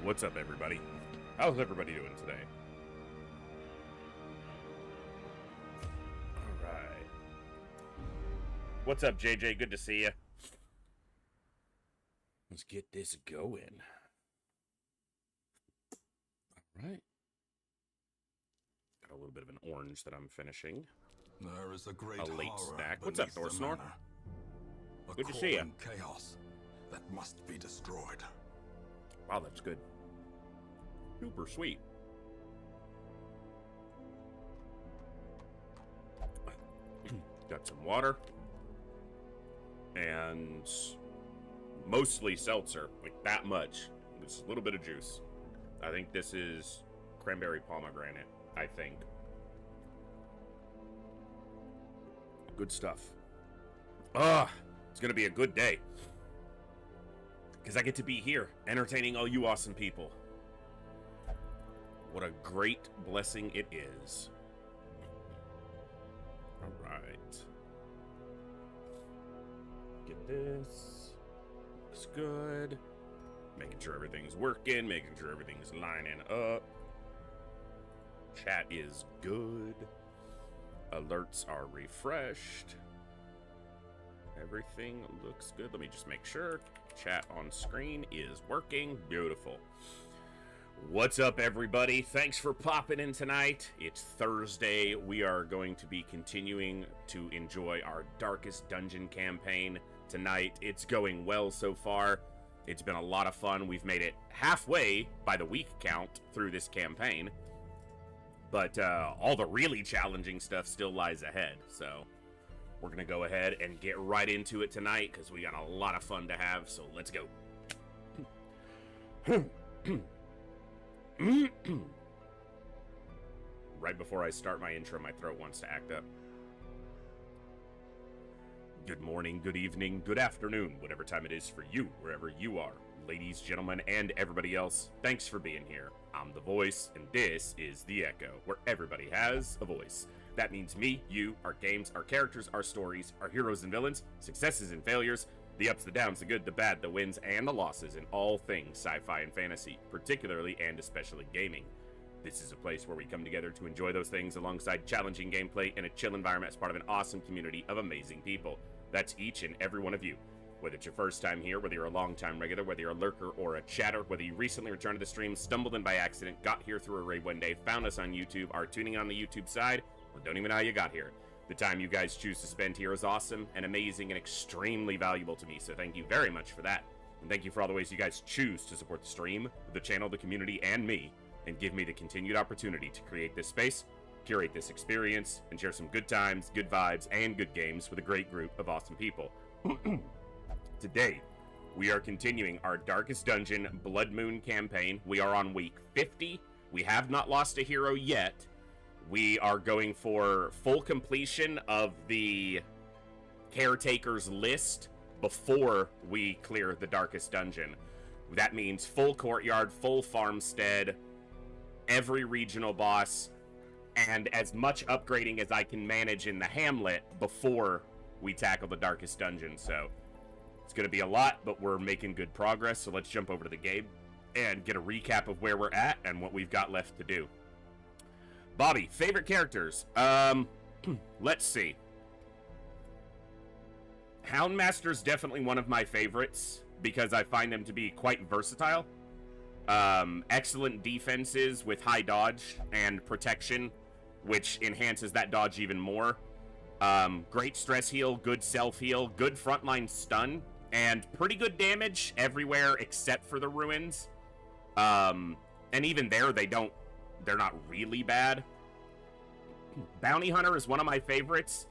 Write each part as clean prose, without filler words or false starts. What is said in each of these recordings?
What's up, everybody? How's everybody doing today? Alright. What's up, JJ? Good to see you. Let's get this going. Alright. Got a little bit of an orange that I'm finishing. There is a great late horror snack. What's up, beneath the Thorsnor? manor. A Good to see ya. crawling chaos that must be destroyed. Wow, that's good. Super sweet. Got some water. And mostly seltzer. Like that much. Just a little bit of juice. I think this is cranberry pomegranate, I think. Good stuff. It's gonna be a good day. Because I get to be here, entertaining all you awesome people. What a great blessing it is. Alright. Get this. Looks good. Making sure everything's working, making sure everything's lining up. Chat is good. Alerts are refreshed. Everything looks good. Let me just make sure. Chat on screen is working. Beautiful. What's up, everybody? Thanks for popping in tonight. It's Thursday. We are going to be continuing to enjoy our Darkest Dungeon campaign tonight. It's going well so far. It's been a lot of fun. We've made it halfway by the week count through this campaign. But all the really challenging stuff still lies ahead. So we're going to go ahead and get right into it tonight because we got a lot of fun to have. So let's go. Right before I start my intro, my throat wants to act up. Good morning, good evening, good afternoon, whatever time it is for you, wherever you are. Ladies, gentlemen, and everybody else, thanks for being here. I'm The Voice, and this is The Echo, where everybody has a voice. That means me, you, our games, our characters, our stories, our heroes and villains, successes and failures, the ups, the downs, the good, the bad, the wins, and the losses in all things sci-fi and fantasy, particularly and especially gaming. This is a place where we come together to enjoy those things alongside challenging gameplay in a chill environment as part of an awesome community of amazing people. That's each and every one of you. Whether it's your first time here, whether you're a long-time regular, whether you're a lurker or a chatter, whether you recently returned to the stream, stumbled in by accident, got here through a raid one day, found us on YouTube, are tuning in on the YouTube side, or don't even know how you got here. The time you guys choose to spend here is awesome and amazing and extremely valuable to me, so thank you very much for that. And thank you for all the ways you guys choose to support the stream, the channel, the community, and me, and give me the continued opportunity to create this space, curate this experience, and share some good times, good vibes, and good games with a great group of awesome people. Today, we are continuing our Darkest Dungeon Bloodmoon campaign. We are on week 50. We have not lost a hero yet. We are going for full completion of the Caretaker's list before we clear the Darkest Dungeon. That means full courtyard, full farmstead, every regional boss, and as much upgrading as I can manage in the hamlet before we tackle the Darkest Dungeon. So it's going to be a lot, but we're making good progress. So let's jump over to the game and get a recap of where we're at and what we've got left to do. Bobby, favorite characters? Let's see. Houndmaster's definitely one of my favorites because I find him to be quite versatile. Excellent defenses with high dodge and protection, which enhances that dodge even more. Great stress heal, good self heal, good frontline stun, and pretty good damage everywhere except for the ruins. And even there, they're not really bad. Bounty Hunter is one of my favorites.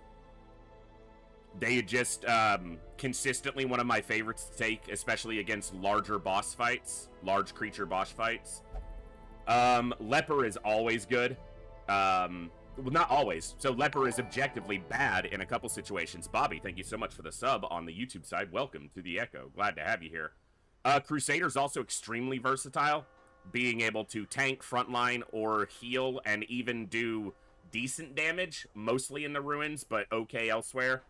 They just consistently one of my favorites to take, especially against larger boss fights, large creature boss fights. Leper is always good. Well, not always. So Leper is objectively bad in a couple situations. Bobby, thank you so much for the sub on the YouTube side. Welcome to the Echo. Glad to have you here. Crusader's also extremely versatile, being able to tank, frontline, or heal, and even do decent damage, mostly in the ruins, but okay elsewhere.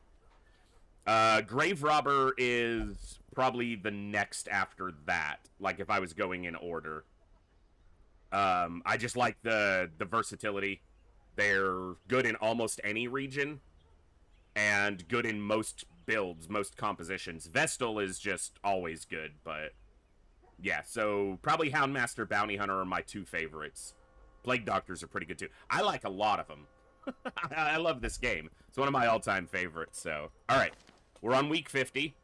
Grave Robber is probably the next after that, like if I was going in order. I just like the versatility. They're good in almost any region, and good in most builds, most compositions. Vestal is just always good, but yeah, so probably Houndmaster, Bounty Hunter are my two favorites. Plague Doctors are pretty good too. I like a lot of them. I love this game. It's one of my all-time favorites, so. Alright, we're on week 50.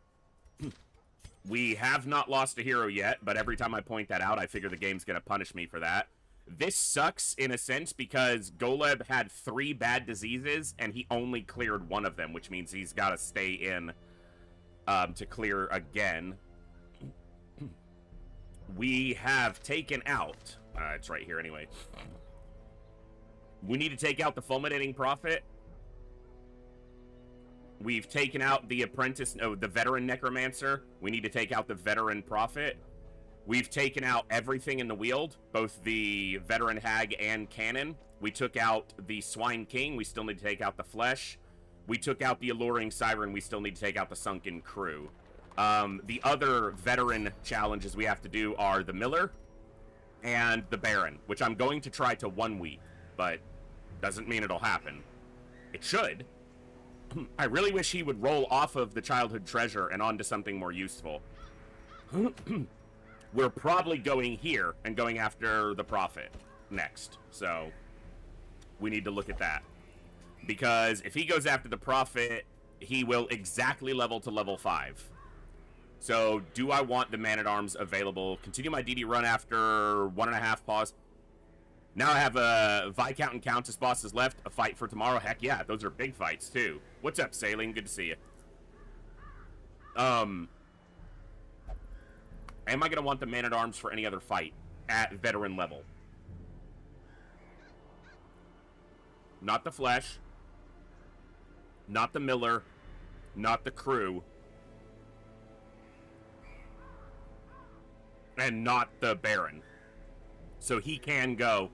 We have not lost a hero yet, but every time I point that out, I figure the game's going to punish me for that. This sucks in a sense because Goleb had 3 bad diseases, and he only cleared 1 of them, which means he's got to stay in to clear again. We have taken out... it's right here anyway. We need to take out the Fulminating Prophet. We've taken out the Apprentice... No, the Veteran Necromancer. We need to take out the Veteran Prophet. We've taken out everything in the Weald, both the Veteran Hag and Cannon. We took out the Swine King. We still need to take out the Flesh. We took out the Alluring Siren. We still need to take out the Sunken Crew. The other veteran challenges we have to do are the Miller and the Baron, which I'm going to try to 1 week, but doesn't mean it'll happen. It should. I really wish he would roll off of the Childhood Treasure and onto something more useful. We're probably going here and going after the Prophet next, so we need to look at that. Because if he goes after the Prophet, he will exactly level to level 5. So, do I want the Man-at-Arms available? Continue my DD run after 1.5 pause. Now I have a Viscount and Countess bosses left. A fight for tomorrow. Heck yeah, those are big fights too. What's up, Saline? Good to see you. Am I going to want the Man-at-Arms for any other fight at veteran level? Not the Flesh. Not the Miller. Not the Crew. And not the Baron. So he can go.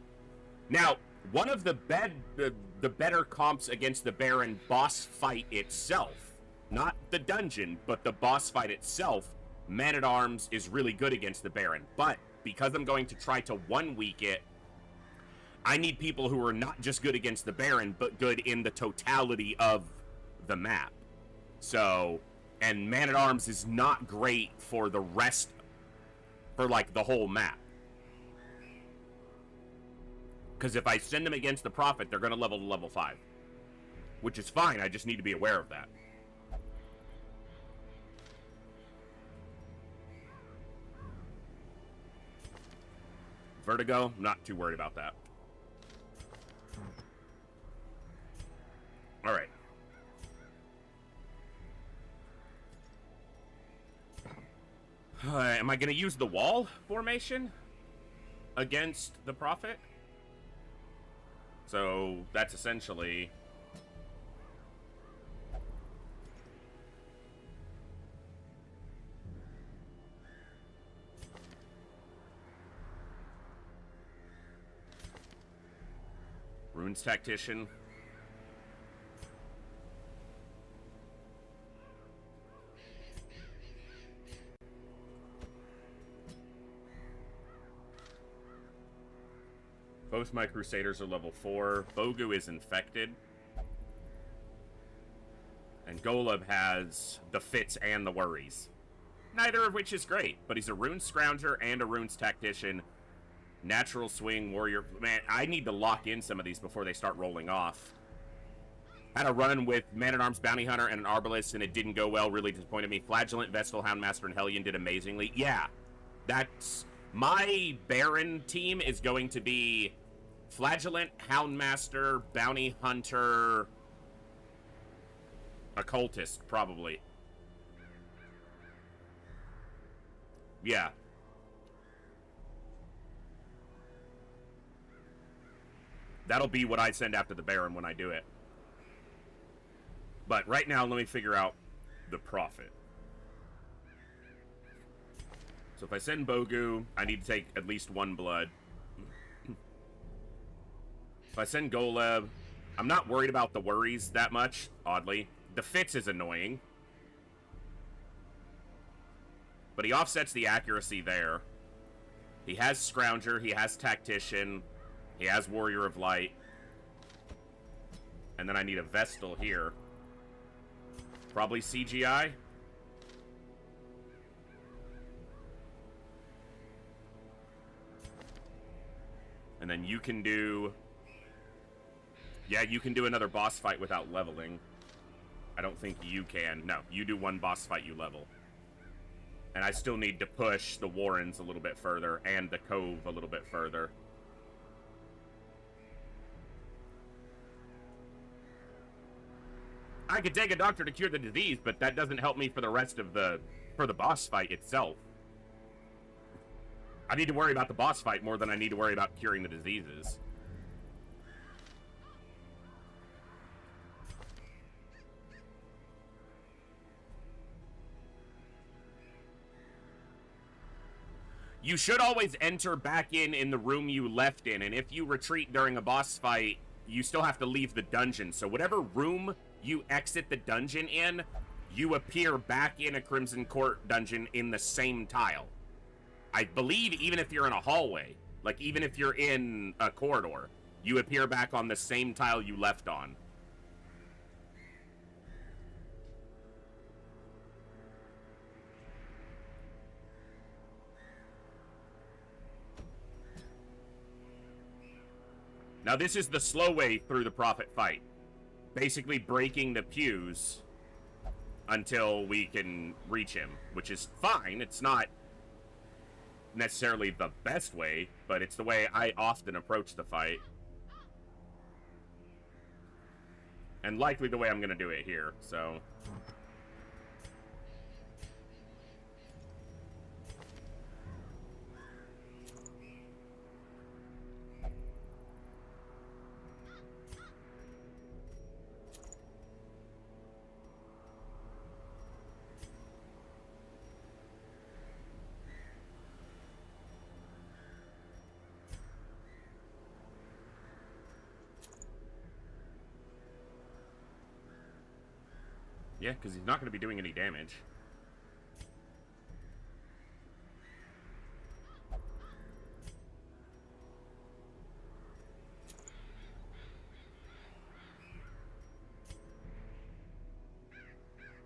Now, one of the better comps against the Baron boss fight itself, not the dungeon, but the boss fight itself, Man-at-Arms is really good against the Baron. But because I'm going to try to 1 week it, I need people who are not just good against the Baron, but good in the totality of the map. So, and Man-at-Arms is not great for the rest, for like the whole map. Because if I send them against the Prophet, they're going to level to level 5. Which is fine, I just need to be aware of that. Vertigo, not too worried about that. Alright. Am I going to use the wall formation against the Prophet? So that's essentially... Runes Tactician. Both my Crusaders are level 4. Bogu is infected. And Golub has the fits and the worries. Neither of which is great, but he's a Runes Scrounger and a Runes Tactician. Natural Swing, Warrior... Man, I need to lock in some of these before they start rolling off. Had a run with Man-at-Arms, Bounty Hunter, and an Arbalest, and it didn't go well. Really disappointed me. Flagellant, Vestal, Houndmaster, and Hellion did amazingly. Yeah, that's... My Baron team is going to be Flagellant, Houndmaster, Bounty Hunter, Occultist, probably. Yeah. That'll be what I send after the Baron when I do it. But right now, let me figure out the Prophet. So if I send Bogu, I need to take at least 1 blood. If I send Goleb, I'm not worried about the worries that much, oddly. The Fits is annoying. But he offsets the accuracy there. He has Scrounger, he has Tactician, he has Warrior of Light. And then I need a Vestal here. Probably CGI. And then you can do... Yeah, you can do another boss fight without leveling. I don't think you can. No, you do one boss fight, you level. And I still need to push the Warrens a little bit further and the Cove a little bit further. I could take a doctor to cure the disease, but that doesn't help me for the rest of the... for the boss fight itself. I need to worry about the boss fight more than I need to worry about curing the diseases. You should always enter back in the room you left in, and if you retreat during a boss fight, you still have to leave the dungeon. So whatever room you exit the dungeon in, you appear back in a Crimson Court dungeon in the same tile. I believe even if you're in a hallway, like even if you're in a corridor, you appear back on the same tile you left on. Now this is the slow way through the Prophet fight. Basically breaking the pews until we can reach him, which is fine. It's not necessarily the best way, but it's the way I often approach the fight. And likely the way I'm gonna do it here, so... Yeah, because he's not going to be doing any damage.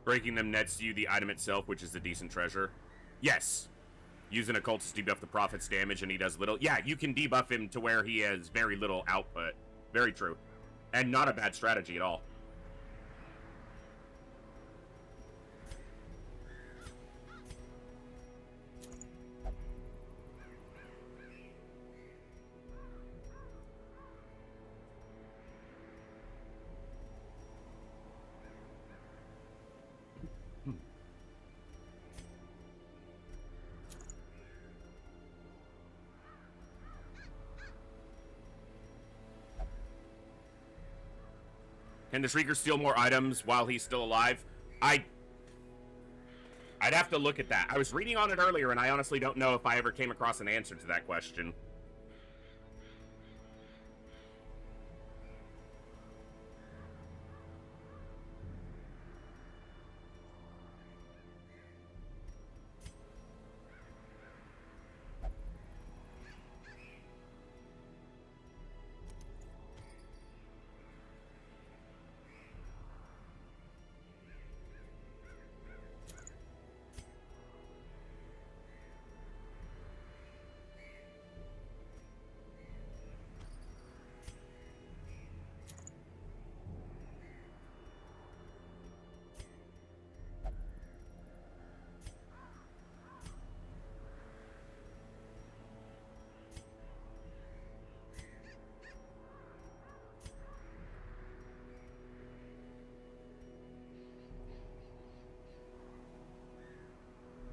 Breaking them nets you the item itself, which is a decent treasure. Yes. Using occultist debuff the Prophet's damage and he does little. Yeah, you can debuff him to where he has very little output. Very true. And not a bad strategy at all. Can the Shrieker steal more items while he's still alive? I'd have to look at that. I was reading on it earlier, and I honestly don't know if I ever came across an answer to that question.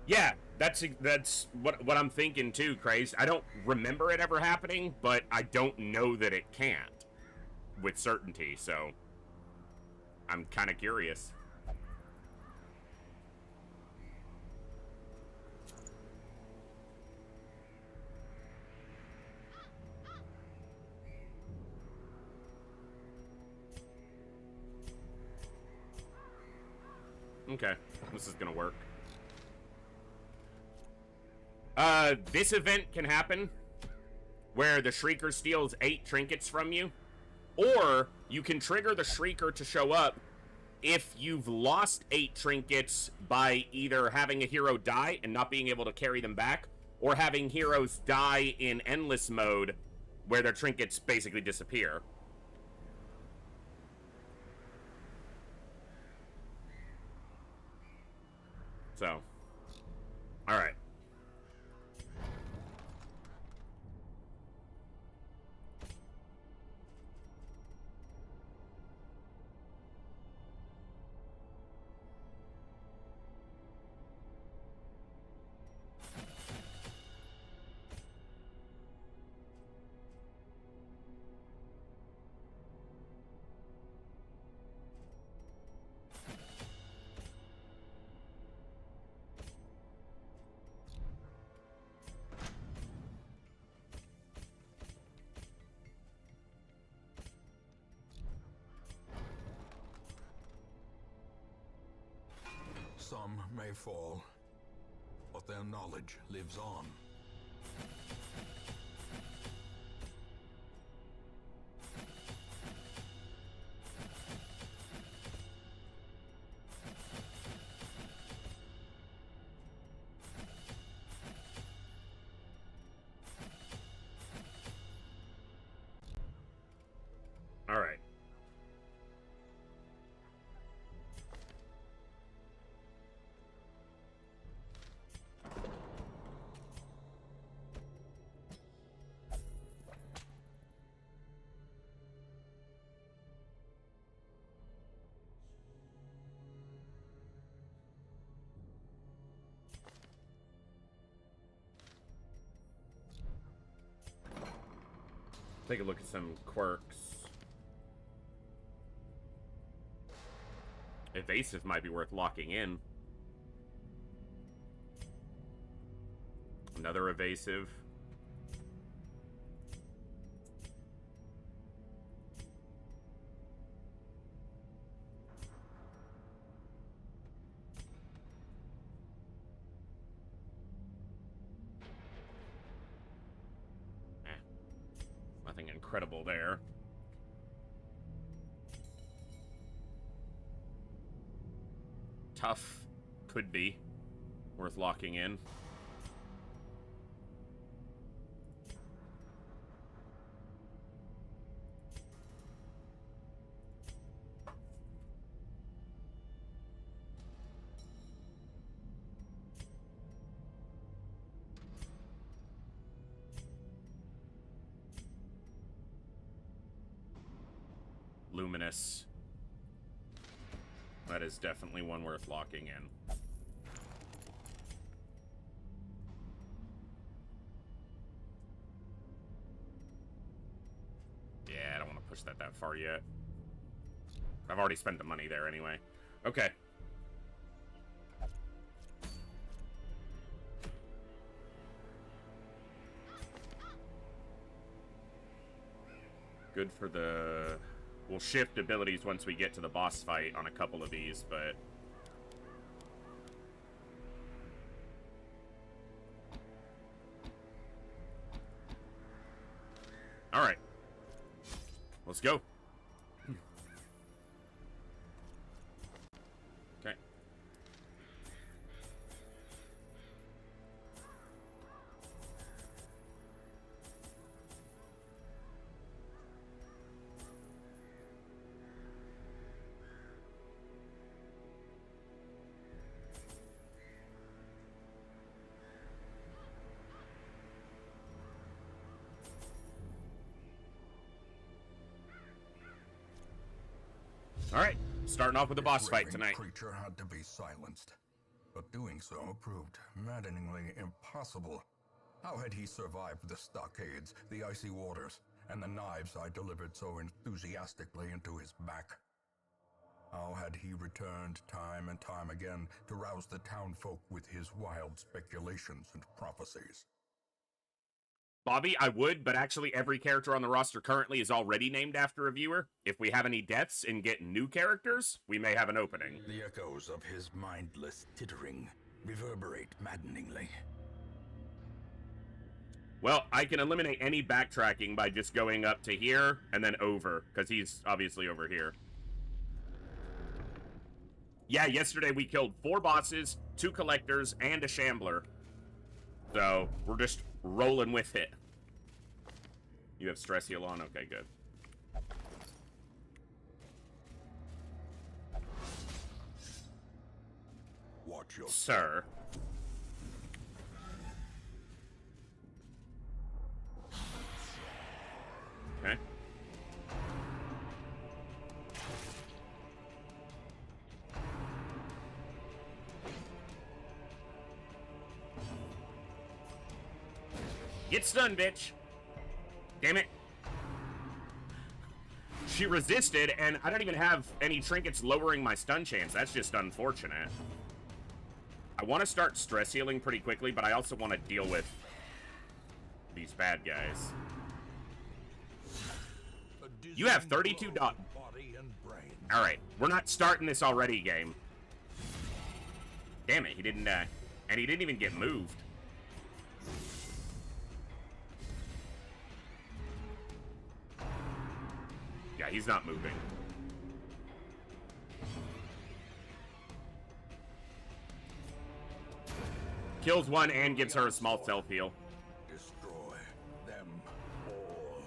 Yeah, that's what I'm thinking too, Crazed. I don't remember it ever happening, but I don't know that it can't with certainty, so I'm kind of curious. Okay, this is gonna work. This event can happen where the Shrieker steals 8 trinkets from you, or you can trigger the Shrieker to show up if you've lost 8 trinkets by either having a hero die and not being able to carry them back, or having heroes die in endless mode where their trinkets basically disappear. So, alright. Some may fall, but their knowledge lives on. All right. Take a look at some quirks. Evasive might be worth locking in. Another evasive. Nothing incredible there. Tough. Could be. Worth locking in. Luminous. That is definitely one worth locking in. Yeah, I don't want to push that far yet. I've already spent the money there anyway. Okay. Good for the... We'll shift abilities once we get to the boss fight on a couple of these, but... Alright. Let's go. Okay. Alright, starting off with the boss fight tonight. The creature had to be silenced, but doing so proved maddeningly impossible. How had he survived the stockades, the icy waters, and the knives I delivered so enthusiastically into his back? How had he returned time and time again to rouse the townfolk with his wild speculations and prophecies? Bobby, I would, but actually every character on the roster currently is already named after a viewer. If we have any deaths and get new characters, we may have an opening. The echoes of his mindless tittering reverberate maddeningly. Well, I can eliminate any backtracking by just going up to here and then over, because he's obviously over here. Yeah, yesterday we killed 4 bosses, 2 collectors, and a shambler. So, we're just rolling with it. You have stress heal on? Okay, good. Watch your Sir. Okay. Get stunned, bitch. Damn it. She resisted, and I don't even have any trinkets lowering my stun chance. That's just unfortunate. I want to start stress healing pretty quickly, but I also want to deal with these bad guys. You have 32 dots. Alright, we're not starting this already, game. Damn it, he didn't, and he didn't even get moved. Yeah, he's not moving. Kills one and gives her a small self-heal. destroy them all.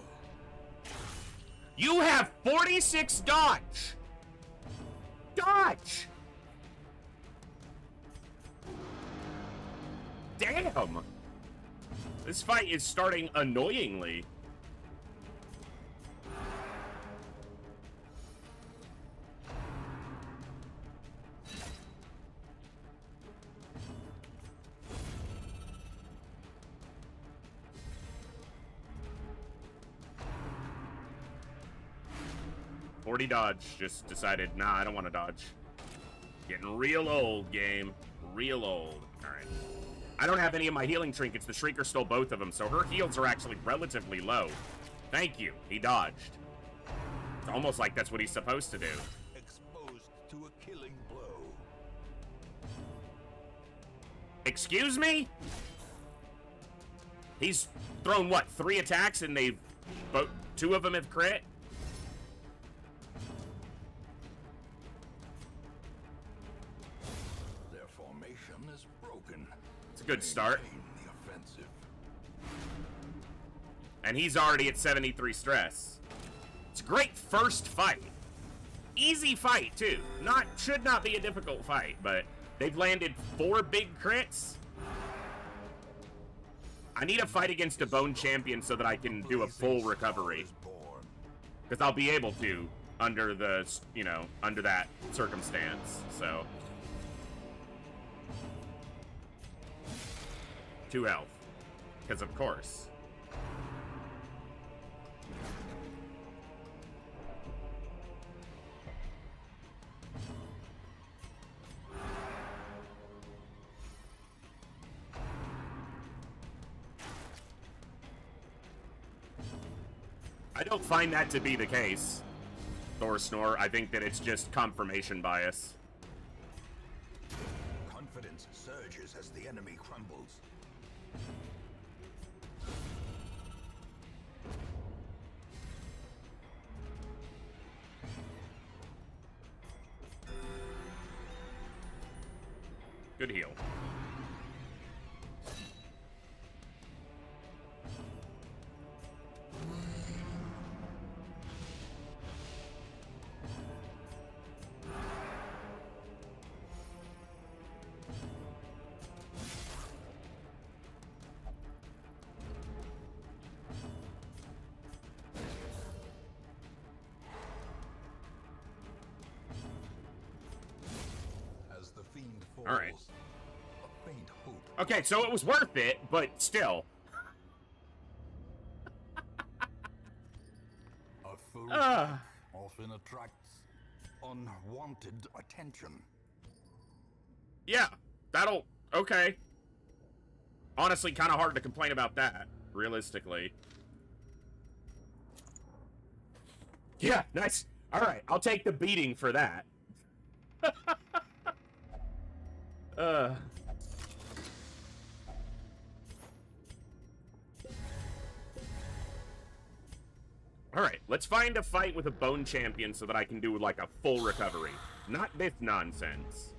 You have 46 dodge! Dodge! Damn! This fight is starting annoyingly. Already dodge. Just decided, nah, I don't want to dodge. Getting real old, game. Real old. Alright. I don't have any of my healing trinkets. The Shrieker stole both of them, so her heals are actually relatively low. Thank you. He dodged. It's almost like that's what he's supposed to do. Exposed to a killing blow. Excuse me? He's thrown, what, 3 attacks and they've... 2 of them have crit? Their formation is broken. It's a good start. Maintain the offensive. And he's already at 73 stress. It's a great first fight. Easy fight, too. Should not be a difficult fight, but they've landed 4 big crits. I need a fight against a bone champion so that I can do a full recovery. Because I'll be able to under the, under that circumstance, so. 2 health. Because of course. I don't find that to be the case, Thor Snore. I think that it's just confirmation bias. Confidence surges as the enemy crumbles. Good heal. As the fiend falls, All right. a faint hope. Okay, so it was worth it, but still. A fool Ah. often attracts unwanted attention. Yeah, okay. Honestly, kind of hard to complain about that, realistically. Yeah, nice. All right, I'll take the beating for that. Let's find a fight with a bone champion so that I can do, like, a full recovery. Not this nonsense.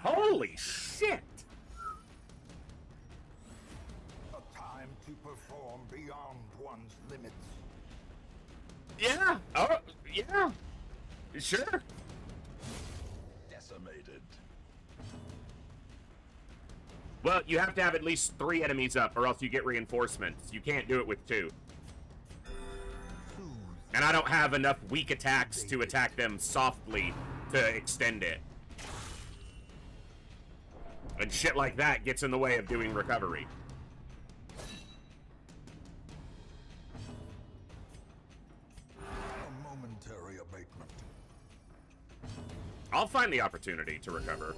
Holy shit! A time to perform beyond one's limits. Yeah. Oh, yeah. Sure. Decimated. Well, you have to have at least 3 enemies up, or else you get reinforcements. You can't do it with 2. And I don't have enough weak attacks to attack them softly to extend it. And shit like that gets in the way of doing recovery. A momentary abatement. I'll find the opportunity to recover.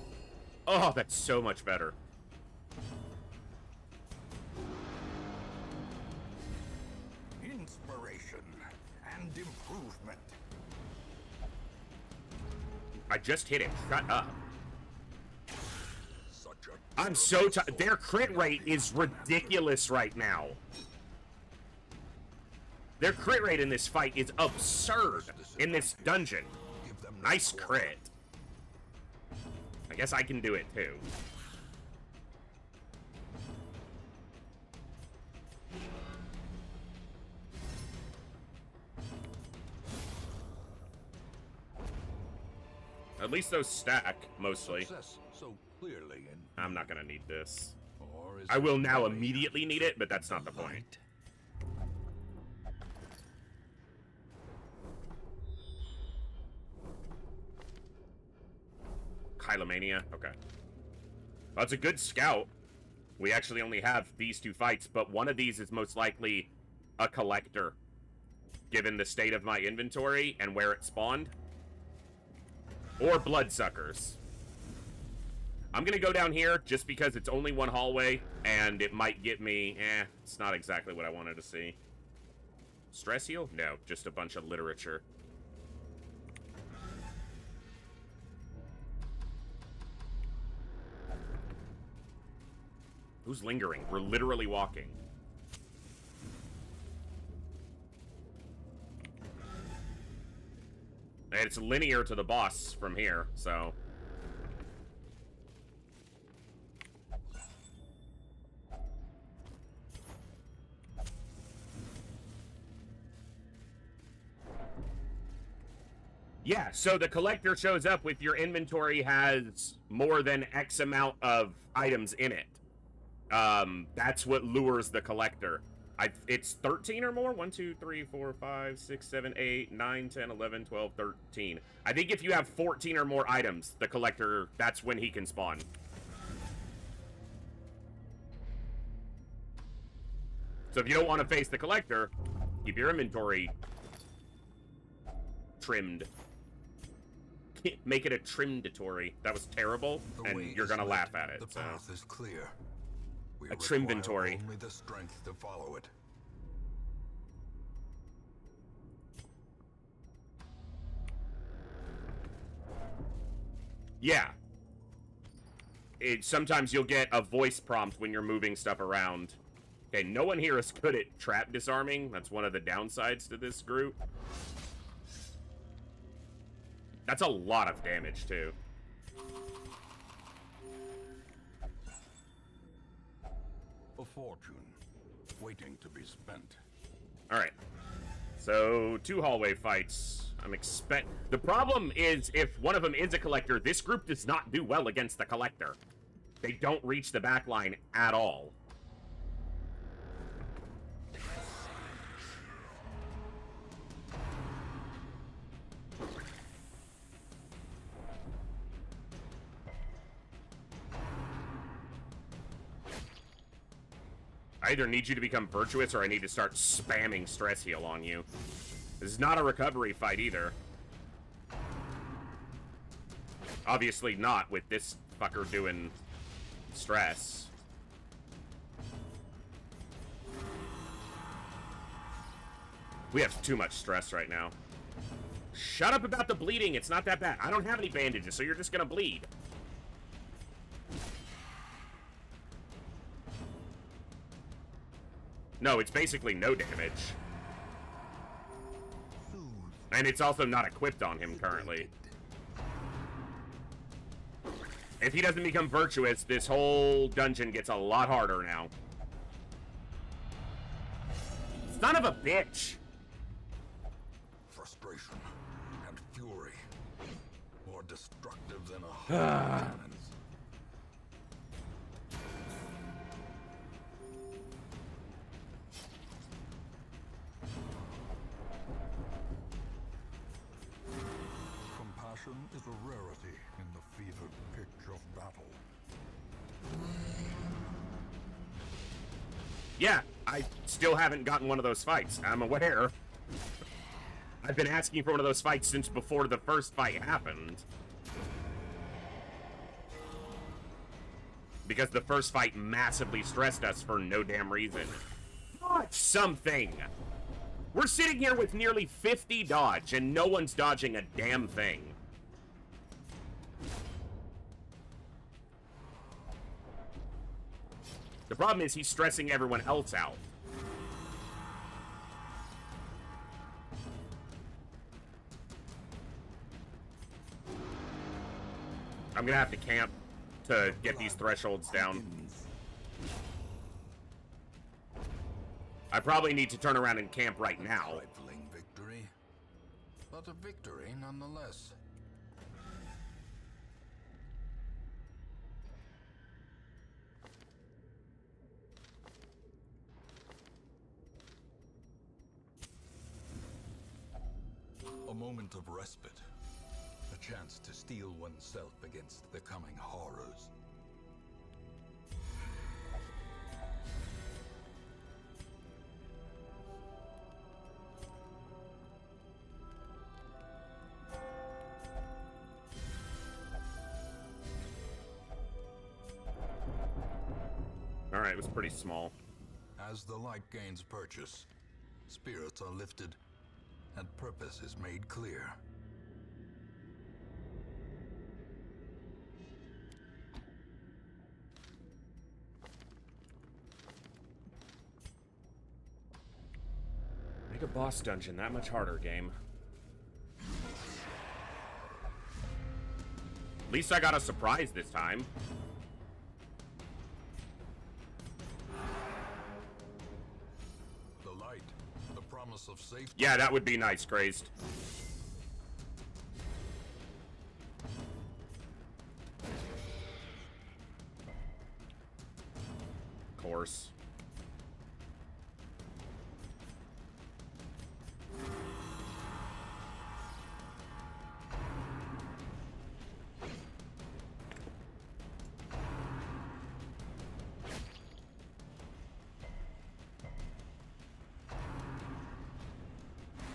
Oh, that's so much better. Inspiration and improvement. I just hit it. Shut up. Such a I'm so tired. Their crit rate is ridiculous right now. Their crit rate in this fight is absurd in this dungeon. Nice crit. I guess I can do it too. At least those stack, mostly. success so clearly in I'm not gonna need this. or is I will it now only immediately need it, but that's not the point. Kylomania? Okay. Well, it's a good scout. We actually only have these 2 fights, but one of these is most likely a collector, given the state of my inventory and where it spawned. Or bloodsuckers. I'm gonna go down here just because it's only 1 hallway, and it might get me... it's not exactly what I wanted to see. Stress heal? No, just a bunch of literature. Who's lingering? We're literally walking. And it's linear to the boss from here, so... Yeah, so the collector shows up with your inventory has more than X amount of items in it. That's what lures the collector. It's 13 or more? 1, 2, 3, 4, 5, 6, 7, 8, 9, 10, 11, 12, 13. I think if you have 14 or more items, the collector, that's when he can spawn. So if you don't want to face the collector, keep your inventory trimmed. Make it a trimdatory. That was terrible, and you're gonna laugh at it. The So. path is clear. We A trimventory. require only the strength to follow it. Yeah. Sometimes you'll get a voice prompt when you're moving stuff around. Okay, no one here is good at trap disarming. That's one of the downsides to this group. That's a lot of damage, too. A fortune waiting to be spent. Alright. So, 2 hallway fights. The problem is, if one of them is a collector, this group does not do well against the collector. They don't reach the back line at all. I either need you to become virtuous or I need to start spamming stress heal on you. This is not a recovery fight either. Obviously not with this fucker doing stress. We have too much stress right now. Shut up about the bleeding. It's not that bad. I don't have any bandages, so you're just gonna bleed. No, it's basically no damage. And it's also not equipped on him currently. If he doesn't become virtuous, this whole dungeon gets a lot harder now. Son of a bitch! Frustration and fury, more destructive than a hundred cannons. Compassion is a rarity in the fevered pitch of battle. Yeah, I still haven't gotten one of those fights. I'm aware. I've been asking for one of those fights since before the first fight happened. Because the first fight massively stressed us for no damn reason. Dodge something! We're sitting here with nearly 50 dodge, and no one's dodging a damn thing. The problem is he's stressing everyone else out. I'm gonna have to camp to get these thresholds down. I probably need to turn around and camp right now. Trifling victory, but a victory nonetheless. A moment of respite. A chance to steel oneself against the coming horrors. Alright, it was pretty small. As the light gains purchase, spirits are lifted, and purpose is made clear. Make a boss dungeon that much harder, game. At least I got a surprise this time. The light, the promise of safety. Yeah, that would be nice, Crazed. Of course.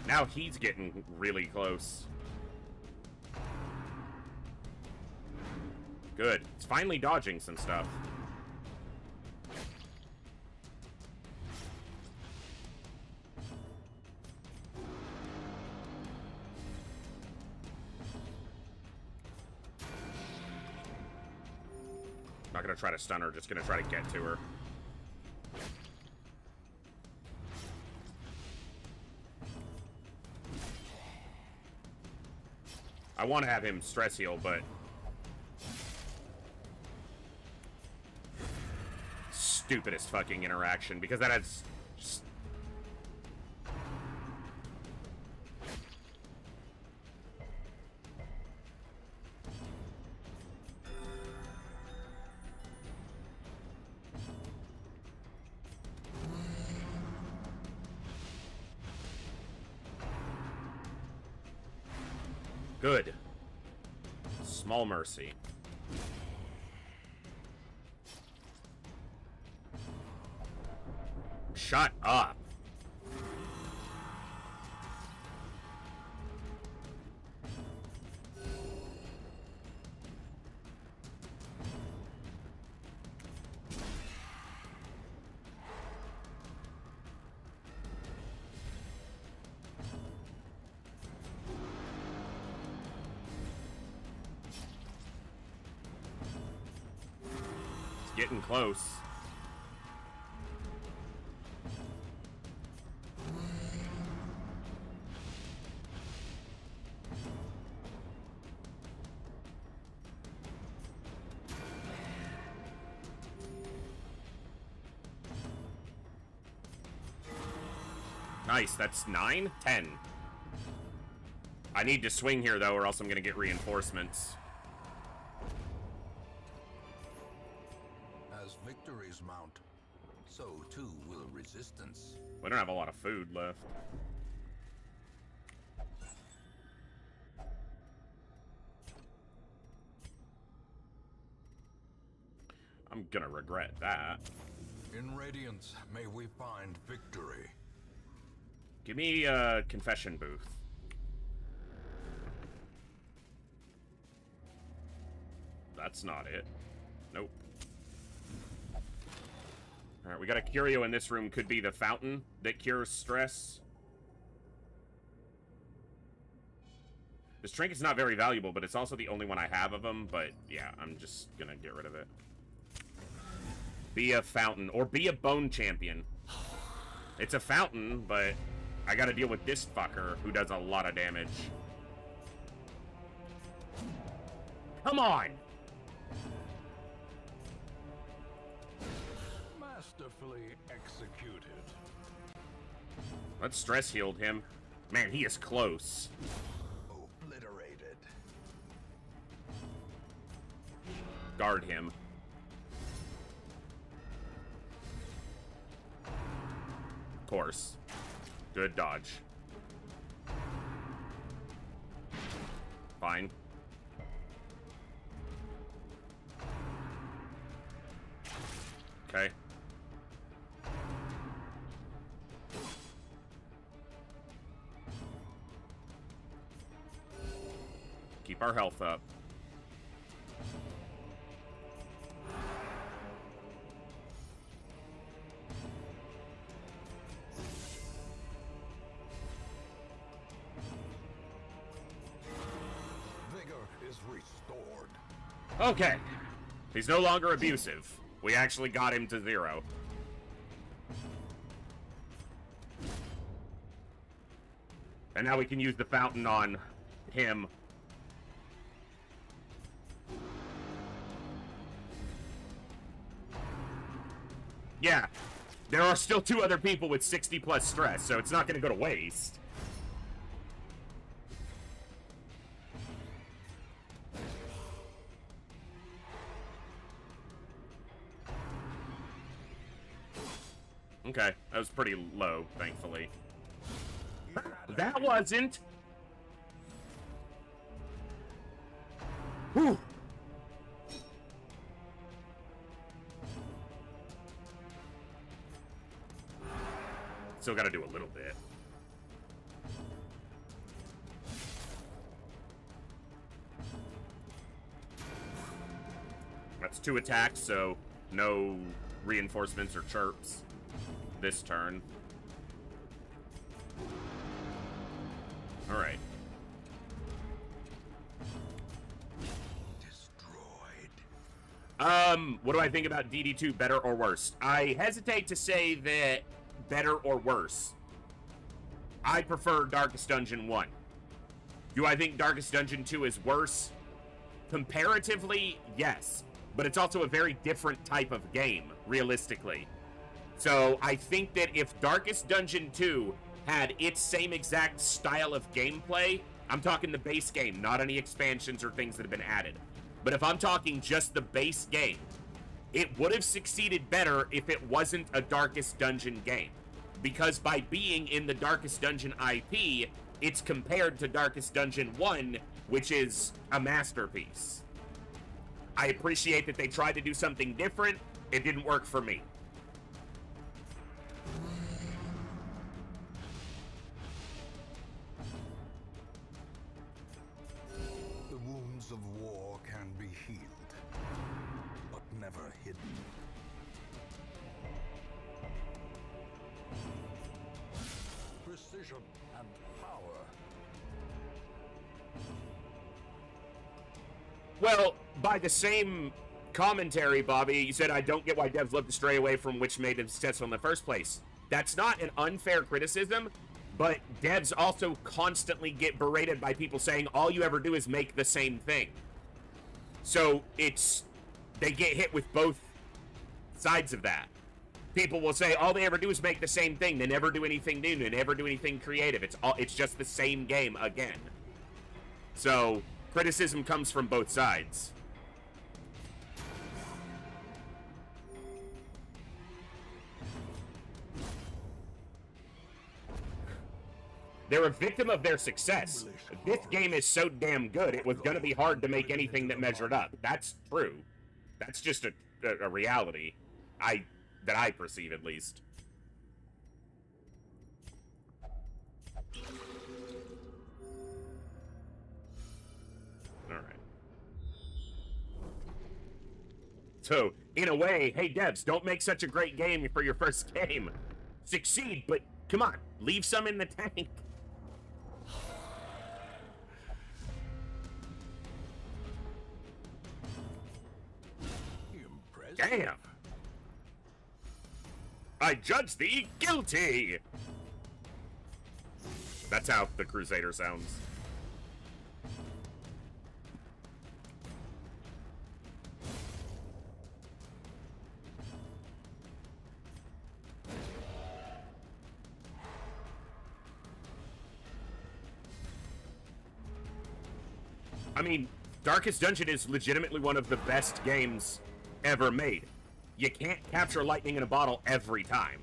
Now he's getting really close. Good. It's finally dodging some stuff. Not gonna try to stun her, just gonna try to get to her. I want to have him stress heal, but stupidest fucking interaction, because that has just... Good. Small mercy. Shut up. Getting close. Nice, that's 9? 10. I need to swing here, though, or else I'm gonna get reinforcements. As victories mount, so too will resistance. We don't have a lot of food left. I'm gonna regret that. In Radiance, may we find victory. Give me a confession booth. That's not it. Nope. Alright, we got a curio in this room. Could be the fountain that cures stress. This trinket's not very valuable, but it's also the only one I have of them. But yeah, I'm just gonna get rid of it. Be a fountain, or be a bone champion. It's a fountain, but I gotta deal with this fucker who does a lot of damage. Come on! Masterfully executed. Let's stress healed him. Man, he is close. Obliterated. Guard him. Of course. Good dodge. Fine. Okay. Keep our health up. Vigor is restored. Okay. He's no longer abusive. We actually got him to 0. And now we can use the fountain on him. Yeah. There are still 2 other people with 60 plus stress, so it's not going to go to waste. Okay, that was pretty low, thankfully. That wasn't! Whew! Still gotta do a little bit. That's 2 attacks, so no reinforcements or chirps this turn. Alright. Destroyed. What do I think about DD2, better or worse? I hesitate to say that better or worse. I prefer Darkest Dungeon 1. Do I think Darkest Dungeon 2 is worse? Comparatively, yes. But it's also a very different type of game, realistically. So I think that if Darkest Dungeon 2 had its same exact style of gameplay, I'm talking the base game, not any expansions or things that have been added. But if I'm talking just the base game, it would have succeeded better if it wasn't a Darkest Dungeon game. Because by being in the Darkest Dungeon IP, it's compared to Darkest Dungeon 1, which is a masterpiece. I appreciate that they tried to do something different. It didn't work for me. The wounds of war can be healed, but never hidden. Precision and power. Well, by the same commentary, Bobby. You said, I don't get why devs love to stray away from which made them successful in the first place. That's not an unfair criticism, but devs also constantly get berated by people saying all you ever do is make the same thing. So they get hit with both sides of that. People will say all they ever do is make the same thing. They never do anything new. They never do anything creative. It's just the same game again. So criticism comes from both sides. They're a victim of their success. This game is so damn good, it was going to be hard to make anything that measured up. That's true. That's just a reality. That I perceive, at least. Alright. So, in a way, hey devs, don't make such a great game for your first game. Succeed, but come on, leave some in the tank. Damn! I judge thee guilty! That's how the Crusader sounds. I mean, Darkest Dungeon is legitimately one of the best games ever made. You can't capture lightning in a bottle every time.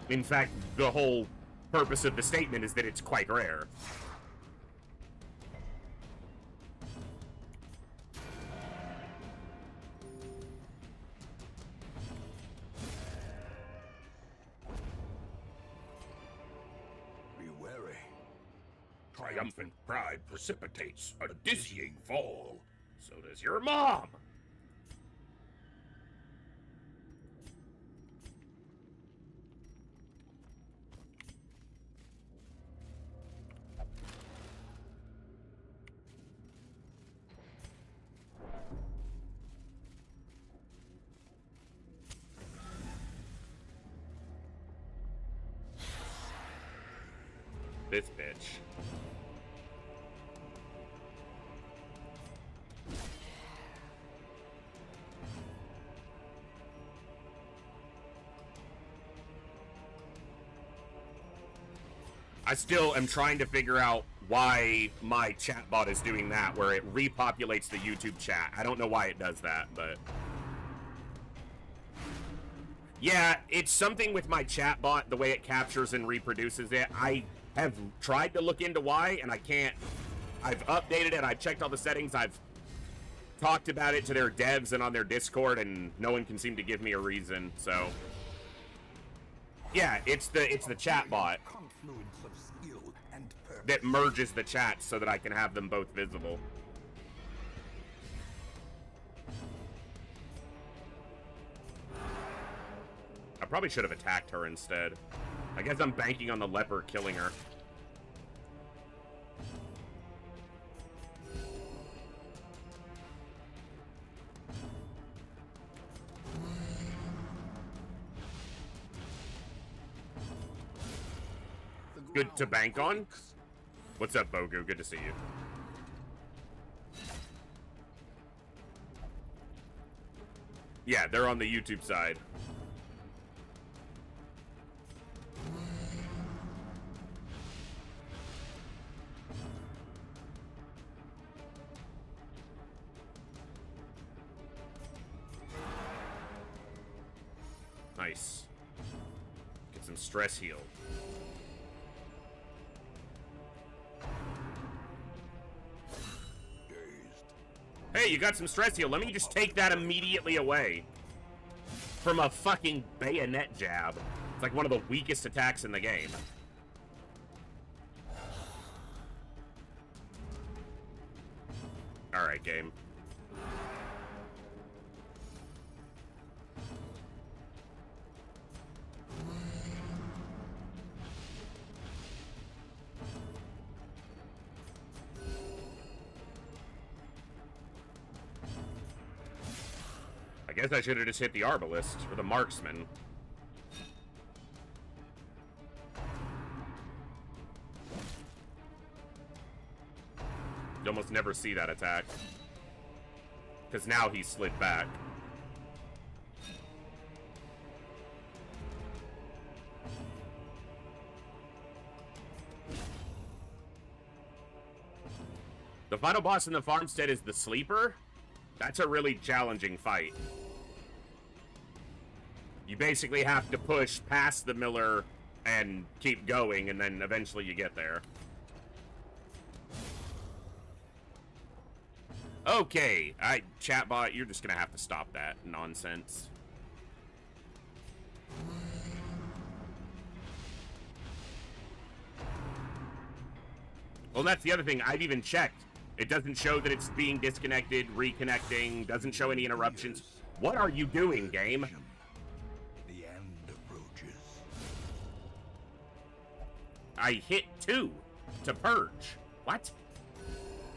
In fact, the whole purpose of the statement is that it's quite rare. Be wary. Triumphant pride precipitates a dizzying fall. So does your mom. This bitch. I still am trying to figure out why my chatbot is doing that, where it repopulates the YouTube chat. I don't know why it does that, but... yeah, it's something with my chatbot, the way it captures and reproduces it. I have tried to look into why, and I can't. I've updated it, I've checked all the settings, I've talked about it to their devs and on their Discord, and no one can seem to give me a reason, so... yeah, it's the chatbot that merges the chats so that I can have them both visible. I probably should have attacked her instead. I guess I'm banking on the leper killing her. Good to bank on? What's up, Bogu? Good to see you. Yeah, they're on the YouTube side. Nice. Get some stress heal. Hey, you got some stress heal. Let me just take that immediately away. From a fucking bayonet jab. It's like one of the weakest attacks in the game. Alright, game. Guess I should have just hit the arbalist or the marksman. You almost never see that attack. Because now he slid back. The final boss in the farmstead is the Sleeper. That's a really challenging fight. You basically have to push past the Miller and keep going, and then eventually you get there. Okay, chatbot, you're just gonna have to stop that nonsense. Well, that's the other thing. I've even checked. It doesn't show that it's being disconnected, reconnecting, doesn't show any interruptions. What are you doing, game? The end approaches. I hit 2 to purge. What?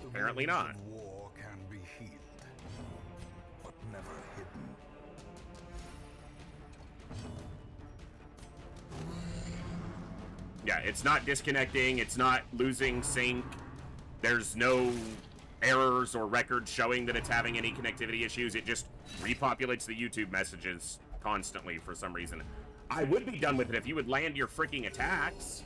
Apparently not. The wounds of war can be healed, but never hidden. Yeah, it's not disconnecting, it's not losing sync. There's no errors or records showing that it's having any connectivity issues. It just repopulates the YouTube messages constantly for some reason. I would be done with it if you would land your freaking attacks.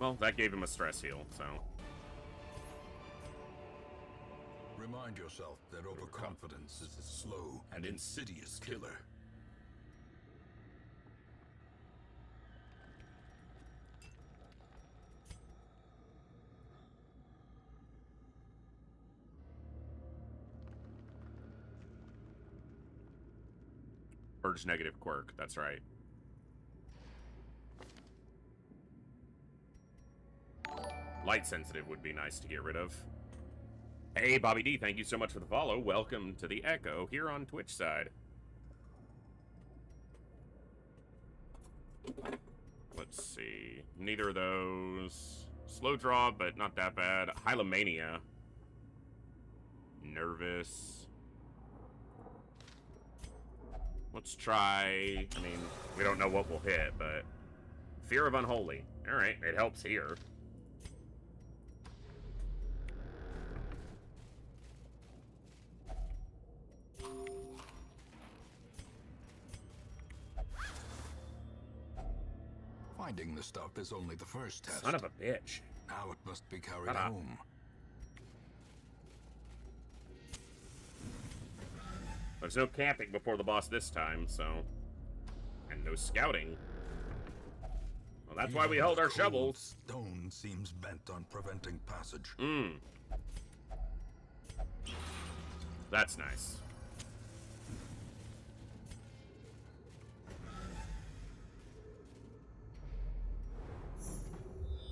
Well, that gave him a stress heal, so. Remind yourself that overconfidence is a slow and insidious killer. Purge negative quirk, that's right. Light sensitive would be nice to get rid of. Hey, Bobby D, thank you so much for the follow. Welcome to the Echo here on Twitch side. Let's see. Neither of those. Slow draw, but not that bad. Hylomania. Nervous. Let's try... I mean, we don't know what we'll hit, but... Fear of Unholy. Alright, it helps here. Finding the stuff is only the first test. Son of a bitch. Now it must be carried home. There's no camping before the boss this time, so... And no scouting. Well, that's why we held our shovels. Stone seems bent on preventing passage. That's nice.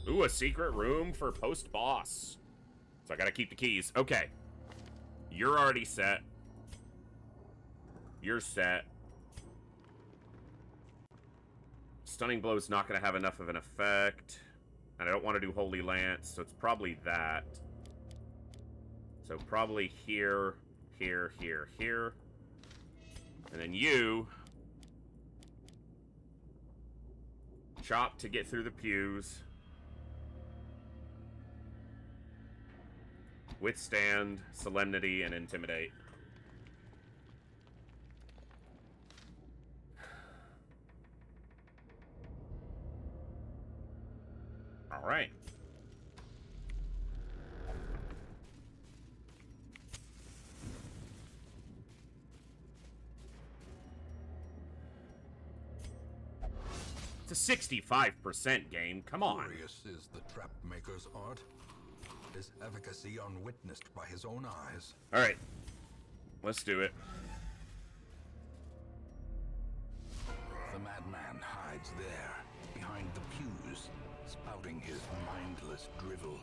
Ooh, a secret room for post-boss. So I gotta keep the keys. Okay. You're already set. You're set. Stunning Blow's not gonna have enough of an effect. And I don't want to do Holy Lance, so it's probably that. So probably here, here, here, here. And then you... Chop to get through the pews. Withstand, Solemnity, and Intimidate. All right. It's a 65% game. Come on. Glorious is the trap maker's art. his efficacy unwitnessed by his own eyes. Alright. Let's do it. The madman hides there, behind the pews, spouting his mindless drivel.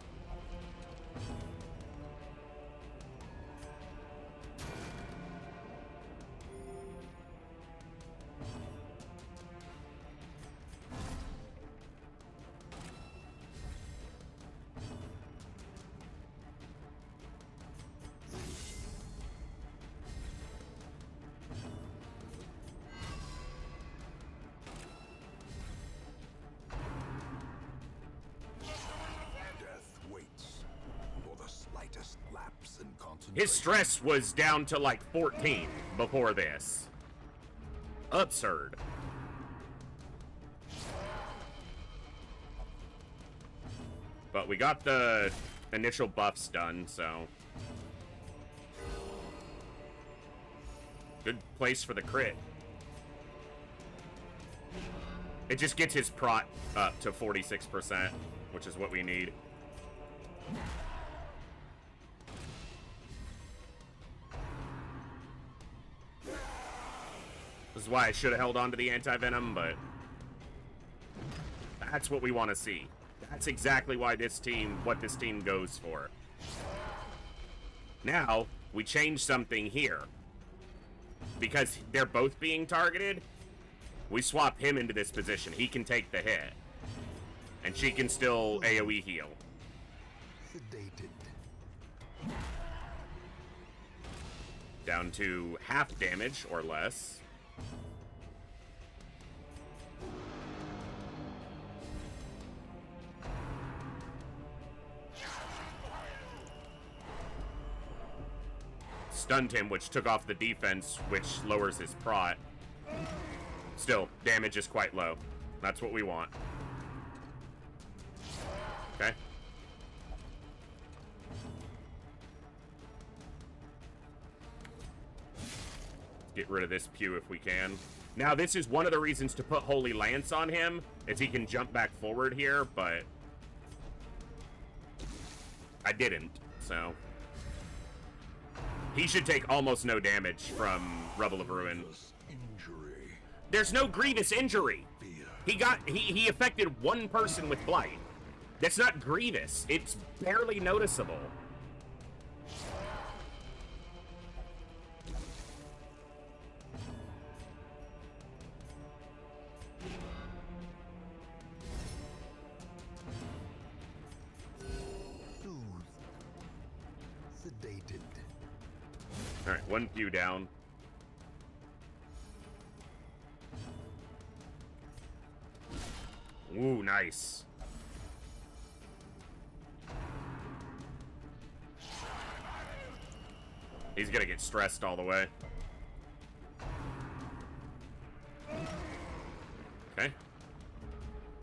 His stress was down to like 14 before this. Absurd. But we got the initial buffs done, so. Good place for the crit. It just gets his prot up to 46%, which is what we need. This is why I should have held on to the anti-venom, but that's what we want to see. That's exactly why what this team goes for. Now, we change something here. Because they're both being targeted, we swap him into this position. He can take the hit. And she can still AoE heal. Sedated. Down to half damage or less. Stunned him, which took off the defense, which lowers his prot. Still, damage is quite low. That's what we want. Okay. Get rid of this pew if we can. Now, this is one of the reasons to put Holy Lance on him, is he can jump back forward here, but I didn't, so. He should take almost no damage from Revel of Ruin. There's no grievous injury. He affected one person with Blight. That's not grievous. It's barely noticeable. Sedated. Alright, one pew down. Ooh, nice. He's gonna get stressed all the way. Okay.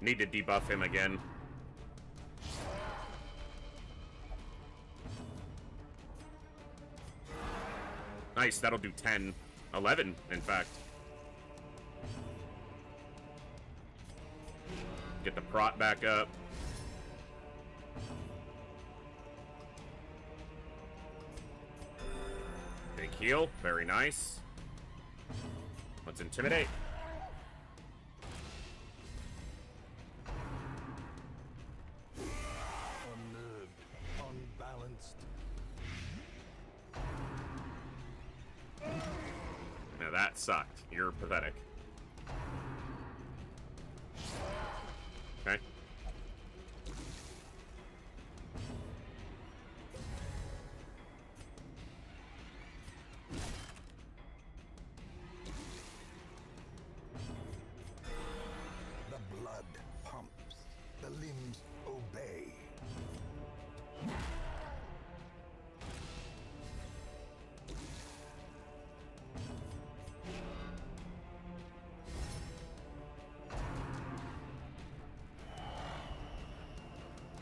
Need to debuff him again. Nice, that'll do 10. 11, in fact. Get the prot back up. Big heal, very nice. Let's intimidate. Unnerved, unbalanced. Now that sucked. You're pathetic. Okay. The blood pumps. The limbs obey.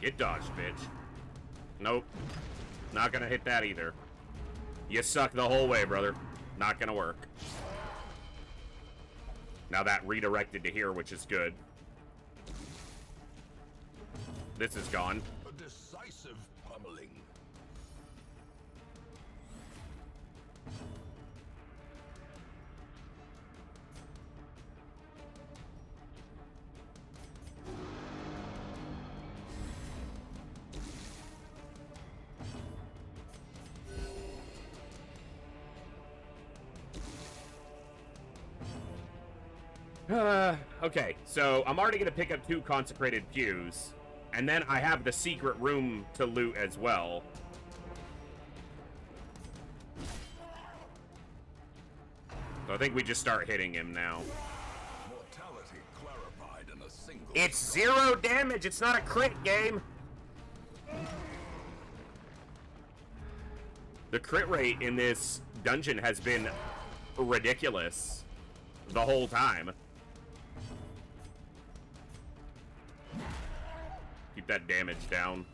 Get dodged, bitch. Nope. Not gonna hit that either. You suck the whole way, brother. Not gonna work. Now that redirected to here, which is good. This is gone. A decisive pummeling. trembling. Okay, so I'm already gonna pick up 2 consecrated pews, and then I have the secret room to loot as well. So I think we just start hitting him now. Mortality clarified in a single. It's 0 damage, it's not a crit game! The crit rate in this dungeon has been ridiculous the whole time. Keep that damage down.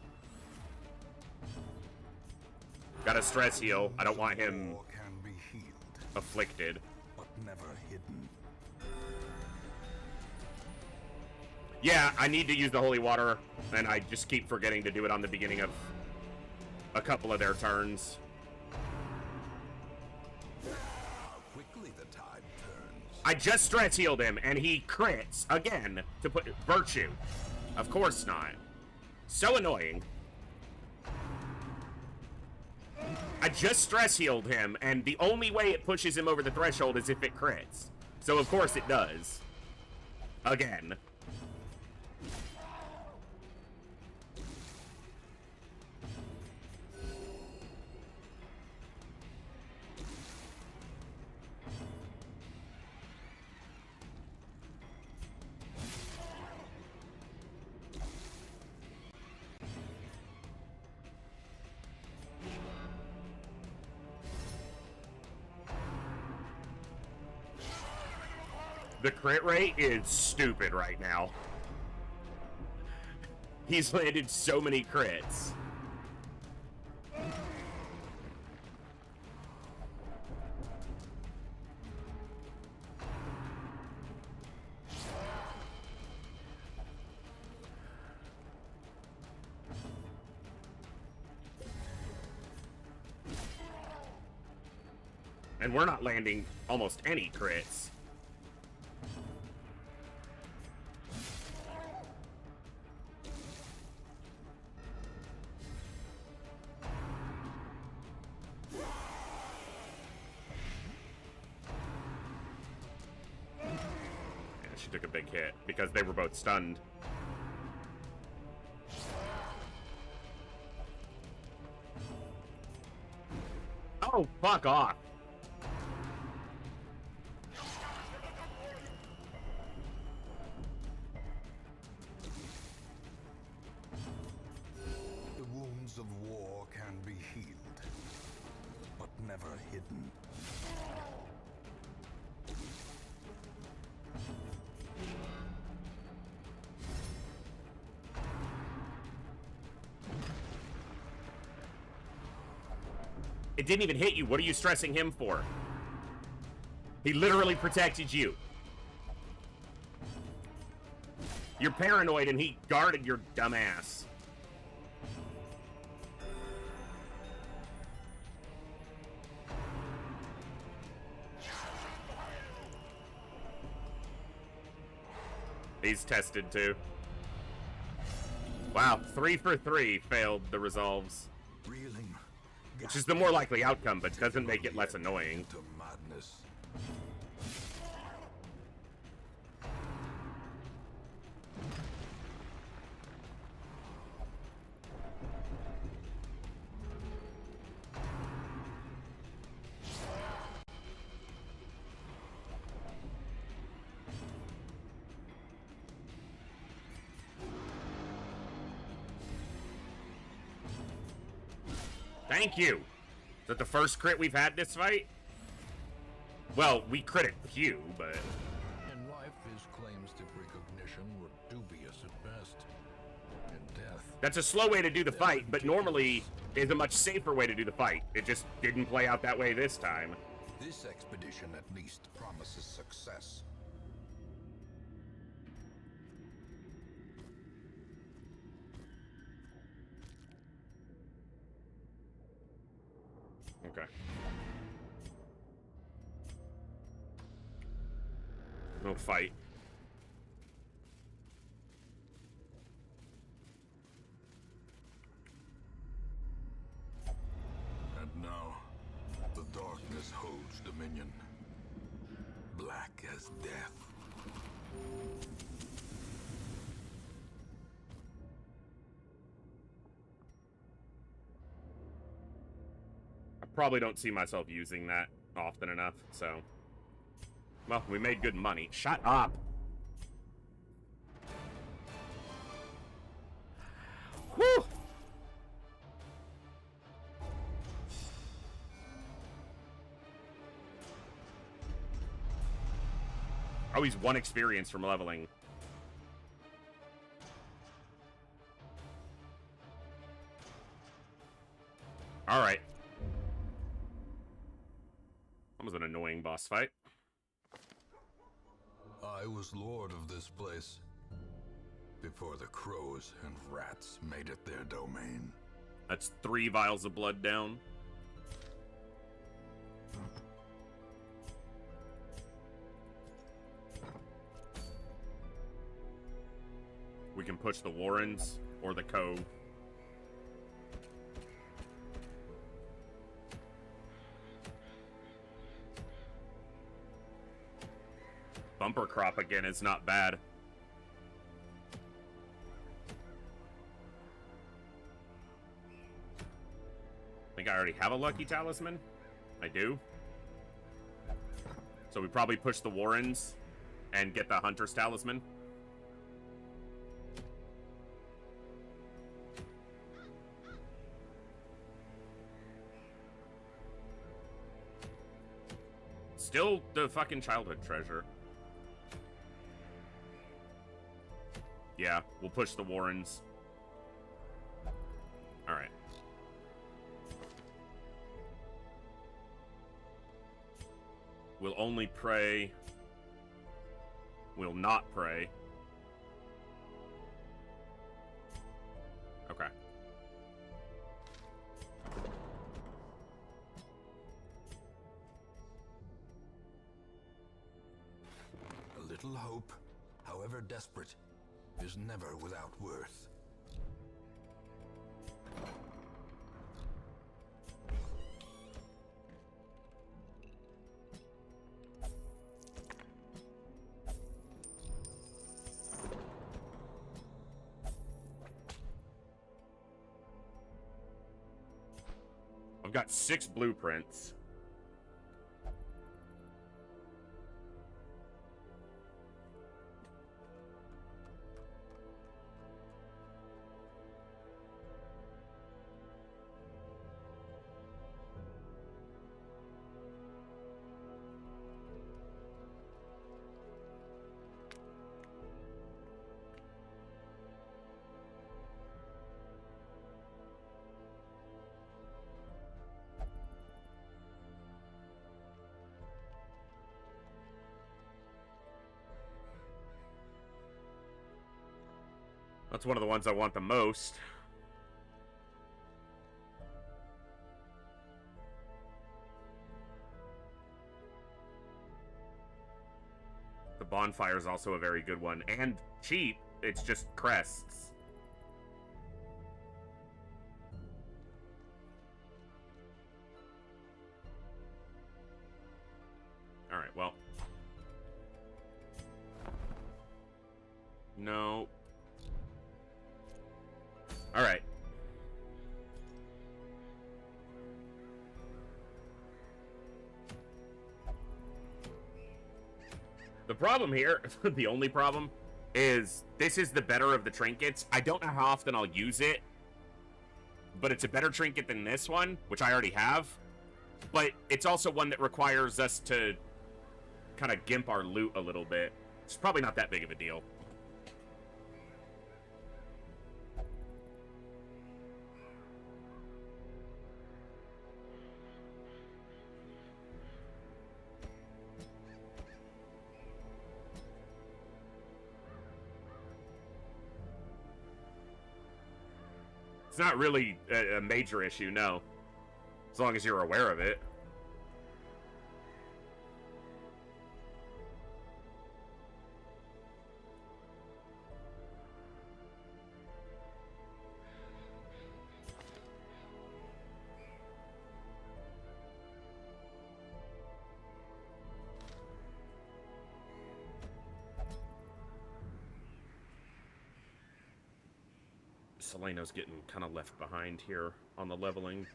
Got a stress heal. I don't want him War can be healed, afflicted. but never hidden. Yeah, I need to use the holy water, and I just keep forgetting to do it on the beginning of a couple of their turns. How quickly the tide turns. I just stress healed him, and he crits again to put virtue. Of course not. So annoying. I just stress healed him, and the only way it pushes him over the threshold is if it crits. So of course it does. Again. The crit rate is stupid right now. He's landed so many crits. And we're not landing almost any crits. She took a big hit because they were both stunned. Oh, fuck off. The wounds of war can be healed, but never hidden. It didn't even hit you. What are you stressing him for? He literally protected you. You're paranoid and he guarded your dumb ass. He's tested too. Wow, 3 for 3 failed the resolves. Reeling, Which is the more likely outcome, but doesn't make it less annoying. to madness. Thank you. Is that the first crit we've had this fight? Well, we critted Hugh, but... In life, his claims to recognition were dubious at best. In death, That's a slow way to do the fight, but normally is a much safer way to do the fight. It just didn't play out that way this time. This expedition at least promises success. Okay. No fight. And now, the darkness holds dominion. Black as death. I probably don't see myself using that often enough, so... Well, we made good money. Shut up! Whew! Oh, he's 1 experience from leveling. Alright. That was an annoying boss fight. I was lord of this place before the crows and rats made it their domain. That's 3 vials of blood down. We can push the Warrens or the Cove. Bumper crop again is not bad. I think I already have a lucky talisman. I do. So we probably push the Warrens and get the Hunter's talisman. Still the fucking childhood treasure. Yeah, we'll push the Warrens. Alright. We'll only pray. We'll not pray. Okay. A little hope, however desperate, is never without worth. I've got 6 blueprints. That's one of the ones I want the most. The bonfire is also a very good one. And cheap. It's just crests. Alright, well. No. Alright. The problem here, the only problem, is this is the better of the trinkets. I don't know how often I'll use it, but it's a better trinket than this one, which I already have. But it's also one that requires us to kind of gimp our loot a little bit. It's probably not that big of a deal. It's not really a major issue, no. As long as you're aware of it. Seleno's getting kind of left behind here on the leveling.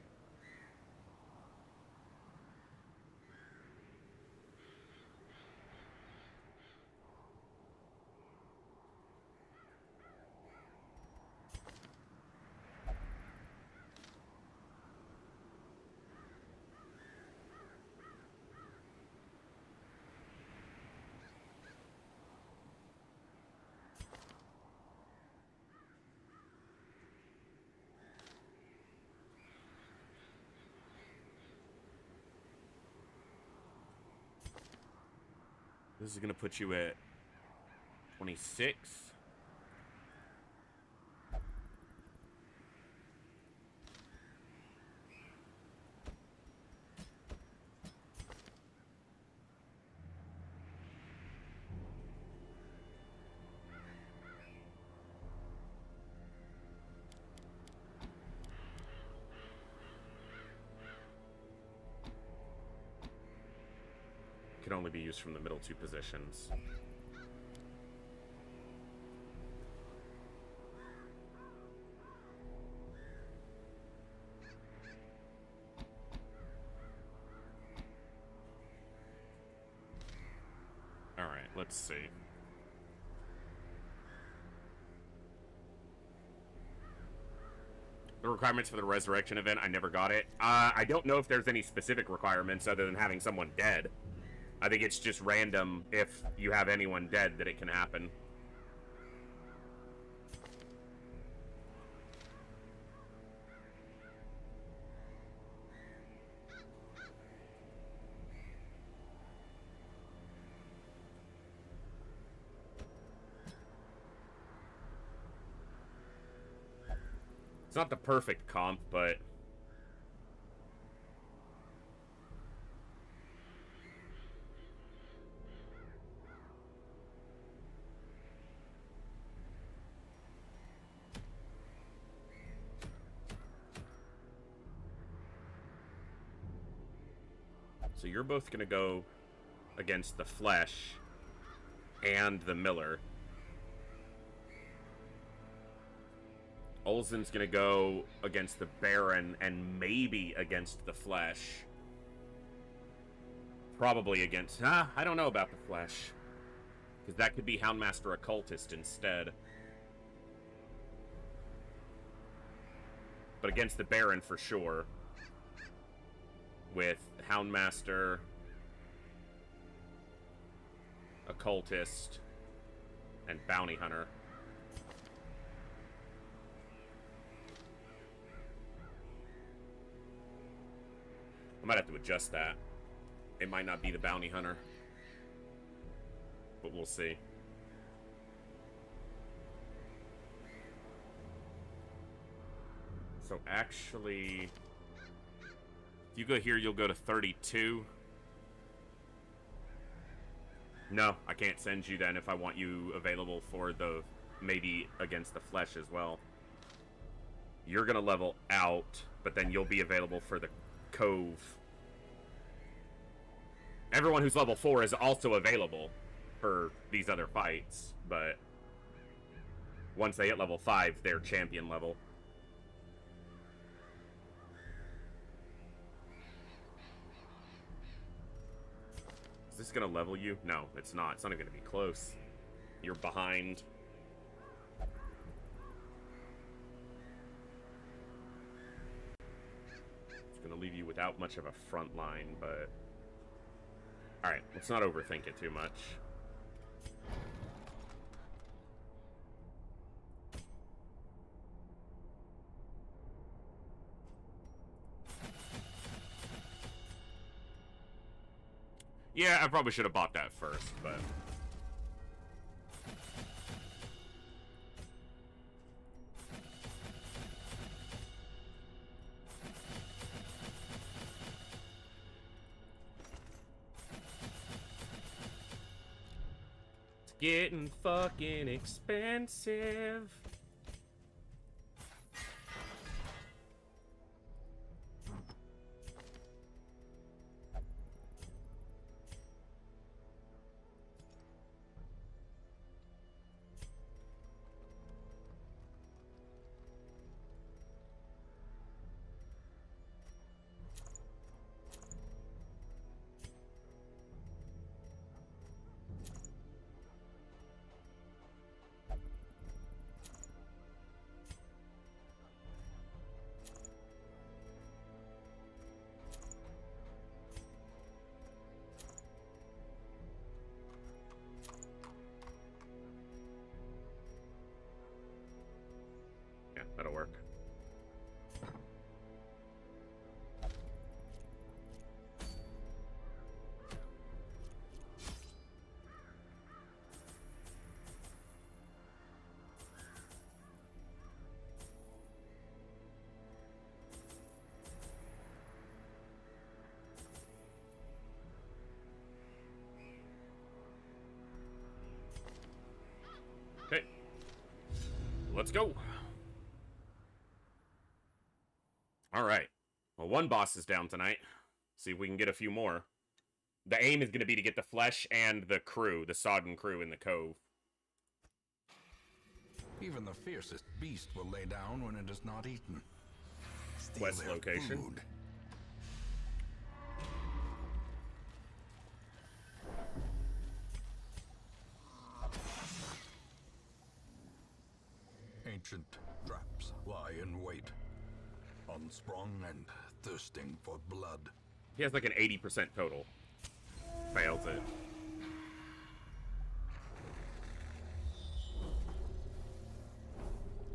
This is going to put you at 26. Can only be used from the middle two positions. All right, let's see. The requirements for the resurrection event, I never got it. I don't know if there's any specific requirements other than having someone dead. I think it's just random if you have anyone dead that it can happen. It's not the perfect comp, but so you're both going to go against the Flesh and the Miller. Olsen's going to go against the Baron and maybe against the Flesh. Probably against... I don't know about the Flesh. Because that could be Houndmaster Occultist instead. But against the Baron for sure. With Houndmaster, Occultist, and Bounty Hunter. I might have to adjust that. It might not be the Bounty Hunter. But we'll see. So actually... if you go here, you'll go to 32. No, I can't send you then if I want you available for the... maybe against the Flesh as well. You're gonna level out, but then you'll be available for the Cove. Everyone who's level 4 is also available for these other fights, but once they hit level 5, they're champion level. Is this gonna level you? No, it's not. It's not even gonna be close. You're behind. It's gonna leave you without much of a front line, but... alright, let's not overthink it too much. Yeah, I probably should have bought that first, but... getting fucking expensive. Yeah, that'll work. Okay. Let's go. Alright. Well, one boss is down tonight. See if we can get a few more. The aim is going to be to get the flesh and the crew, the sodden crew in the cove. Even the fiercest beast will lay down when it is not eaten. Steal Quest their location. food. Ancient traps lie in wait, unsprung and thirsting for blood. He has like an 80% total. Fails it.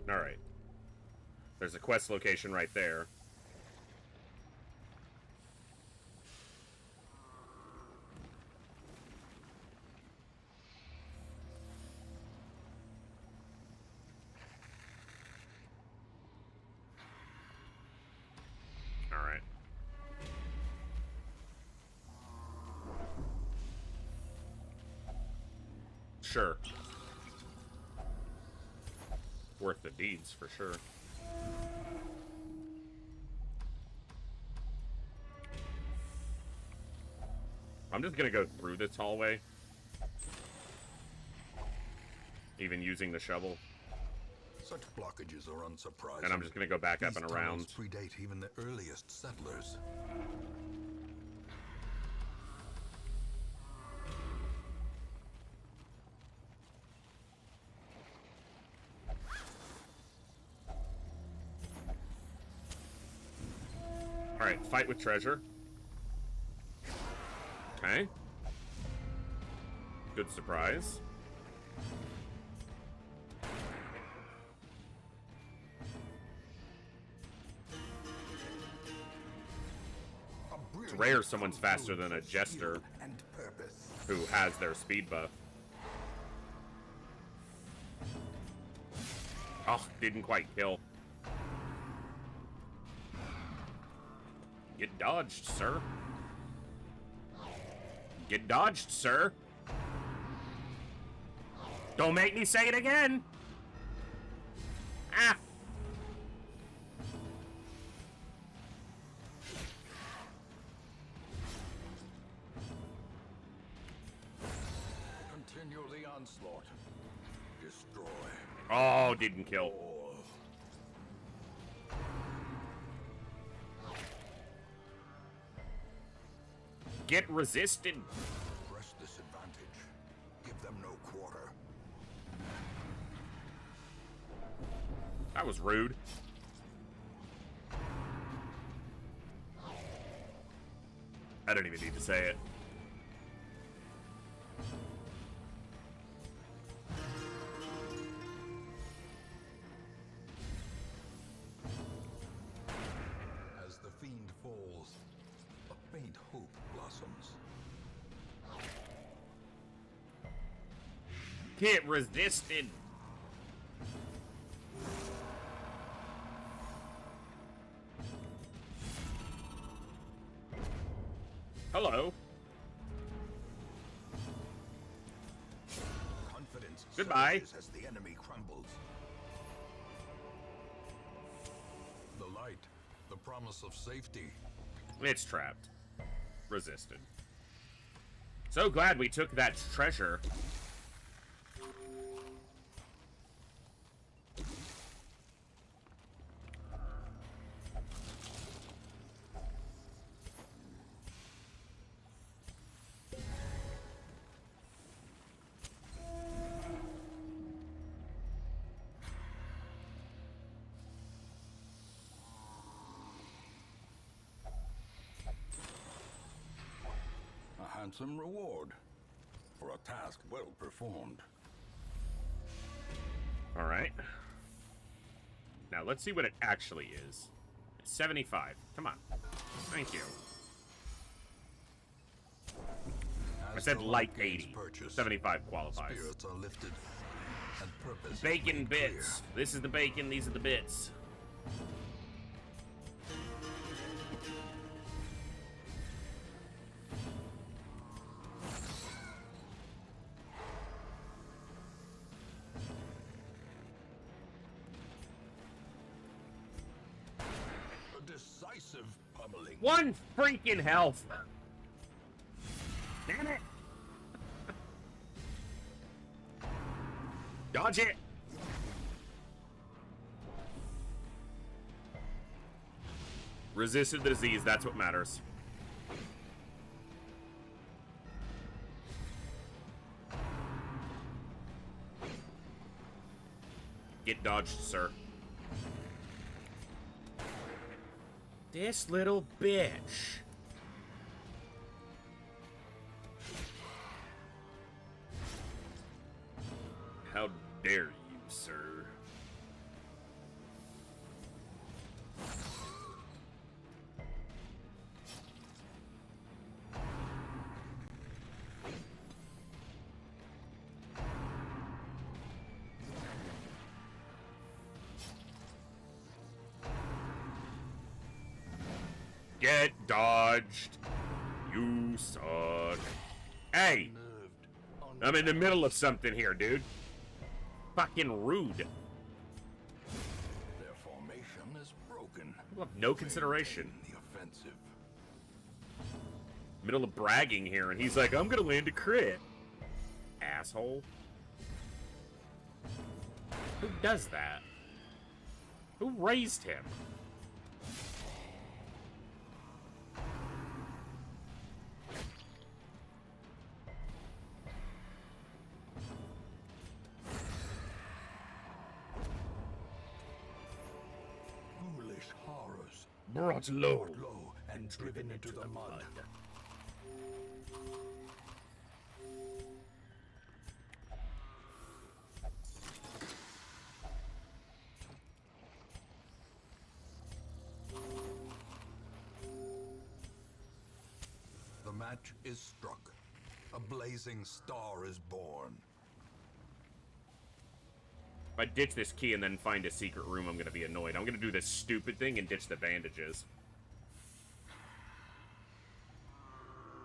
Alright. There's a quest location right there. Alright. Sure. Worth the deeds, for sure. I'm just gonna go through this hallway. Even using the shovel. Such blockages are unsurprising. And I'm just gonna go back up These and around. tunnels predate even the earliest settlers. Alright, fight with treasure. Okay. Good surprise. It's rare someone's faster than a jester And purpose. who has their speed buff. Oh, didn't quite kill. Get dodged, sir. Get dodged, sir. Don't make me say it again. Ah. Continue the onslaught. Destroy. Oh, didn't kill. Get resisted. Press this advantage. Give them no quarter. That was rude. I don't even need to say it. As the fiend falls, a faint hope blossoms. Get resisted. Hello. Goodbye. surges as the enemy crumbles. The light, the promise of safety. It's trapped. Resisted. So glad we took that treasure. A handsome reward for a task well performed. All right. Now let's see what it actually is. 75. Come on. Thank you. I As said the light light gains 80. purchase, 75 qualifies. spirits are lifted, and purpose Bacon made bits. This is the bacon, these are the bits. A decisive pummeling. One freaking health. Damn it. Dodge it. Resisted the disease, that's what matters. Get dodged, sir. This little bitch. How dare you, sir? Get dodged. You suck. Hey! I'm in the middle of something here, dude. Fucking rude. Their formation is broken. You have no consideration. The offensive. Middle of bragging here, and he's like, I'm gonna land a crit. Asshole. Who does that? Who raised him? Foolish horrors. Brought low. Brought low and driven into the mud. The match is struck. A blazing star is born. If I ditch this key and then find a secret room, I'm gonna be annoyed. I'm gonna do this stupid thing and ditch the bandages.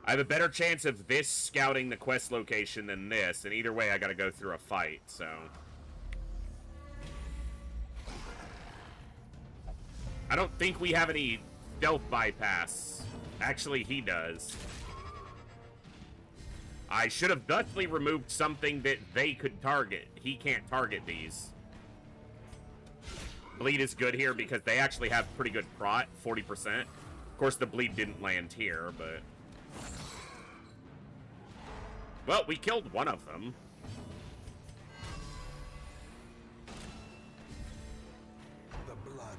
I have a better chance of this scouting the quest location than this, and either way I gotta go through a fight, so... I don't think we have any stealth bypass. Actually, he does. I should have thusly removed something that they could target. He can't target these. Bleed is good here because they actually have pretty good prot, 40%. Of course, the bleed didn't land here, but... Well, we killed one of them. The blood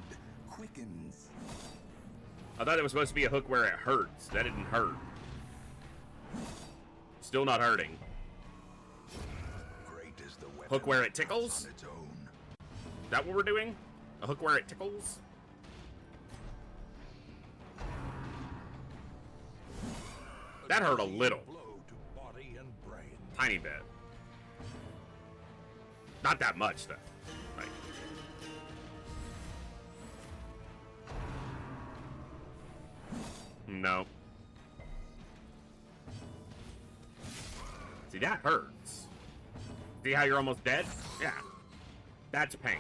quickens. I thought it was supposed to be a hook where it hurts. That didn't hurt. Still not hurting. Great is the weapon Hook where it that cuts tickles? on its own. Is that what we're doing? A hook where it tickles? That hurt a little. Blow to body and brain. Tiny bit. Not that much, though. Like, no. See, that hurts. See how you're almost dead? Yeah. That's pain.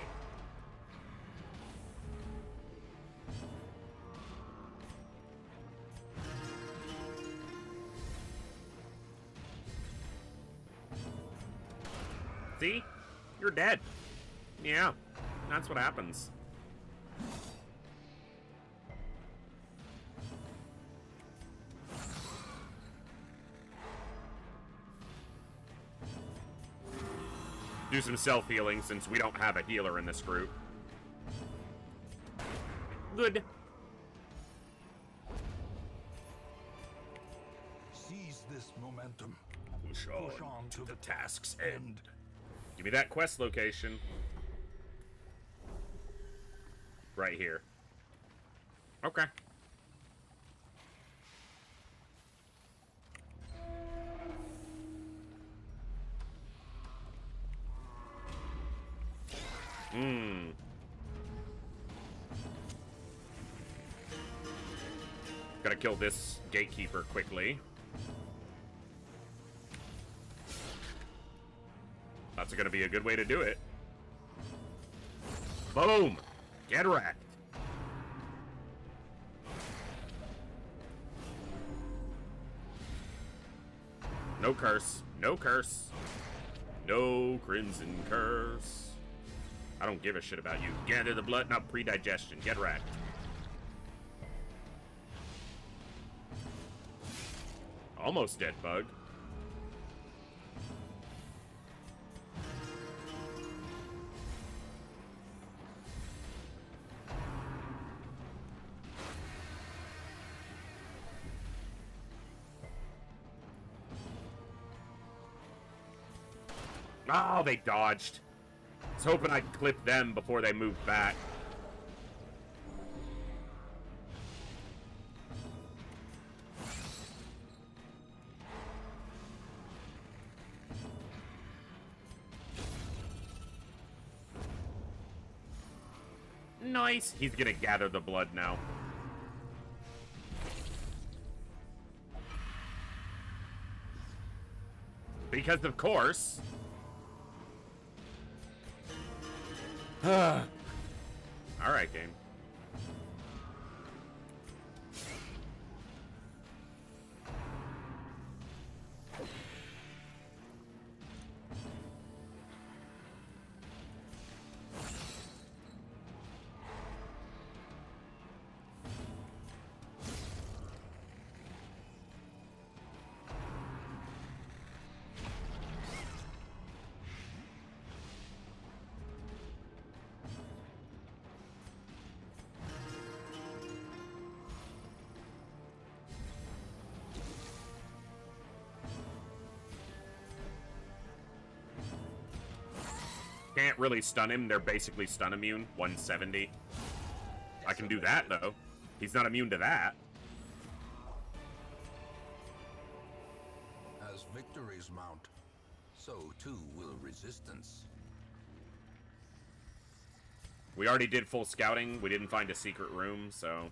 See? You're dead. Yeah. That's what happens. Do some self-healing since we don't have a healer in this group. Good. Seize this momentum. Push on to the task's end. Give me that quest location. Right here. Okay. Gotta kill this gatekeeper quickly. That's gonna be a good way to do it. Boom! Get wrecked. No curse. No curse. No crimson curse. I don't give a shit about you. Gather the blood, not pre-digestion. Get wrecked. Almost dead, bug. Oh, they dodged. I was hoping I'd clip them before they moved back. Nice. He's gonna gather the blood now. Because of course. Alright, game. Can't really stun him. They're basically stun immune. 170. I can do that, though. He's not immune to that. As victories mount, so too will resistance. We already did full scouting. We didn't find a secret room, so...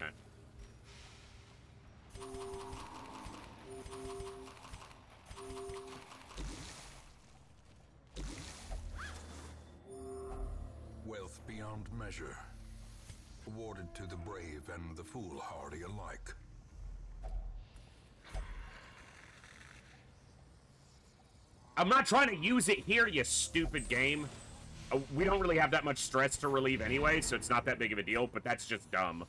Okay. Wealth beyond measure, awarded to the brave and the foolhardy alike. I'm not trying to use it here, you stupid game. We don't really have that much stress to relieve anyway, so it's not that big of a deal, but that's just dumb.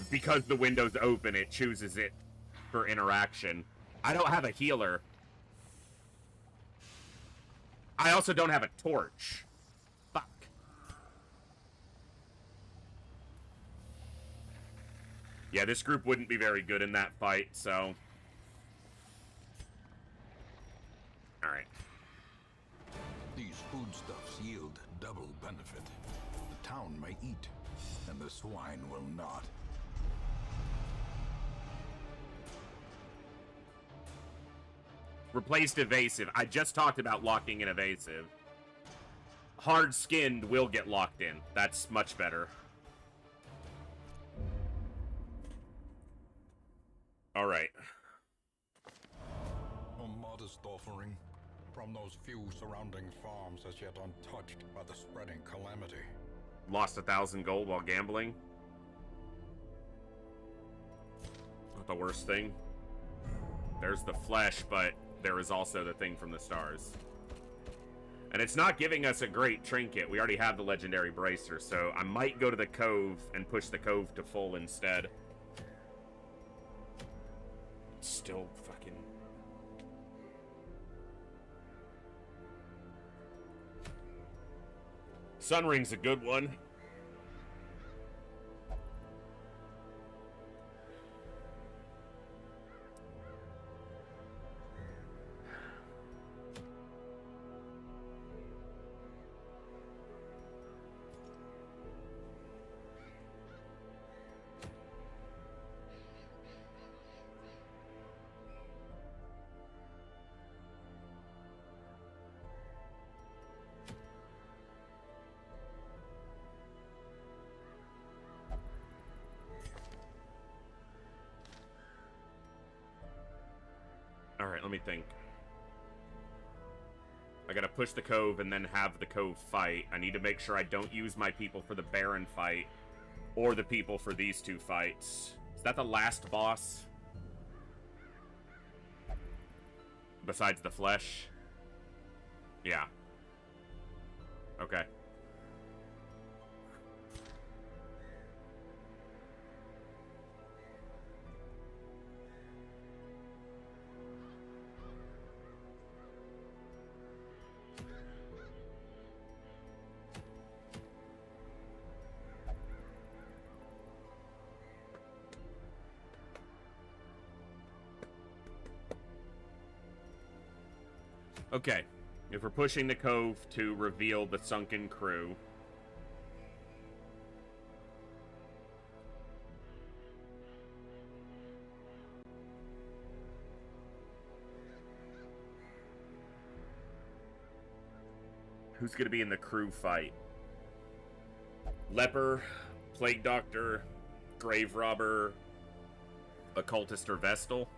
Because the window's open, it chooses it for interaction. I don't have a healer. I also don't have a torch. Fuck. Yeah, this group wouldn't be very good in that fight, so... Alright. These foodstuffs yield double benefit. The town may eat, and the swine will not. Replaced evasive. I just talked about locking in evasive. hard-skinned will get locked in. That's much better. Alright. A modest offering from those few surrounding farms as yet untouched by the spreading calamity. Lost 1,000 gold while gambling. Not the worst thing. There's the flesh, but there is also the thing from the stars. And it's not giving us a great trinket. We already have the legendary bracer, so I might go to the cove and push the cove to full instead. Still fucking... Sun Ring's a good one. Alright, let me think. I gotta push the cove and then have the cove fight. I need to make sure I don't use my people for the Baron fight or the people for these two fights. Is that the last boss? Besides the flesh? Yeah. Okay. Okay, if we're pushing the cove to reveal the sunken crew. Who's going to be in the crew fight? Leper, Plague Doctor, Grave Robber, Occultist, or Vestal?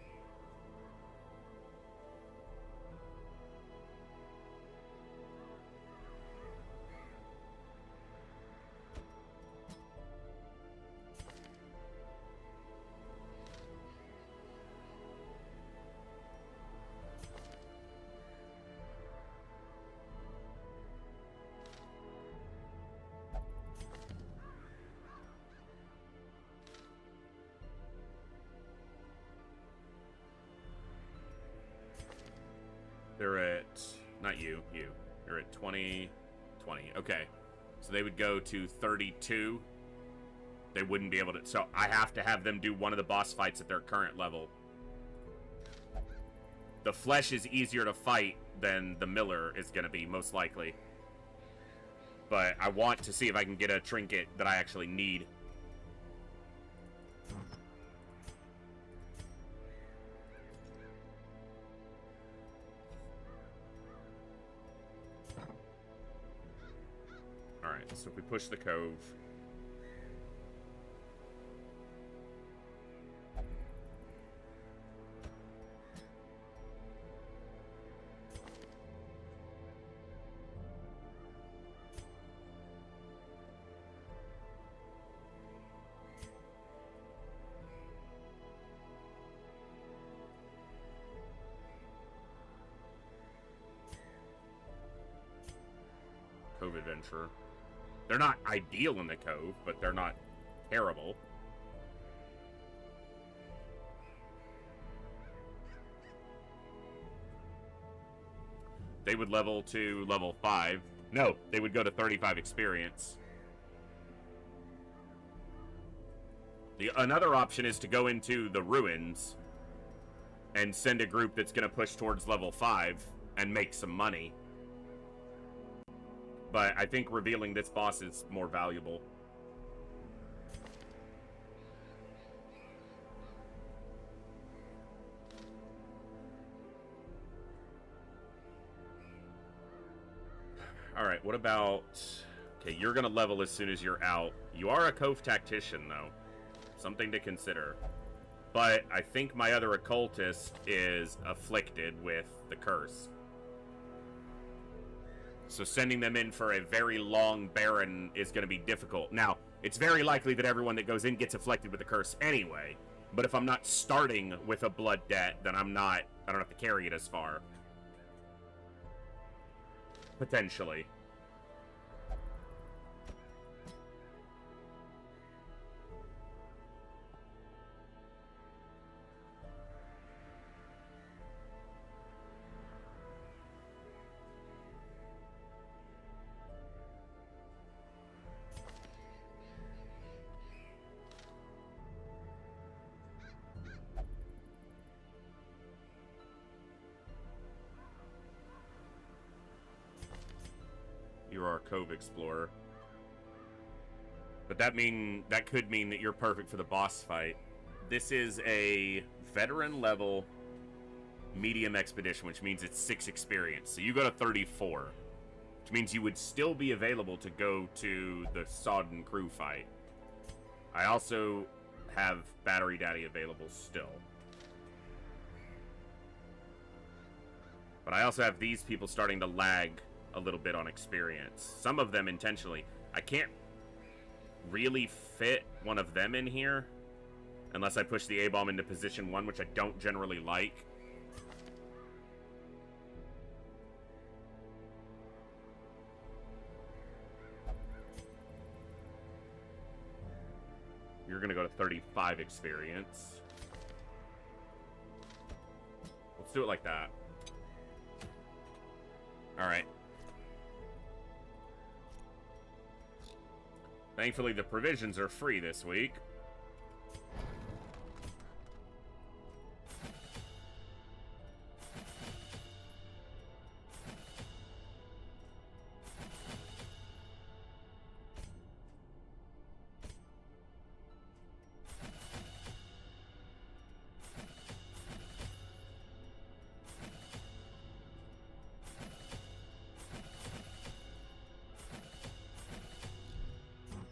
They're at... Not you. You. You're at 20... 20. Okay. So they would go to 32. They wouldn't be able to... So I have to have them do one of the boss fights at their current level. The flesh is easier to fight than the Miller is going to be, most likely. But I want to see if I can get a trinket that I actually need. Alright, so if we push the cove... Cove Adventurer. They're not ideal in the cove, but they're not terrible. They would level to level 5. No, they would go to 35 experience. Another option is to go into the ruins and send a group that's going to push towards level 5 and make some money. But I think revealing this boss is more valuable. Alright, what about... Okay, you're gonna level as soon as you're out. You are a Cove Tactician, though. Something to consider. But I think my other occultist is afflicted with the curse. So sending them in for a very long Baron is going to be difficult. Now, it's very likely that everyone that goes in gets afflicted with the curse anyway. But if I'm not starting with a blood debt, then I don't have to carry it as far. Potentially. You're our Cove Explorer. But that could mean that you're perfect for the boss fight. This is a veteran level medium expedition, which means it's 6 experience. So you go to 34, which means you would still be available to go to the Sodden crew fight. I also have Battery Daddy available still. But I also have these people starting to lag a little bit on experience. Some of them intentionally. I can't really fit one of them in here unless I push the A-bomb into position 1, which I don't generally like. You're gonna go to 35 experience. Let's do it like that. Alright. Thankfully, the provisions are free this week.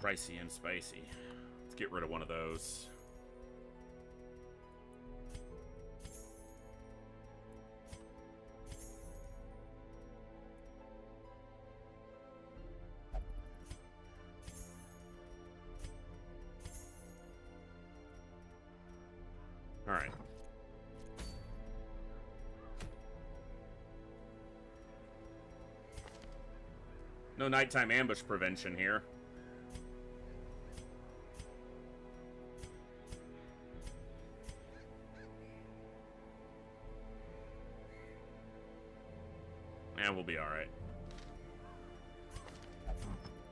Pricey and spicy. Let's get rid of one of those. All right. No nighttime ambush prevention here. And we'll be alright.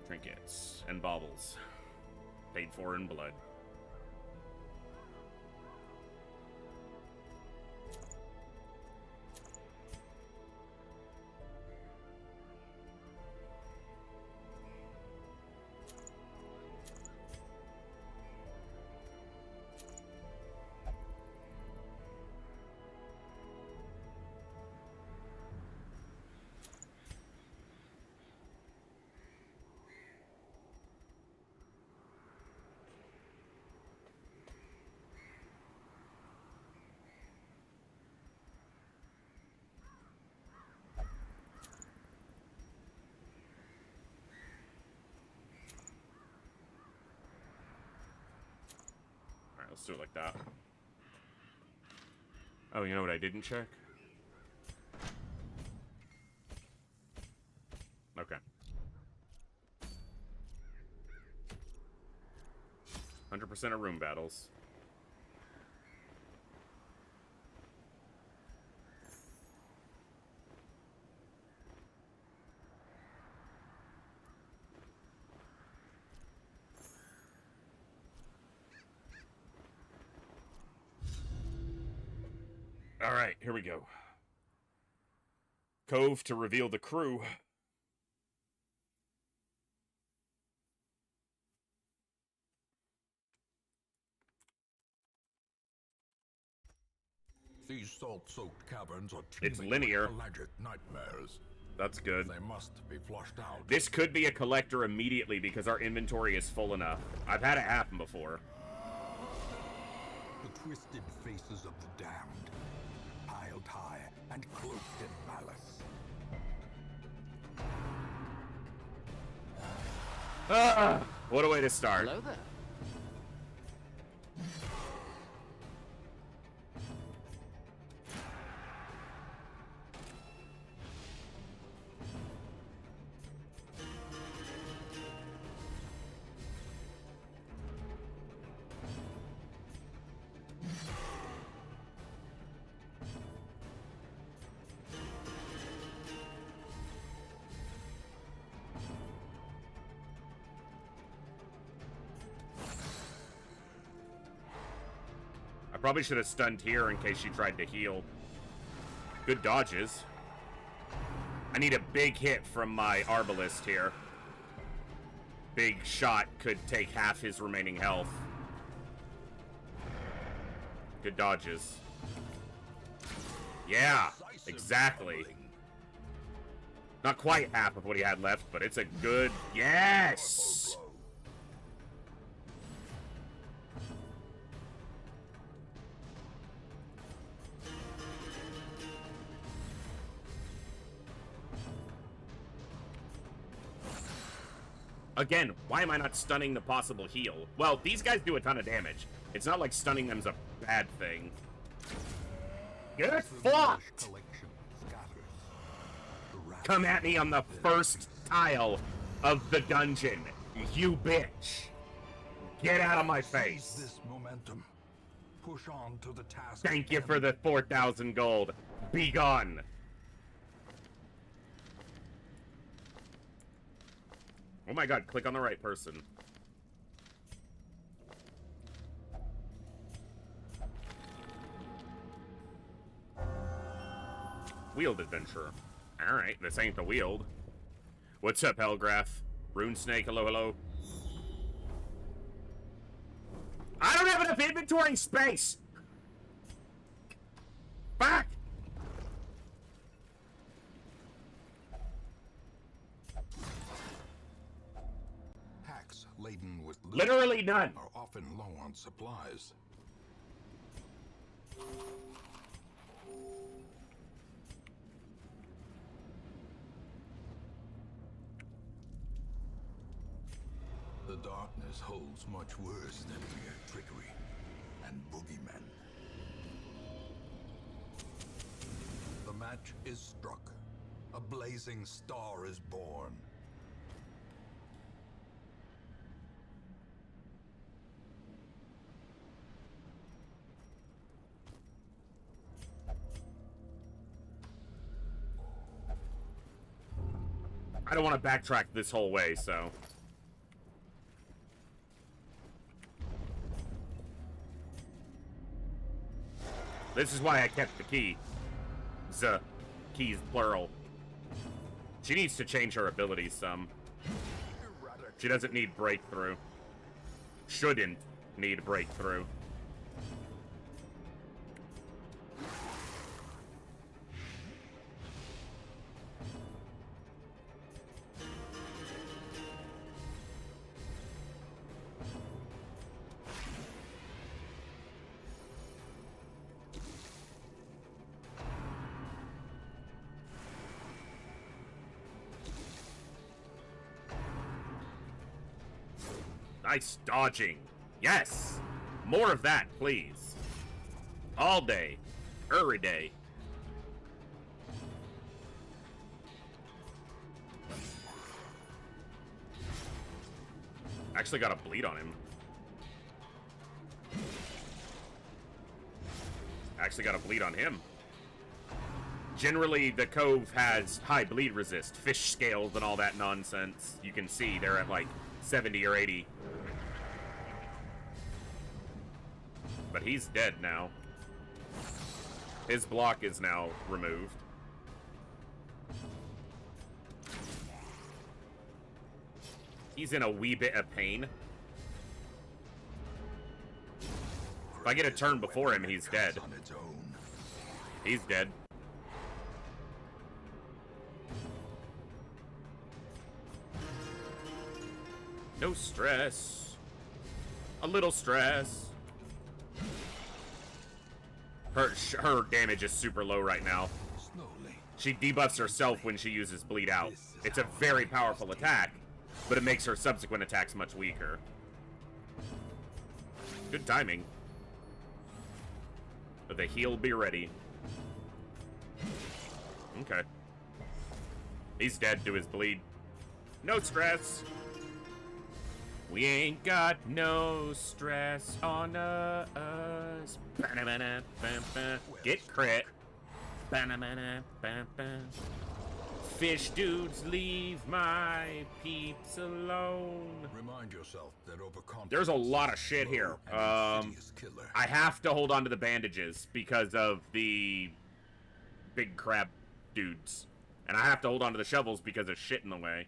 Trinkets and baubles. Paid for in blood. Let's do it like that. Oh, you know what I didn't check? Okay. 100% of room battles. All right, here we go. Cove to reveal the crew. These salt-soaked caverns are It's teeming linear. with pelagic nightmares. That's good. They must be flushed out. This could be a collector immediately because our inventory is full enough. I've had it happen before. The twisted faces of the damned, piled high and cloaked in malice. What a way to start. Hello there. Probably should have stunned here in case she tried to heal. Good dodges. I need a big hit from my Arbalist here. Big shot could take half his remaining health. Good dodges. Yeah, exactly. Not quite half of what he had left, but it's a good... Yes! Again, why am I not stunning the possible heal? Well, these guys do a ton of damage. It's not like stunning them's a bad thing. Get fucked! Come at me on the first tile of the dungeon, you bitch! Get out of my face! This momentum. Push on to the task. Thank you for the 4,000 gold. Be gone! Oh my god, click on the right person. Wheeled adventure. Alright, this ain't the wheeled. What's up, Hellgraph? Rune Snake, hello, hello. I don't have enough inventory space! Fuck! Laden with literally none are often low on supplies. The darkness holds much worse than mere trickery and boogeymen. The match is struck. A blazing star is born. I don't want to backtrack this whole way, so... This is why I kept the key. The keys, plural. She needs to change her abilities some. She doesn't need breakthrough. Shouldn't need breakthrough. Nice dodging. Yes! More of that, please. All day. Every day. Actually got a bleed on him. Actually got a bleed on him. Generally, the Cove has high bleed resist, fish scales and all that nonsense. You can see they're at like 70 or 80. But he's dead now. His block is now removed. He's in a wee bit of pain. If I get a turn before him, he's dead. He's dead. No stress. A little stress. Her damage is super low right now. Slowly. She debuffs herself when she uses Bleed Out. It's a very powerful attack, but it makes her subsequent attacks much weaker. Good timing. But the heal be ready. Okay. He's dead to his bleed. No stress. We ain't got no stress on us. Get crit. Fish dudes, leave my peeps alone. Remind yourself that overconfidence. There's a lot of shit here. I have to hold on to the bandages because of the big crab dudes. And I have to hold on to the shovels because of shit in the way.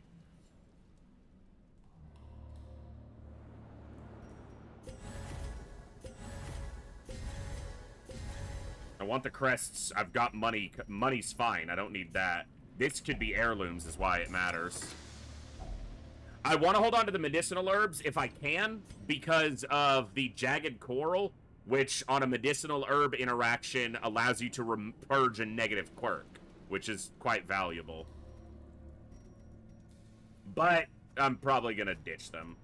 I want the crests. I've got money. Money's fine. I don't need that. This could be heirlooms is why it matters. I want to hold on to the medicinal herbs if I can because of the jagged coral, which on a medicinal herb interaction allows you to purge a negative quirk, which is quite valuable. But I'm probably going to ditch them.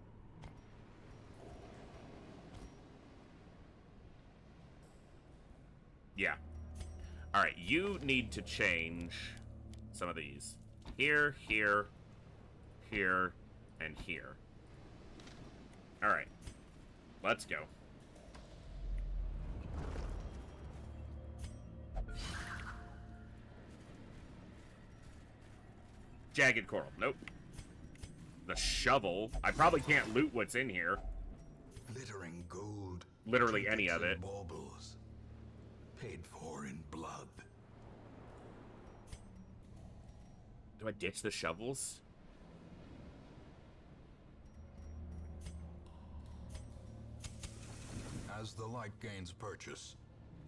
Yeah. Alright, you need to change some of these. Here, here, here, and here. Alright. Let's go. Jagged coral. Nope. The shovel. I probably can't loot what's in here. Glittering gold. Literally any of it. Baubles. Paid for in blood. Do I ditch the shovels? As the light gains purchase,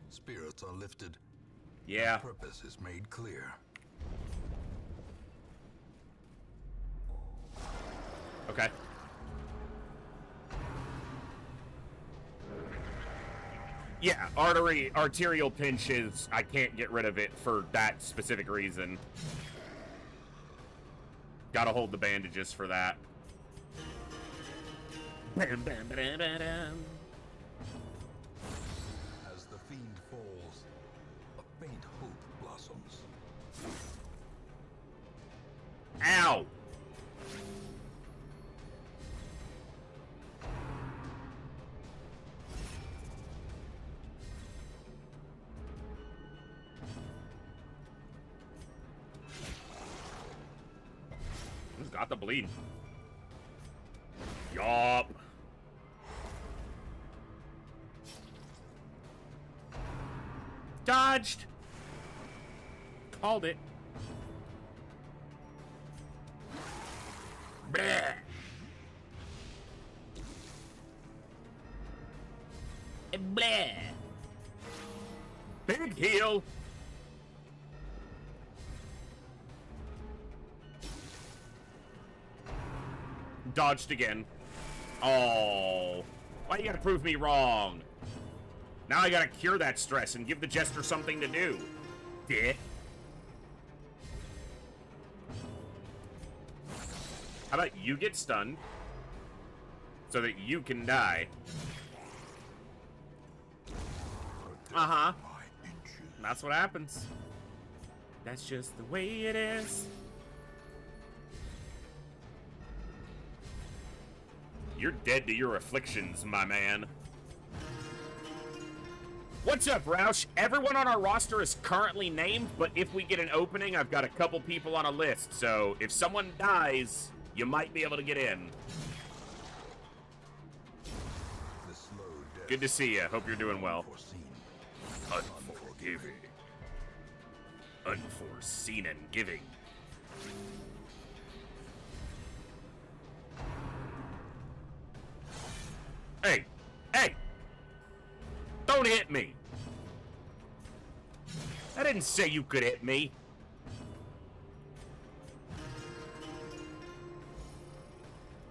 spirits are lifted. Yeah. Purpose is made clear. Okay. Yeah, arterial pinches, I can't get rid of it for that specific reason. Gotta hold the bandages for that. As the fiend falls, a faint hope blossoms. Ow! Who's got the bleed? Yup. Dodged. Called it. Bleh. Bleh. Big heal. Dodged again. Oh. Why you gotta prove me wrong? Now I gotta cure that stress and give the jester something to do. Dick. How about you get stunned so that you can die? Uh-huh. That's what happens. That's just the way it is. You're dead to your afflictions, my man. What's up, Roush? Everyone on our roster is currently named, but if we get an opening, I've got a couple people on a list, so if someone dies, you might be able to get in. Good to see you. Hope you're doing well. Unforgiving. Unforeseen and giving. Hey! Hey! Don't hit me! I didn't say you could hit me.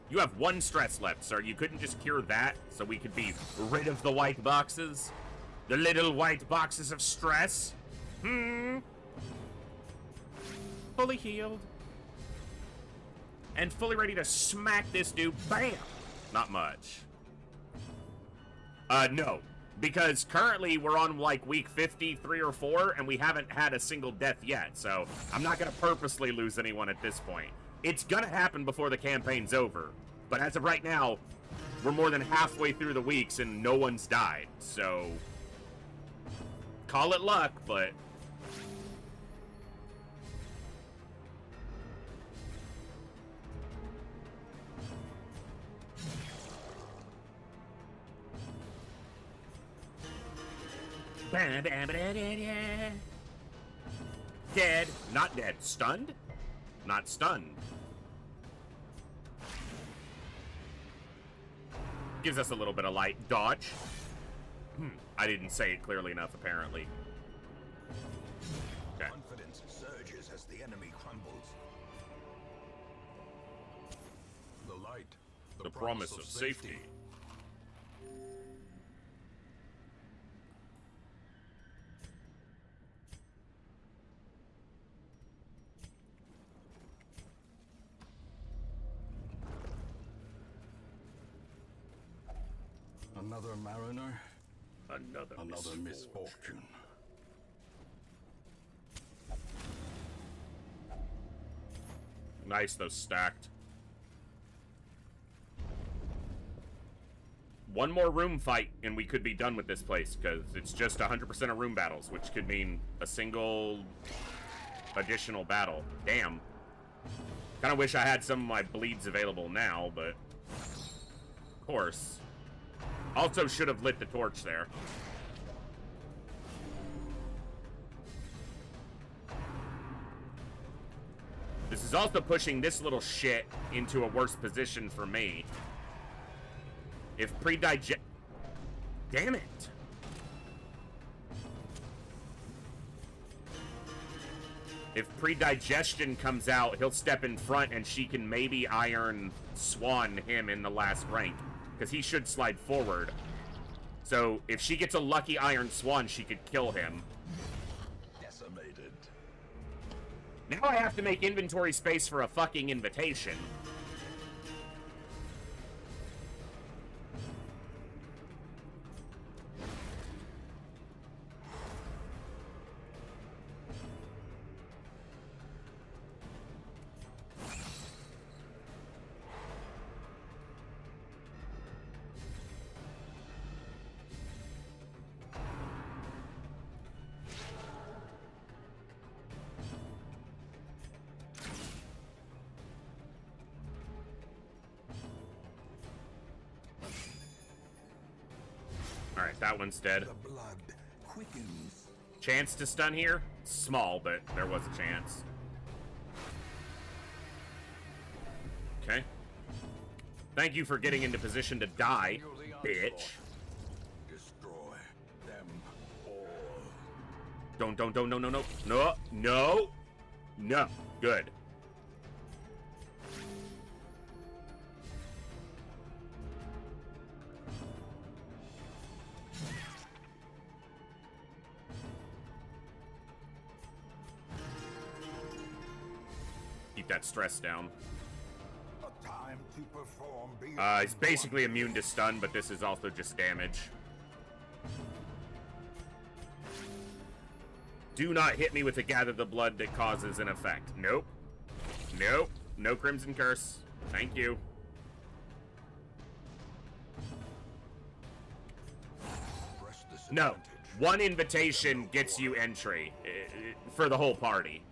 You have 1 stress left, sir. You couldn't just cure that so we could be rid of the white boxes? The little white boxes of stress? Fully healed. And fully ready to smack this dude. Bam! Not much. No. Because currently we're on, like, week 53 or 4, and we haven't had a single death yet. So I'm not going to purposely lose anyone at this point. It's going to happen before the campaign's over. But as of right now, we're more than halfway through the weeks, and no one's died. So call it luck, but... Dead. Not dead. Stunned? Not stunned. Gives us a little bit of light. Dodge. I didn't say it clearly enough, apparently. Okay. Confidence surges as the enemy crumbles. The light. The promise of safety. Another mariner. Another misfortune. Nice, those stacked. One more room fight, and we could be done with this place, because it's just 100% of room battles, which could mean a single additional battle. Damn. Kind of wish I had some of my bleeds available now, but... Of course. Also should have lit the torch there. This is also pushing this little shit into a worse position for me. If pre-digest... Damn it! If pre-digestion comes out, he'll step in front and she can maybe Iron Swan him in the last rank. Because he should slide forward. So, if she gets a lucky Iron Swan, she could kill him. Decimated. Now I have to make inventory space for a fucking invitation. Alright, that one's dead. The blood quickens. Chance to stun here? Small, but there was a chance. Okay. Thank you for getting into position to die, bitch. Destroy them all. Don't, no. Good. Keep that stress down. A time to perform He's basically immune to stun, but this is also just damage. Do not hit me with the Gather the Blood that causes an effect. Nope. Nope. No Crimson Curse. Thank you. No. One invitation gets you entry for the whole party.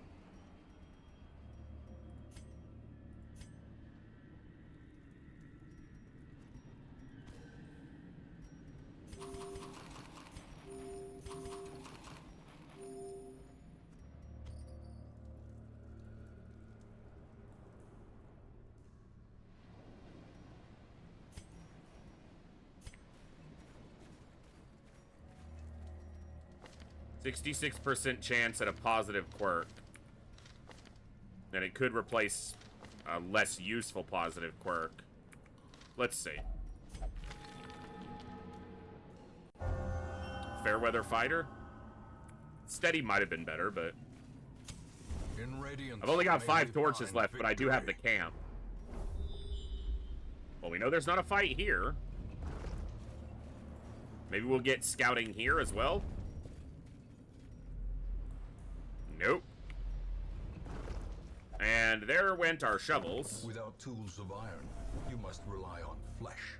%66% chance at a positive quirk. And it could replace a less useful positive quirk. Let's see. Fairweather Fighter? Steady might have been better, but... In Radiance, I've only got may 5 we torches find left, but I do have the victory. camp. Well, we know there's not a fight here. Maybe we'll get scouting here as well? Nope. And there went our shovels. Without tools of iron, you must rely on flesh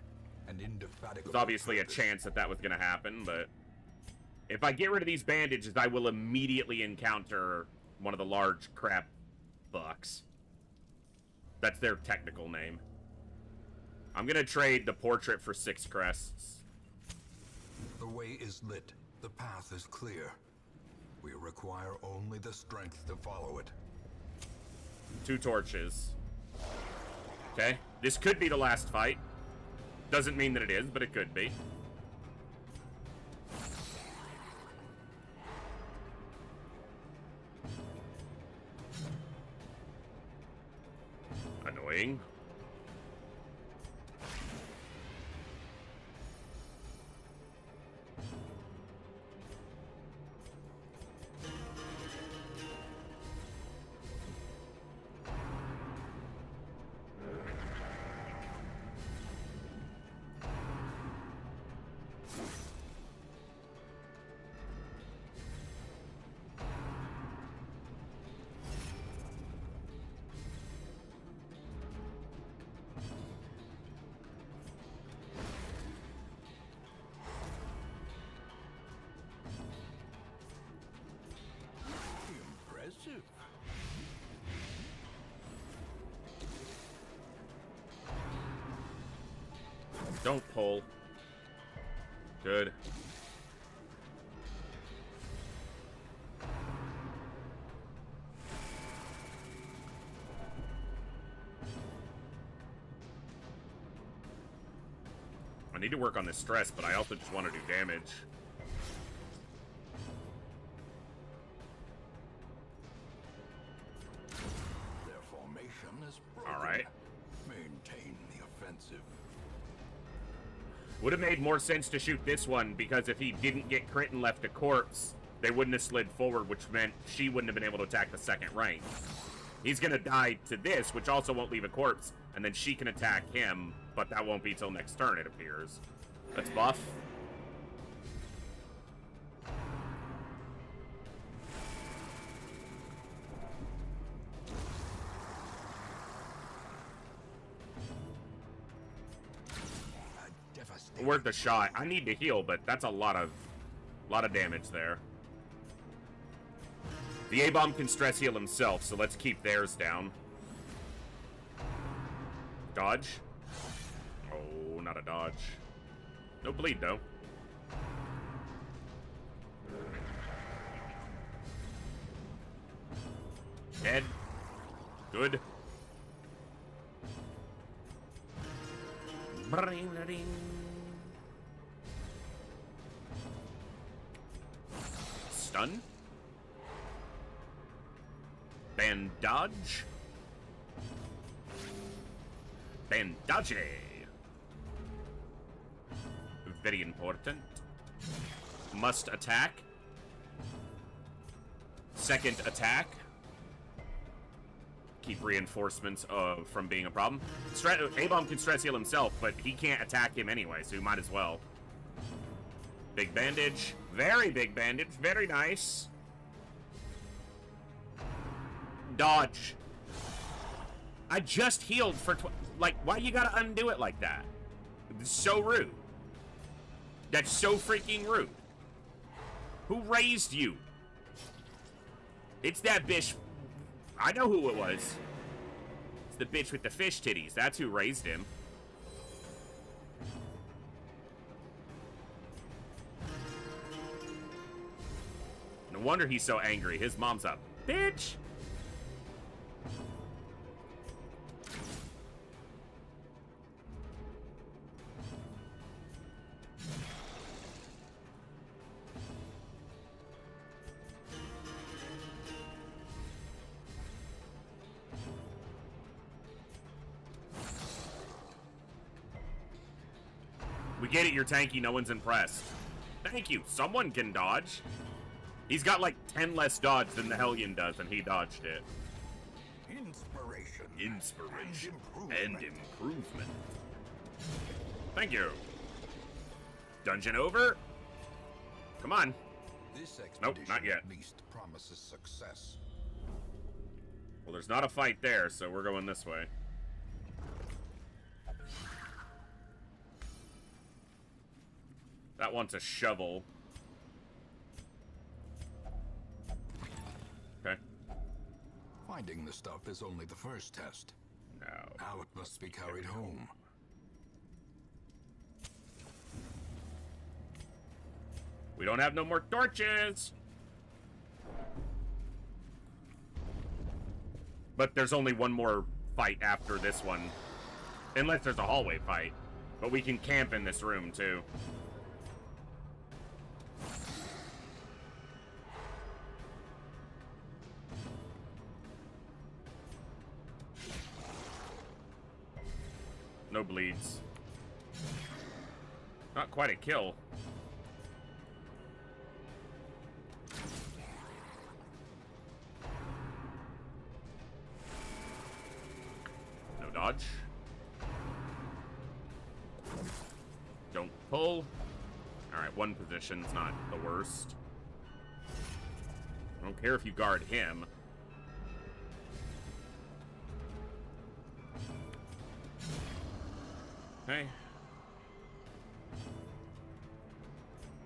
and indefatigable There's obviously a purpose. chance that that was going to happen, but... If I get rid of these bandages, I will immediately encounter one of the large crab bucks. That's their technical name. I'm gonna trade the portrait for 6 crests. The way is lit. The path is clear. We require only the strength to follow it. 2 torches. Okay, this could be the last fight. Doesn't mean that it is, but it could be. Annoying. Impressive. Don't pull. Good. I need to work on this stress, but I also just want to do damage. Their formation is broken. All right. Maintain the offensive. Would have made more sense to shoot this one, because if he didn't get crit and left a corpse, they wouldn't have slid forward, which meant she wouldn't have been able to attack the second rank. He's gonna die to this, which also won't leave a corpse, and then she can attack him, but that won't be till next turn, it appears. Let's buff. A devastating Worth a shot. I need to heal, but that's a lot of damage there. The A-bomb can stress heal himself, so let's keep theirs down. Dodge. Oh, not a dodge. No bleed, though. Dead. Good. Stun. Bandage. Bandage. Very important. Must attack. Second attack. Keep reinforcements from being a problem. A-bomb can stress heal himself, but he can't attack him anyway, so he might as well. Big bandage. Very big bandage. Very nice. Dodge. I just healed for like, why you gotta undo it like that? It's so rude. That's so freaking rude. Who raised you? It's that bitch. I know who it was. It's the bitch with the fish titties. That's who raised him. No wonder he's so angry. His mom's a bitch. We get it, you're tanky, no one's impressed. Thank you, someone can dodge. He's got like 10 less dodge than the Hellion does, and he dodged it. Inspiration and improvement. Thank you. Dungeon over? Come on. This Nope, not yet. at least promises success. Well, there's not a fight there, so we're going this way. That wants a shovel. Okay. Finding the stuff is only the first test. No. Now it must be carried home. We don't have no more torches! But there's only one more fight after this one. Unless there's a hallway fight. But we can camp in this room, too. No bleeds. Not quite a kill. No dodge. Don't pull. Alright, one position's not the worst. I don't care if you guard him. Okay.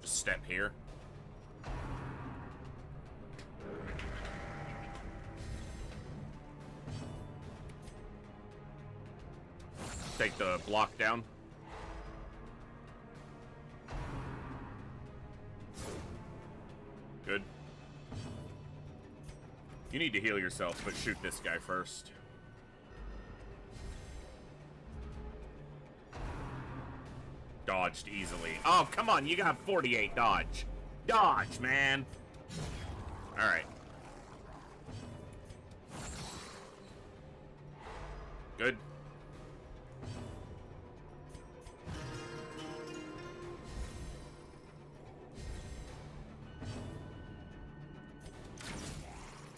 Just step here. Take the block down. Good. You need to heal yourself, but shoot this guy first. Dodged easily. Oh, come on, you got 48 dodge. Dodge, man. Alright. Good.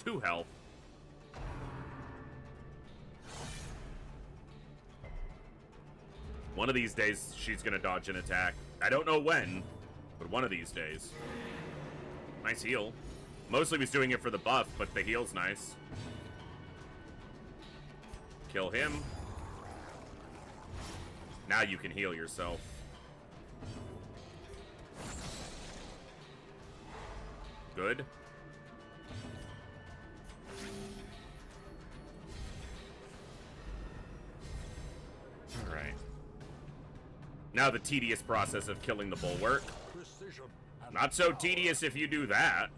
Two health. One of these days, she's gonna dodge an attack. I don't know when, but one of these days. Nice heal. Mostly was doing it for the buff, but the heal's nice. Kill him. Now you can heal yourself. Good. Alright. Now the tedious process of killing the bulwark. Not so tedious if you do that.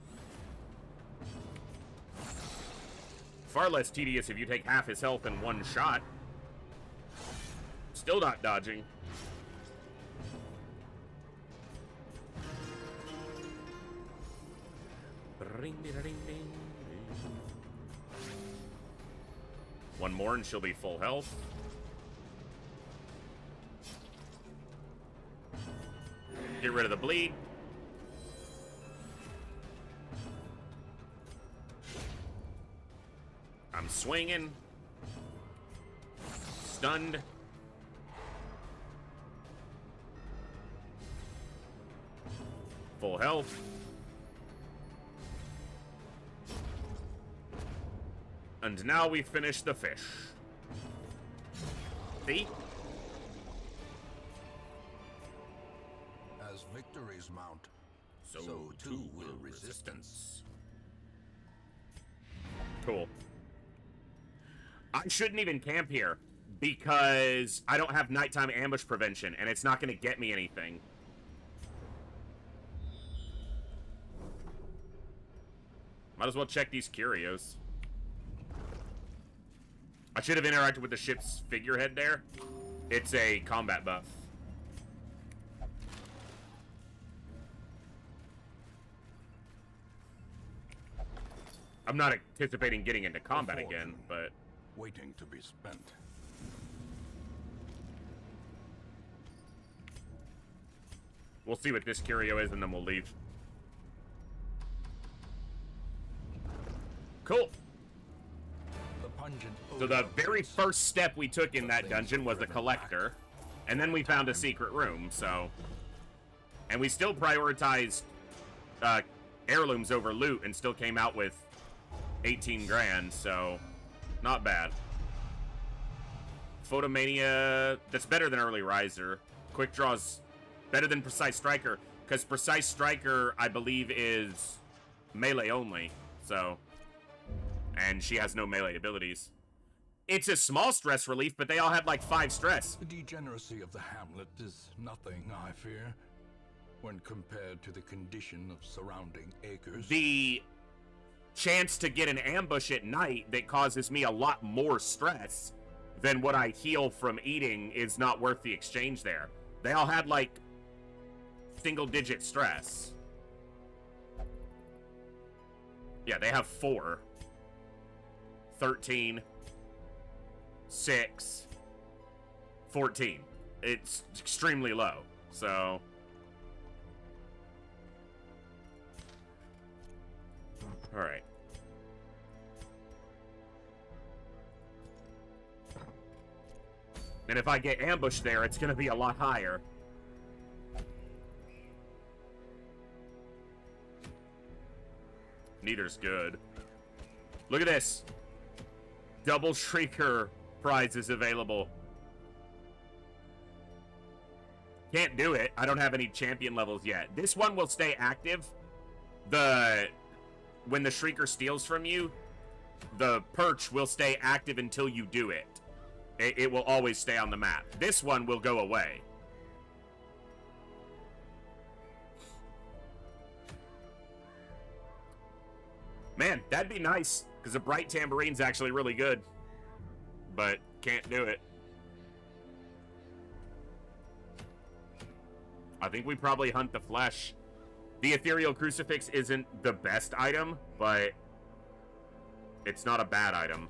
Far less tedious if you take half his health in one shot. Still not dodging. One more and she'll be full health. Get rid of the bleed. I'm swinging. Stunned. Full health. And now we finish the fish. See? As victories mount, So too will resistance. Cool. I shouldn't even camp here because I don't have nighttime ambush prevention and it's not going to get me anything. Might as well check these curios. I should have interacted with the ship's figurehead there. It's a combat buff. I'm not anticipating getting into combat again, but... waiting to be spent. We'll see what this curio is, and then we'll leave. Cool. The pungent So the odor very of first step we took in that dungeon was the collector, and then we found a secret room, so... And we still prioritized heirlooms over loot and still came out with 18 grand, so not bad. Photomania, that's better than Early Riser. Quick Draw's better than Precise Striker, because Precise Striker, I believe, is melee only, so... And she has no melee abilities. It's a small stress relief, but they all had like 5 stress. The degeneracy of the hamlet is nothing, I fear, when compared to the condition of surrounding acres. The chance to get an ambush at night that causes me a lot more stress than what I heal from eating is not worth the exchange there. They all had like single-digit stress. Yeah, they have 4. 13, 6, 14. It's extremely low, so... Alright. And if I get ambushed there, it's gonna be a lot higher. Neither's good. Look at this. Double Shrieker prizes available. Can't do it. I don't have any champion levels yet. This one will stay active. When the Shrieker steals from you, the perch will stay active until you do it. It will always stay on the map. This one will go away. Man, that'd be nice, because a Bright Tamborine's actually really good. But can't do it. I think we probably hunt the flesh. The Ethereal Crucifix isn't the best item, but it's not a bad item.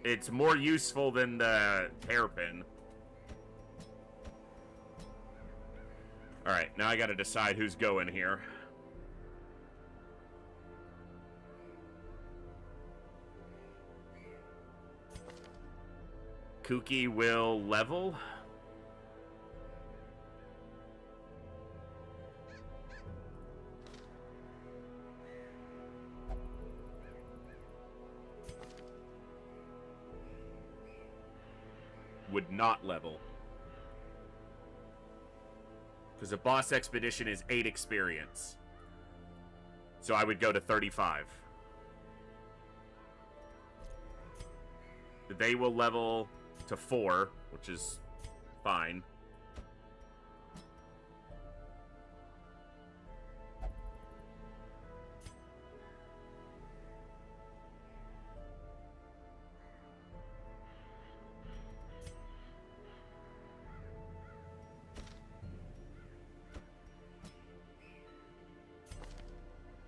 It's more useful than the hairpin. Alright, now I gotta decide who's going here. Kuki will level. Would not level. Because a boss expedition is 8 experience. So I would go to 35. They will level to 4, which is fine.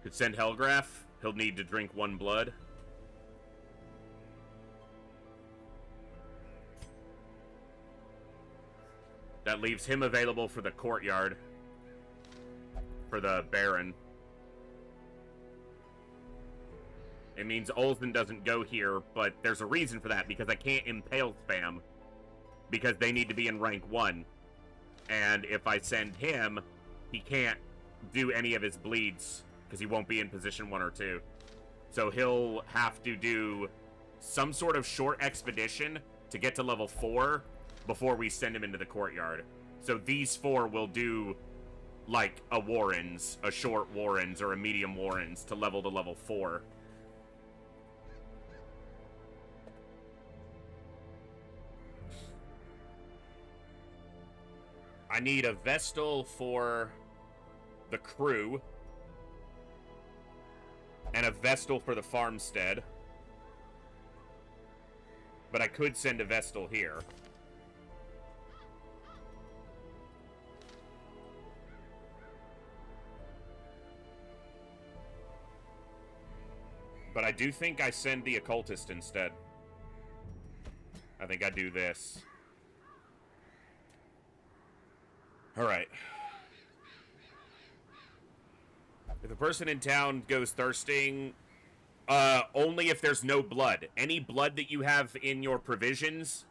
Could send Hellgraph. He'll need to drink 1 blood. That leaves him available for the courtyard. For the Baron. It means Olsen doesn't go here, but there's a reason for that, because I can't impale spam. Because they need to be in rank 1. And if I send him, he can't do any of his bleeds, because he won't be in position 1 or 2. So he'll have to do some sort of short expedition to get to level 4 before we send him into the courtyard. So these 4 will do like a Warrens, a short Warrens, or a medium Warrens to level 4. I need a Vestal for the crew. And a Vestal for the farmstead. But I could send a Vestal here. But I do think I send the Occultist instead. I think I do this. Alright. If a person in town goes thirsting, only if there's no blood. Any blood that you have in your provisions,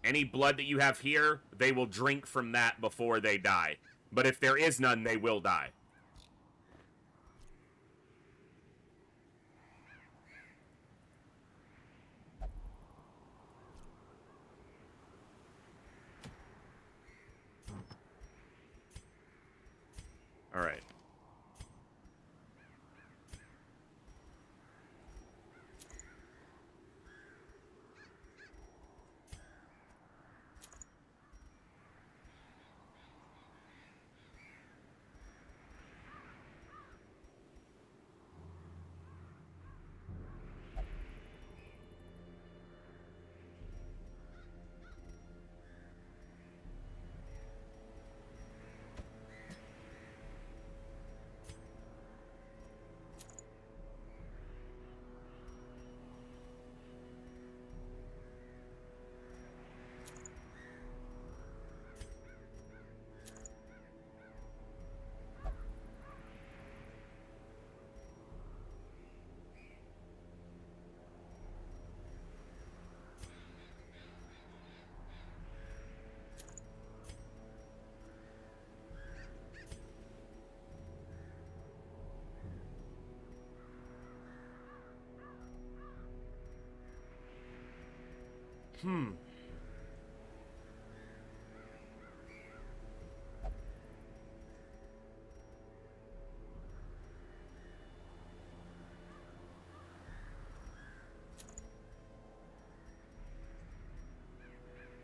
any blood that you have here, they will drink from that before they die. But if there is none, they will die. Alright.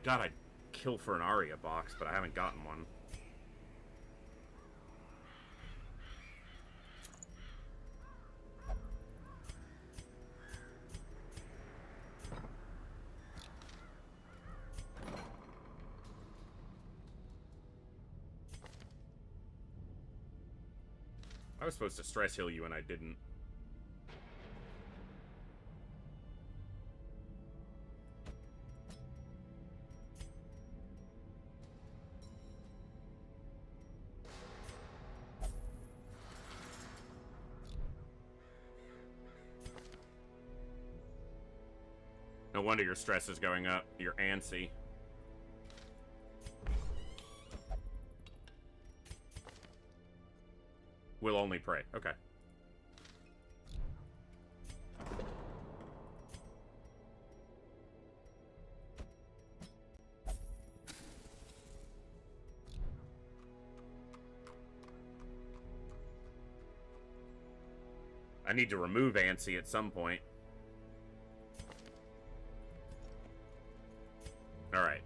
God, I'd kill for an Aria box, but I haven't gotten one. I was supposed to stress heal you and I didn't. No wonder your stress is going up. You're antsy. Will only pray. Okay. I need to remove antsy at some point. Alright.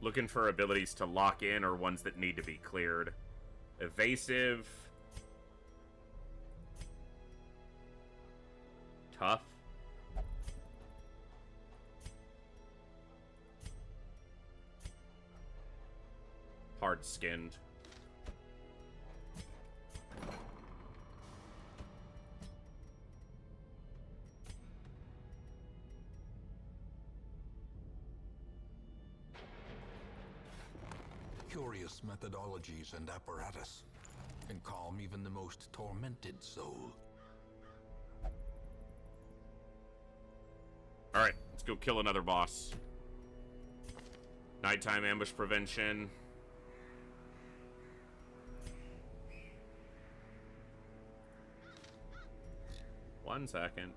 Looking for abilities to lock in or ones that need to be cleared. Evasive. Tough. Hard-skinned. Curious methodologies and apparatus can calm even the most tormented soul. Alright, let's go kill another boss. Nighttime ambush prevention. One second.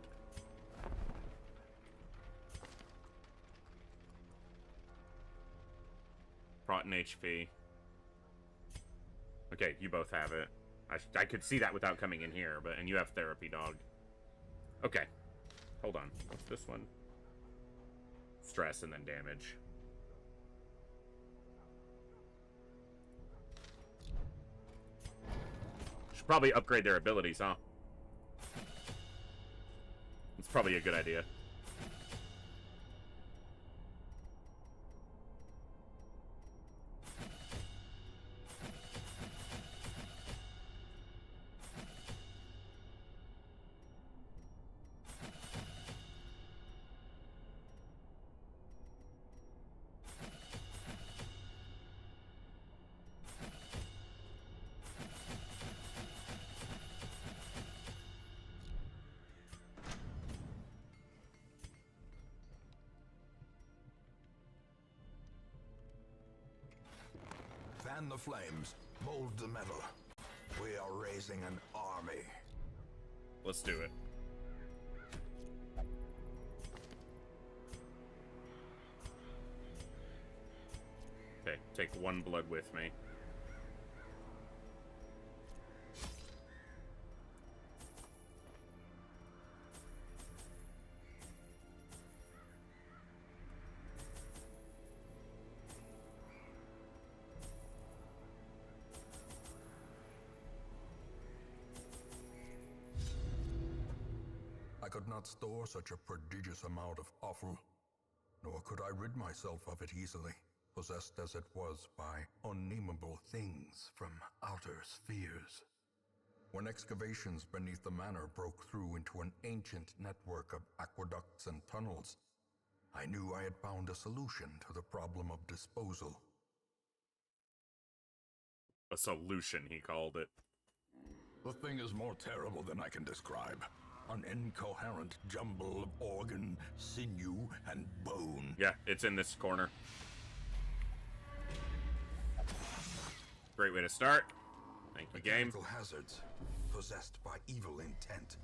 Rotten HP. Okay, you both have it. I could see that without coming in here, but and you have therapy, dog. Okay. Hold on. What's this one? Stress and then damage. Should probably upgrade their abilities, huh? It's probably a good idea. Fan the flames. Mold the metal. We are raising an army. Let's do it. Okay, take one blood with me. I could not store such a prodigious amount of offal, nor could I rid myself of it easily, possessed as it was by unnameable things from outer spheres. When excavations beneath the manor broke through into an ancient network of aqueducts and tunnels, I knew I had found a solution to the problem of disposal. A solution, he called it. The thing is more terrible than I can describe. An incoherent jumble of organ, sinew, and bone. Yeah, it's in this corner. Great way to start. Thank you, game. Mechanical hazards, possessed by evil intent.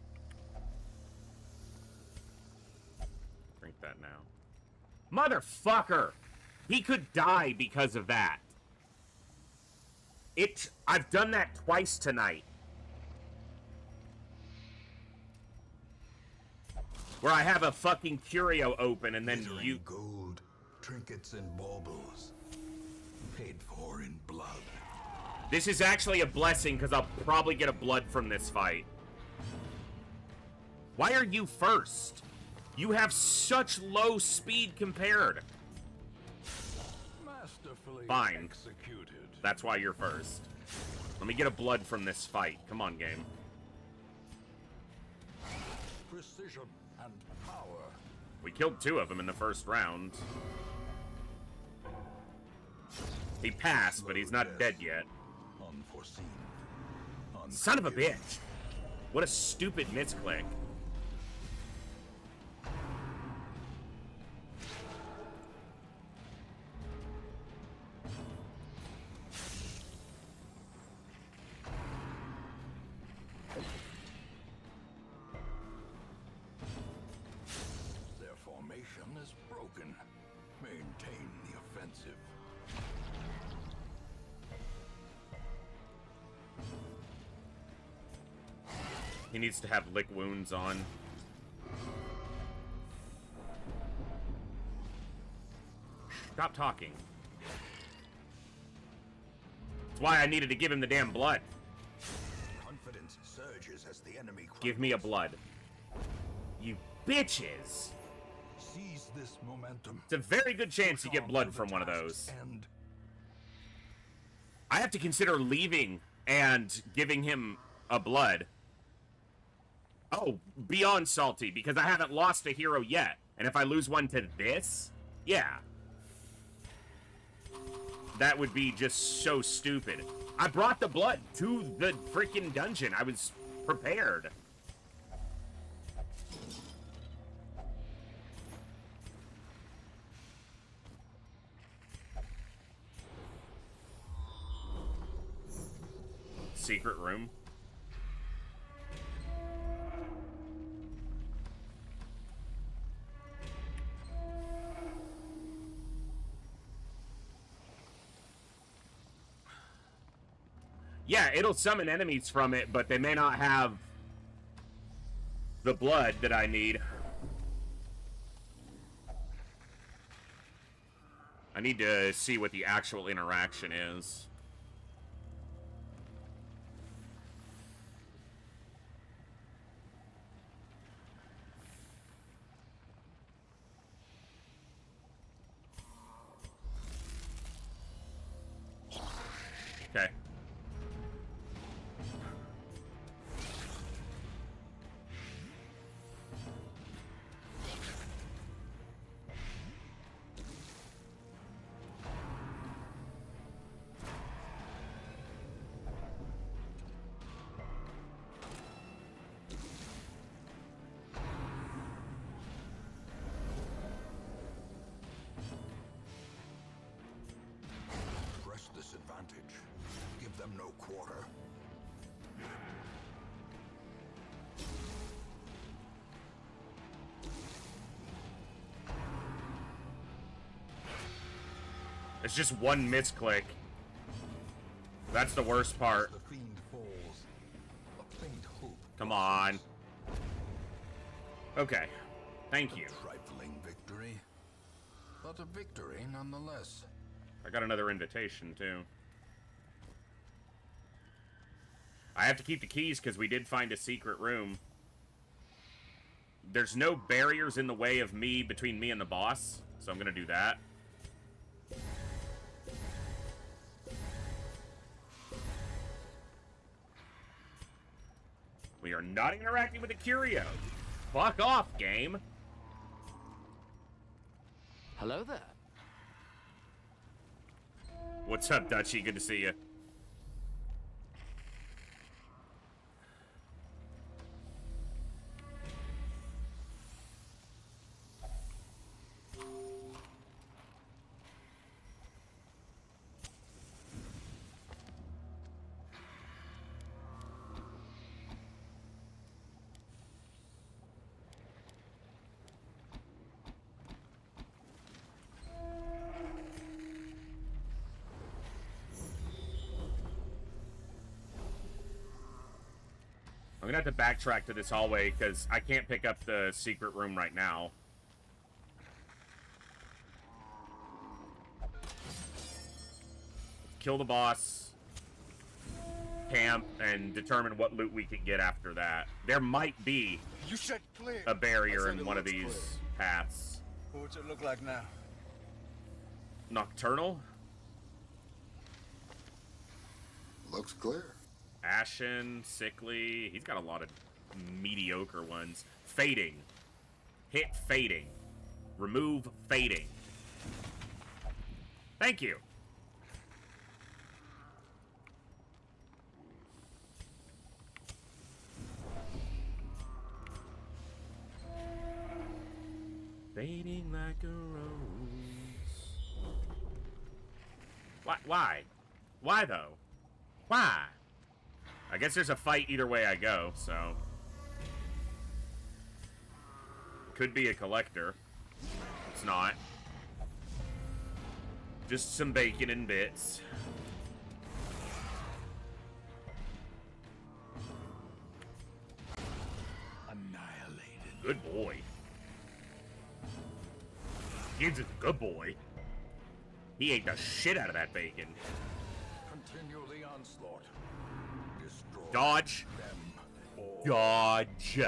Drink that now. Motherfucker! He could die because of that. I've done that twice tonight. Where I have a fucking curio open and then Glittering you... gold, trinkets and baubles, paid for in blood. This is actually a blessing because I'll probably get a blood from this fight. Why are you first? You have such low speed compared. Masterfully Fine. executed. That's why you're first. Let me get a blood from this fight. Come on, game. Precision and power. We killed 2 of them in the first round. He passed, but he's not dead yet. Unforeseen. Son of a bitch. What a stupid misclick. Their formation is broken. Maintain the offensive. He needs to have lick wounds on. Stop talking. That's why I needed to give him the damn blood. Confidence surges as the enemy Give me a blood. You bitches! seize this momentum. It's a very good chance you Push get on blood to the from one of task's those. end. I have to consider leaving and giving him a blood. Oh, beyond salty, because I haven't lost a hero yet. And if I lose one to this, yeah. That would be just so stupid. I brought the blood to the freaking dungeon. I was prepared. Secret room. Yeah, it'll summon enemies from it, but they may not have the blood that I need. I need to see what the actual interaction is. Okay. It's just one misclick. That's the worst part. The fiend falls. A faint hope. Come on. Okay. Thank you. Trifling victory, but a victory nonetheless. I got another invitation, too. I have to keep the keys because we did find a secret room. There's no barriers in the way of me, between me and the boss, so I'm gonna do that. We are not interacting with the curio. Fuck off, game. Hello there. What's up, Dutchie? Good to see you. I'm gonna have to backtrack to this hallway because I can't pick up the secret room right now. Kill the boss, camp, and determine what loot we can get after that. There might be You said clear. a barrier I said in it one of looks these clear. paths. What's it look like now? Nocturnal? Looks clear. Ashen, sickly. He's got a lot of mediocre ones. Fading. Hit fading. Remove fading. Thank you. Fading like a rose. Why? Why though? Why? I guess there's a fight either way I go, so. Could be a collector. It's not. Just some bacon and bits. Annihilated. Good boy. Gibbs is a good boy. He ate the shit out of that bacon. Continue the onslaught. Destroy Dodge. them all. Dodge.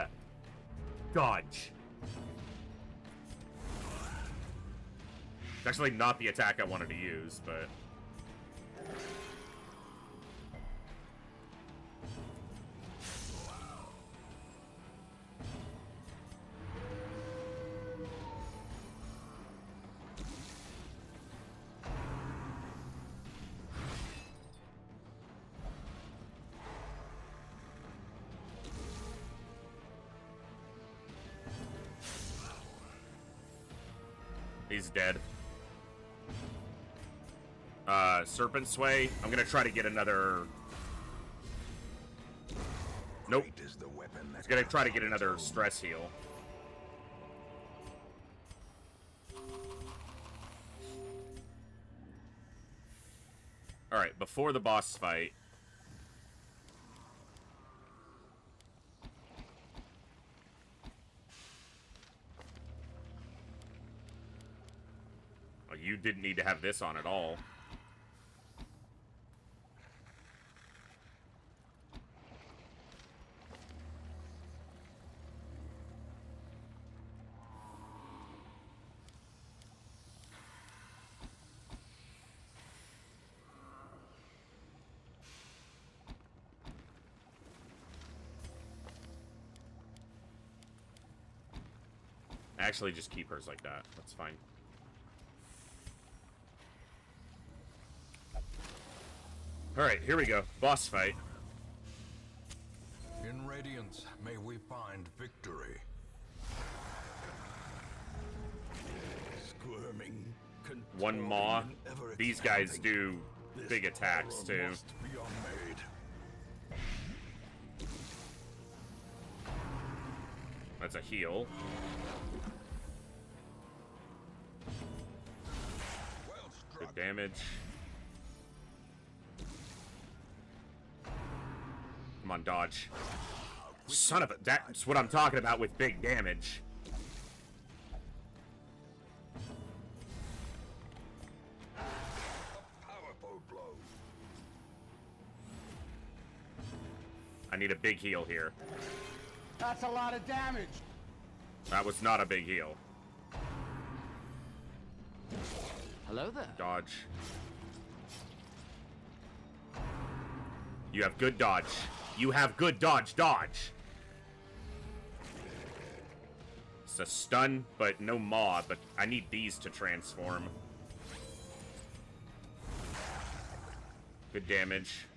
Dodge. It's actually not the attack I wanted to use, but... He's dead. Serpent Sway. I'm gonna try to get another... Nope. Fate is the weapon I that was gonna try to get cuts another its own. stress heal. Alright, before the boss fight... Oh, you didn't need to have this on at all. Actually, just keep hers like that. That's fine. Alright, here we go. Boss fight. In Radiance, may we find victory. Squirming, One maw. contorting, and ever These guys expanding. do This big attacks, horror too. must be unmade. That's a heal. Well Good struck. Damage. Come on, dodge. Son of a... That's what I'm talking about with big damage. Powerful blow. I need a big heal here. That's a lot of damage. That was not a big heal. Hello there. Dodge. You have good dodge. You have good dodge. Dodge. It's a stun, but no maw. But I need these to transform. Good damage.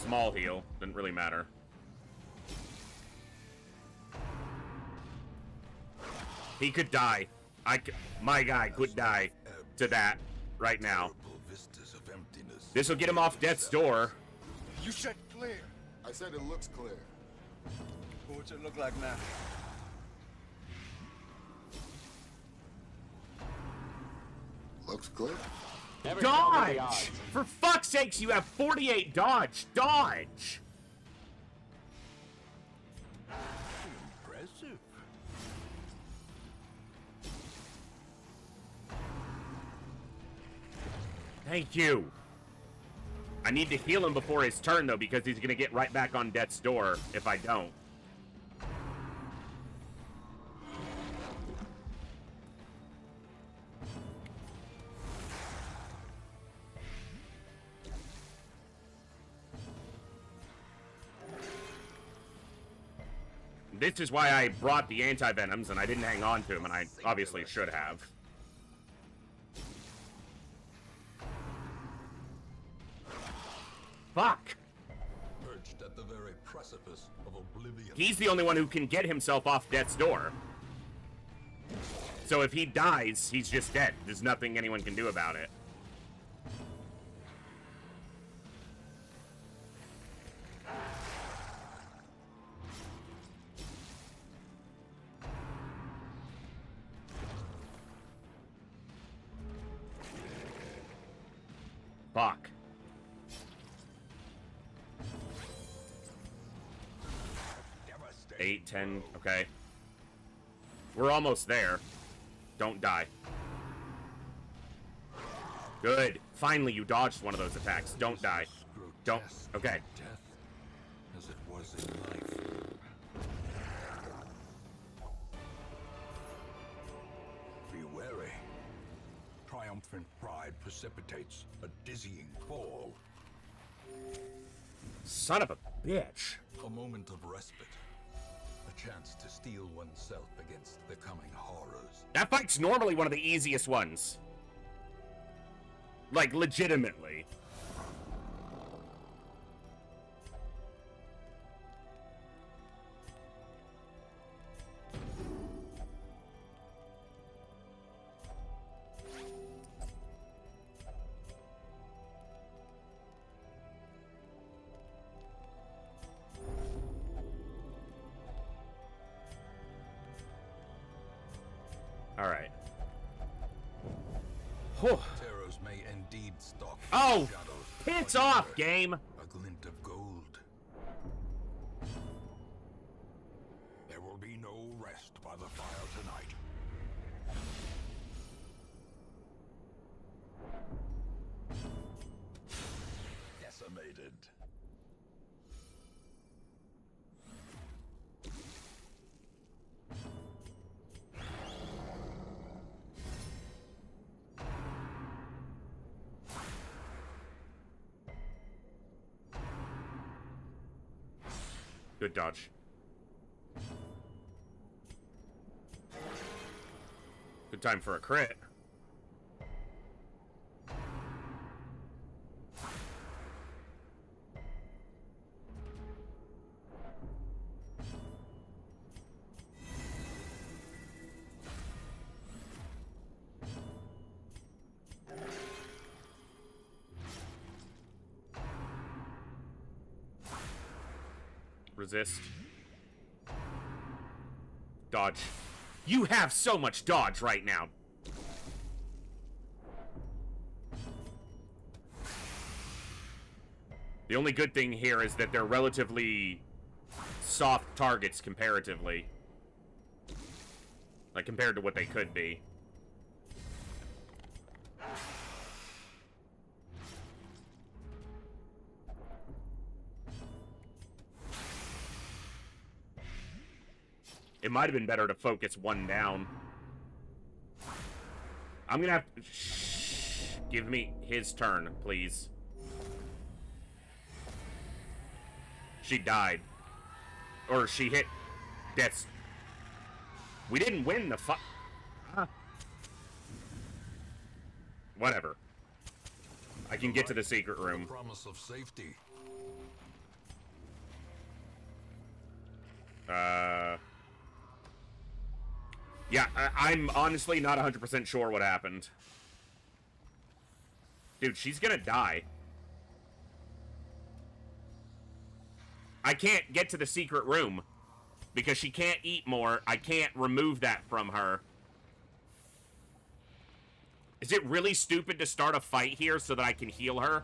Small heal. Didn't really matter. He could die. My guy could die to that right now. Vistas of emptiness. This will get him off death's door. You said clear. I said it looks clear. What's it look like now? Looks clear. Never tell me the Dodge! odds. For fuck's sakes, you have 48 dodge. Dodge! Impressive. Thank you. I need to heal him before his turn, though, because he's going to get right back on death's door if I don't. This is why I brought the anti-venoms, and I didn't hang on to them, and I obviously should have. Fuck! Perched at the very precipice of oblivion. He's the only one who can get himself off death's door. So if he dies, he's just dead. There's nothing anyone can do about it. Fuck. Devastating. 8, 10, okay. We're almost there. Don't die. Good. Finally, you dodged one of those attacks. Don't die. Don't. Okay. Death as it was in life. Be wary. Triumphant pride precipitates a dizzying fall. Son of a bitch. A moment of respite. A chance to steel oneself against the coming horrors. That fight's normally one of the easiest ones. Like, legitimately. Alright. Whew. Terrors may indeed stalk. Oh, shadows, piss but off, never game. A glint of gold. There will be no rest by the fire tonight. Decimated. Good dodge. Good time for a crit. Resist. Dodge. You have so much dodge right now. The only good thing here is that they're relatively soft targets comparatively. Like, compared to what they could be. It might have been better to focus one down. I'm gonna have to... Shh. Give me his turn, please. She died. Or she hit death's... We didn't win the fight. Whatever. I can get to the secret room. Promise of safety. Yeah, I'm honestly not 100% sure what happened. Dude, she's gonna die. I can't get to the secret room because she can't eat more. I can't remove that from her. Is it really stupid to start a fight here so that I can heal her?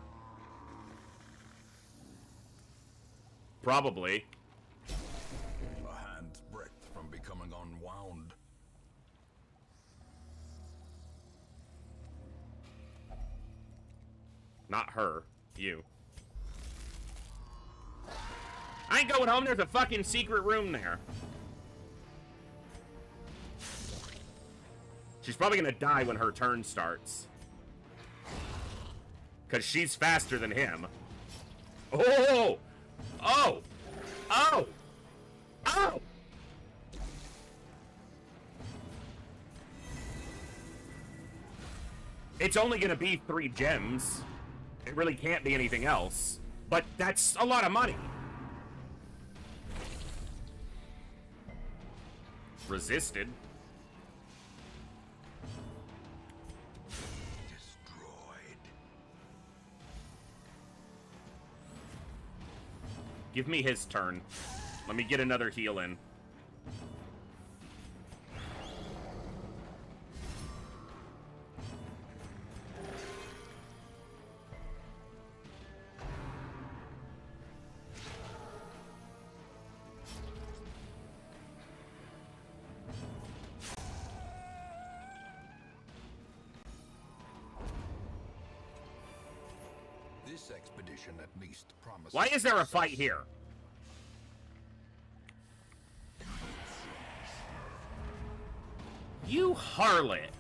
Probably. A hand's breadth from becoming unwound. Not her. You. I ain't going home. There's a fucking secret room there. She's probably gonna die when her turn starts. Because she's faster than him. Oh! Oh! Oh! Oh! It's only gonna be 3 gems. It really can't be anything else. But that's a lot of money. Resisted. Destroyed. Give me his turn. Let me get another heal in. This expedition at least promises. Why is there a fight here? You harlot.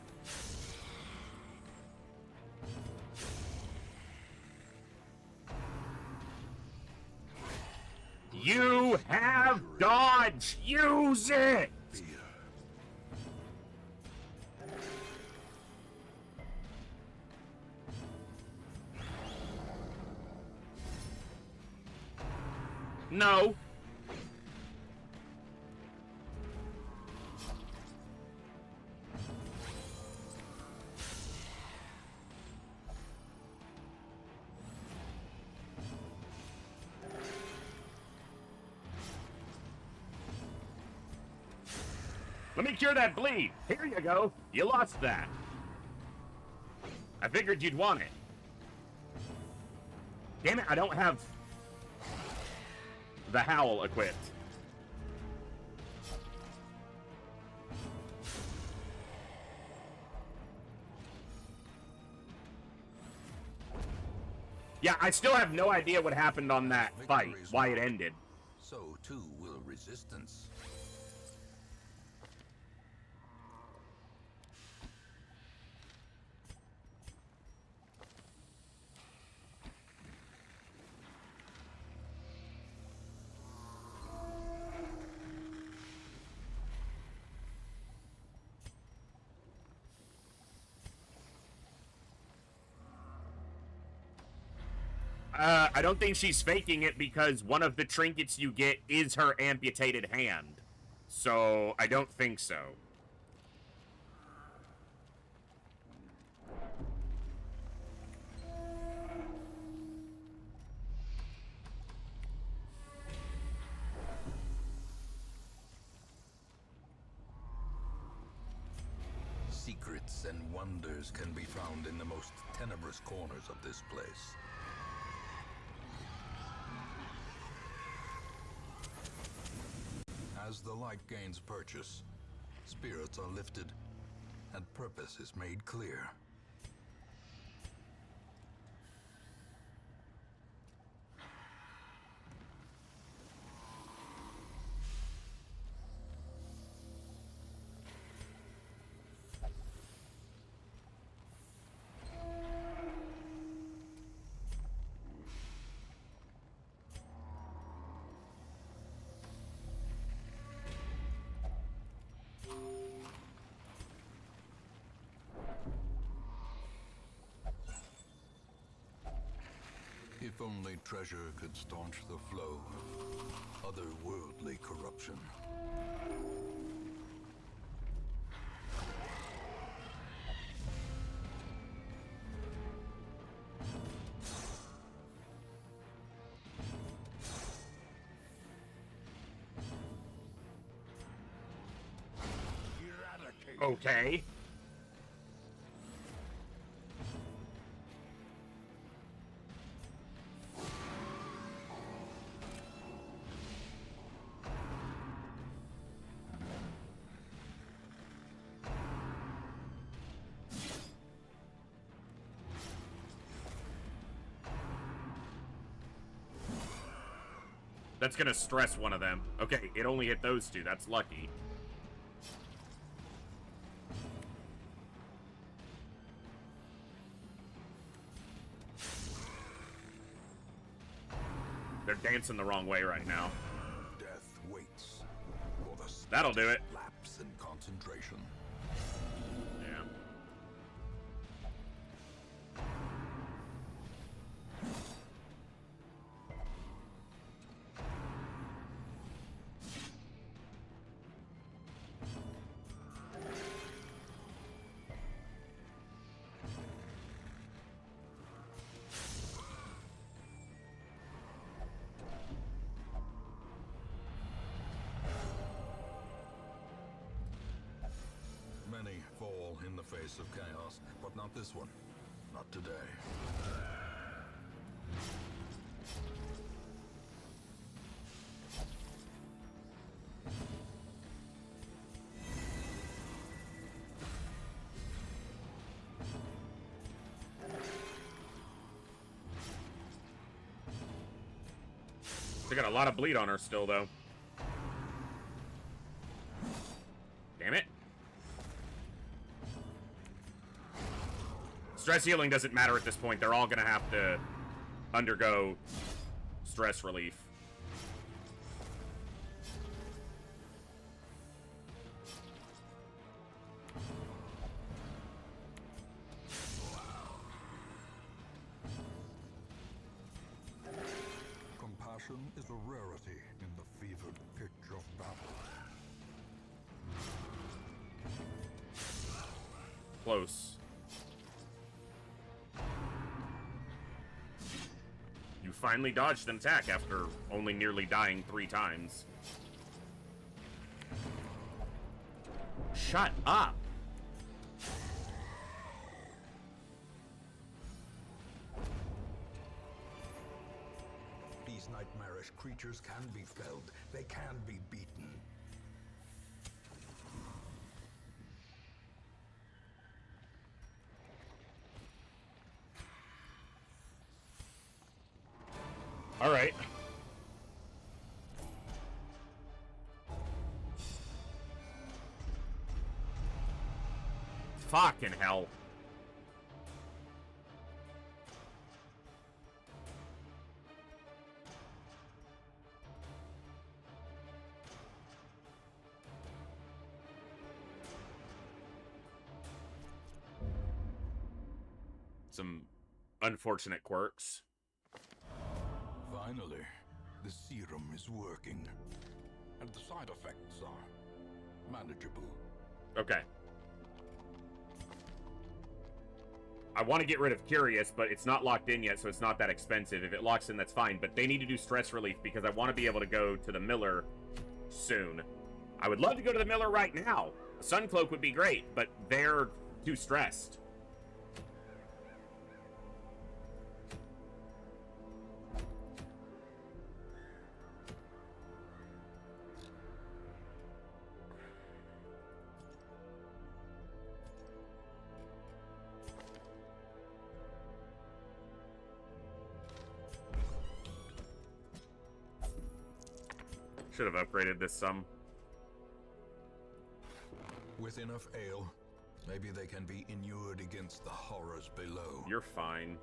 You have dodge. Use it. No. Let me cure that bleed. Here you go. You lost that. I figured you'd want it. Damn it, I don't have the howl equipped. Yeah, I still have no idea what happened on that fight, why it ended. So too will resistance. I don't think she's faking it because one of the trinkets you get is her amputated hand. So, I don't think so. secrets and wonders can be found in the most tenebrous corners of this place. As the light gains purchase, spirits are lifted, and purpose is made clear. If only treasure could staunch the flow of otherworldly corruption. Okay. That's gonna stress one of them. Okay, it only hit those two. That's lucky. They're dancing the wrong way right now. Death waits for the That'll do it. lapse in concentration. Yeah. Many fall in the face of chaos, but not this one. Not today. They got a lot of bleed on her still, though. Damn it. Stress healing doesn't matter at this point. They're all gonna have to undergo stress relief. Compassion is a rarity in the fevered pitch of battle. Close. You finally dodged an attack after only nearly dying 3 times. Shut up! These nightmarish creatures can be felled. They can be beaten. All right. Fucking hell. Some unfortunate quirks. Finally, the serum is working. And the side effects are manageable. Okay. I want to get rid of Curious, but it's not locked in yet, so it's not that expensive. If it locks in, that's fine. But they need to do stress relief because I want to be able to go to the Miller soon. I would love to go to the Miller right now. A Sun Cloak would be great, but their Too stressed. Should have upgraded this some. With enough ale, maybe they can be inured against the horrors below. You're fine.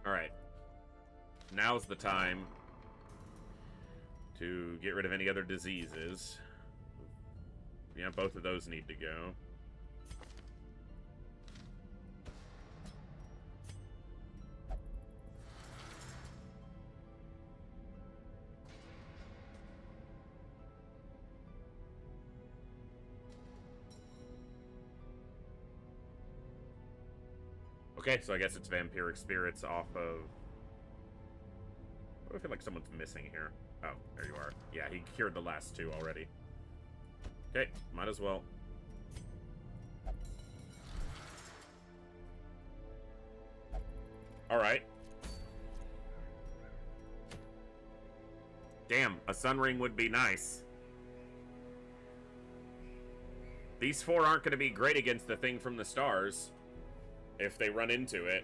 Alright. Now's the time to get rid of any other diseases. Yeah, both of those need to go. Okay, so I guess it's vampiric spirits off of... I feel like someone's missing here. Oh, there you are. Yeah, he cured the last two already. Okay, might as well. Alright. Damn, a sun ring would be nice. These four aren't going to be great against the thing from the stars if they run into it.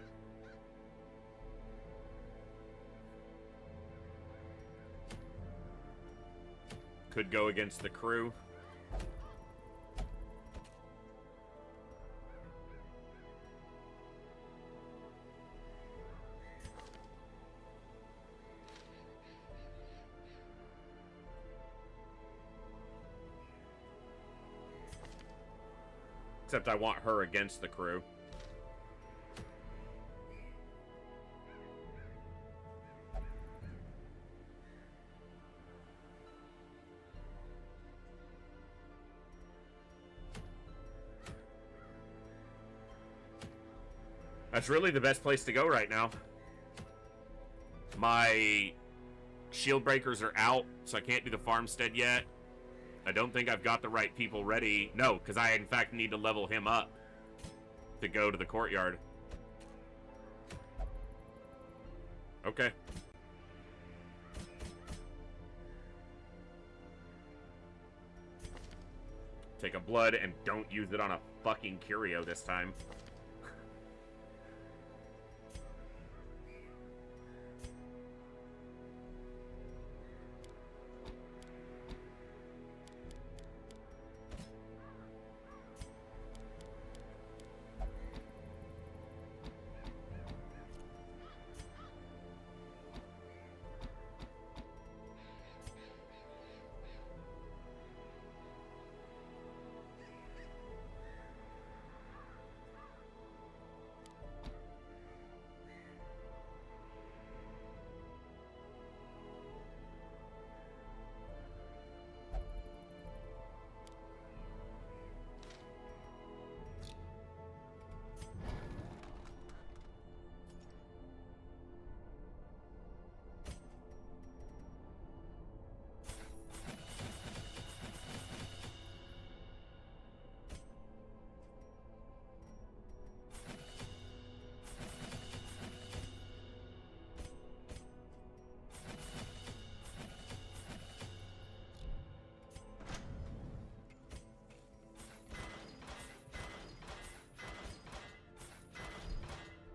Could go against the crew. Except I want her against the crew. That's really the best place to go right now. My shield breakers are out, so I can't do the farmstead yet. I don't think I've got the right people ready. No, because I, in fact, need to level him up to go to the courtyard. Okay. Take a blood and don't use it on a fucking curio this time.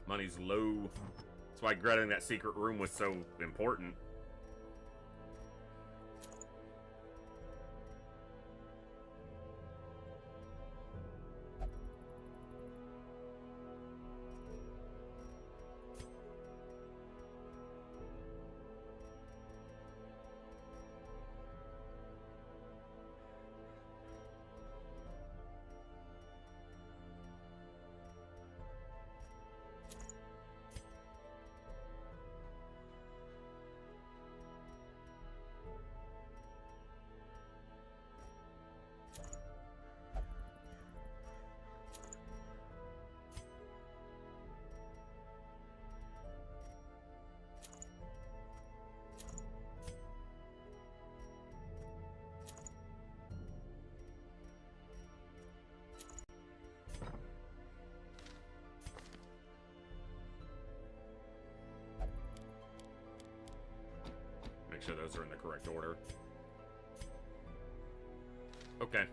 Money's low. That's why getting that secret room was so important. sure those are in the correct order. Okay.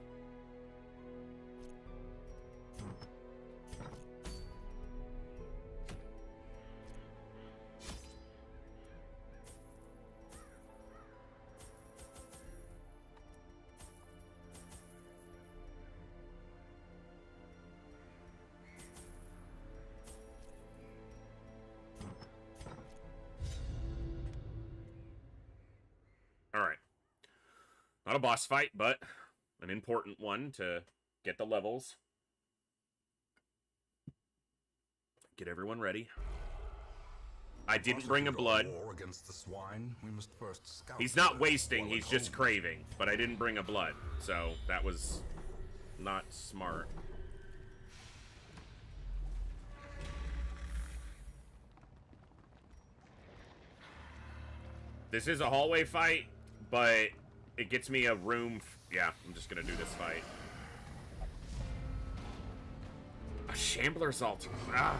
Alright. Not a boss fight, but an important one to get the levels. Get everyone ready. I didn't bring a blood. War against the swine, we must first scout. He's not first, wasting, while at he's just home. craving. But I didn't bring a blood, so that was not smart. This is a hallway fight, but it gets me a room. Yeah, I'm just gonna do this fight. A Shambler's Altar. Ah.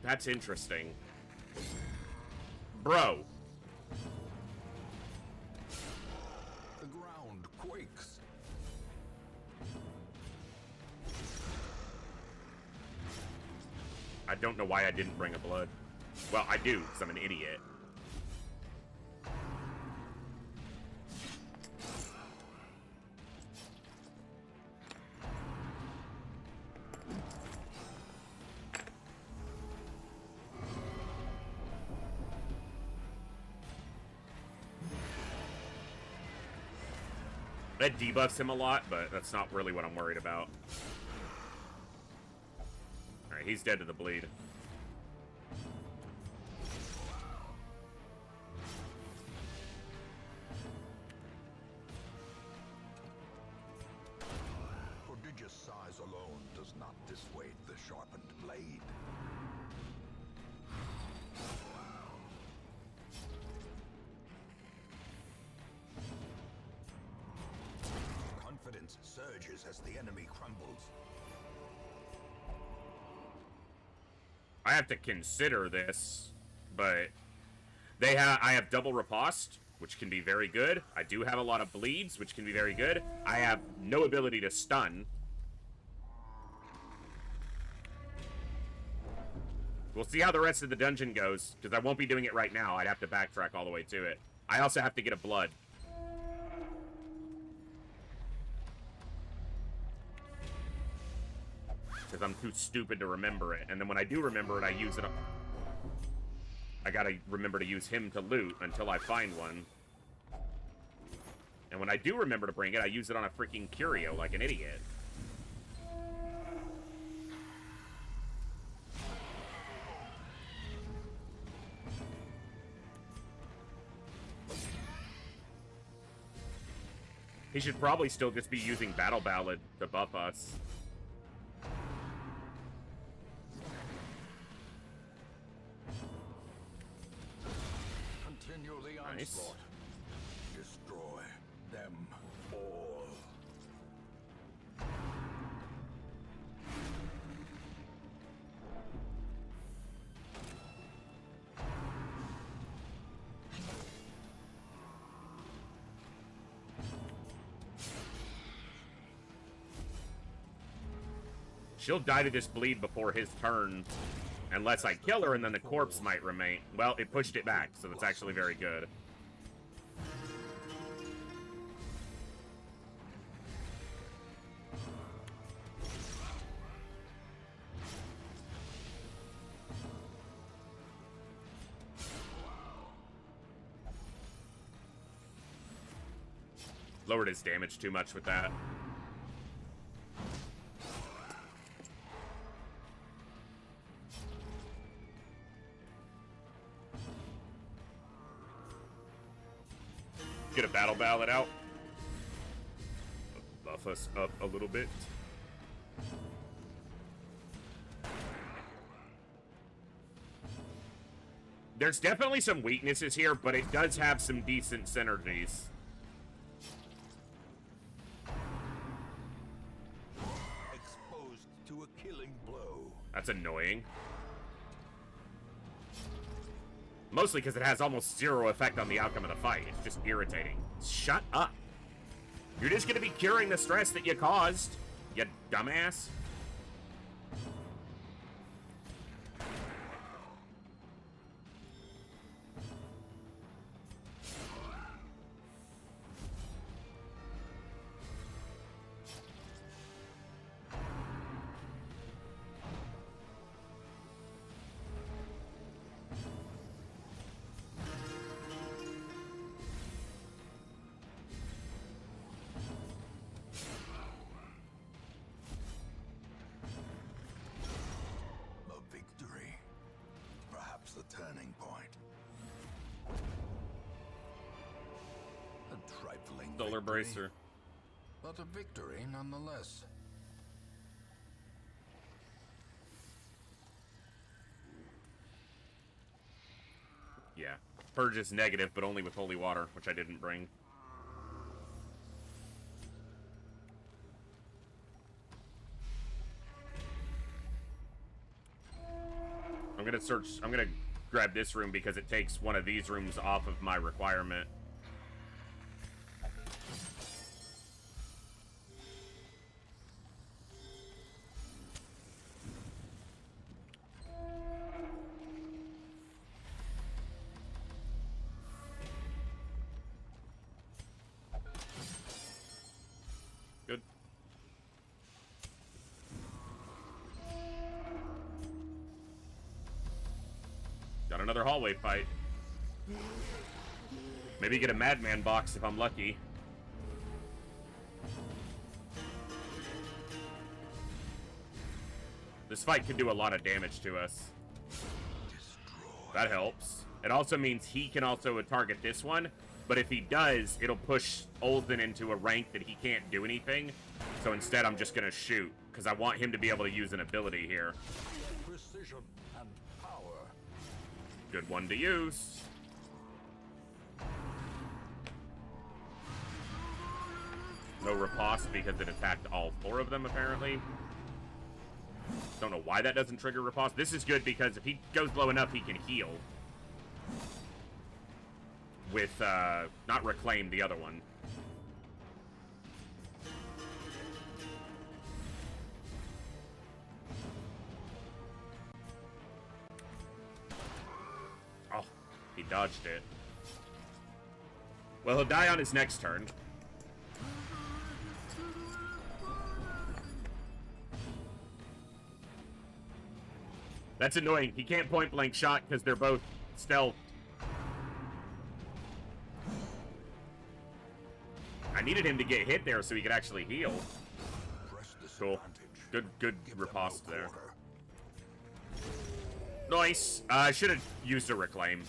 That's interesting. Bro. The ground quakes. I don't know why I didn't bring a blood. Well, I do, because I'm an idiot. That debuffs him a lot, but that's not really what I'm worried about. Alright, he's dead to the bleed. Prodigious size alone does not dissuade the sharpened blade. Confidence surges as the enemy crumbles. I have to consider this, but I have double riposte, which can be very good. I do have a lot of bleeds, which can be very good. I have no ability to stun. We'll see how the rest of the dungeon goes, because I won't be doing it right now. I'd have to backtrack all the way to it. I also have to get a blood. Because I'm too stupid to remember it. And then when I do remember it, I use it. I gotta remember to use him to loot until I find one. And when I do remember to bring it, I use it on a freaking curio like an idiot. He should probably still just be using Battle Ballad to buff us. Continue the Nice. onslaught. Destroy them all. She'll die to this bleed before his turn, unless I kill her, and then the corpse might remain. Well, it pushed it back, so that's actually very good. Lowered his damage too much with that. Get a battle ballad out. Buff us up a little bit. There's definitely some weaknesses here, but it does have some decent synergies. Exposed to a killing blow. That's annoying. Mostly because it has almost zero effect on the outcome of the fight. It's just irritating. Shut up. You're just gonna be curing the stress that you caused, you dumbass. Turning point. A trifling Solar victory, bracer. But a victory nonetheless. Yeah. Purge is negative, but only with holy water, which I didn't bring. I'm gonna grab this room because it takes one of these rooms off of my requirement. Good. Got another hallway fight. Maybe get a madman box if I'm lucky. This fight could do a lot of damage to us. That helps. It also means he can also target this one, but if he does, it'll push Olden into a rank that he can't do anything. So instead, I'm just gonna shoot, because I want him to be able to use an ability here. Precision and power. Good one to use. No riposte because it attacked all four of them, apparently. Don't know why that doesn't trigger riposte. This is good because if he goes low enough, he can heal. With, not reclaim, the other one. Oh, he dodged it. Well, he'll die on his next turn. That's annoying. He can't point blank shot because they're both stealth. I needed him to get hit there so he could actually heal. Cool. Good riposte there. Nice. I should have used a reclaim.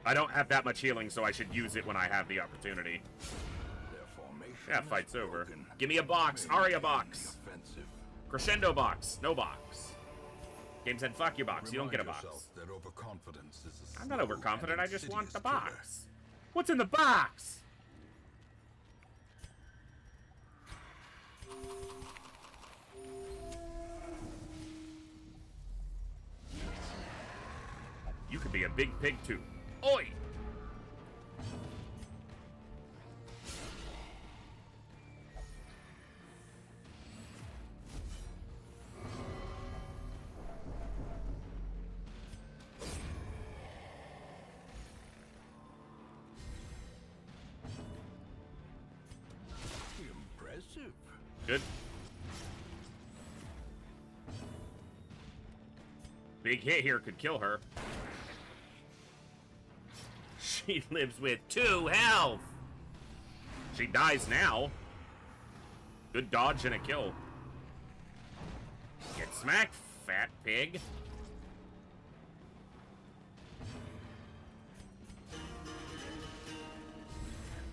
I don't have that much healing, so I should use it when I have the opportunity. Yeah, fight's over. Give me a box. Aria box. Crescendo box. No box. Game said, fuck your box. You don't get a box. I'm not overconfident. I just want the box. What's in the box? You could be a big pig too. Oi! Impressive. Good. Big hit here could kill her. She lives with 2 health. She dies now. Good dodge and a kill. Get smacked, fat pig.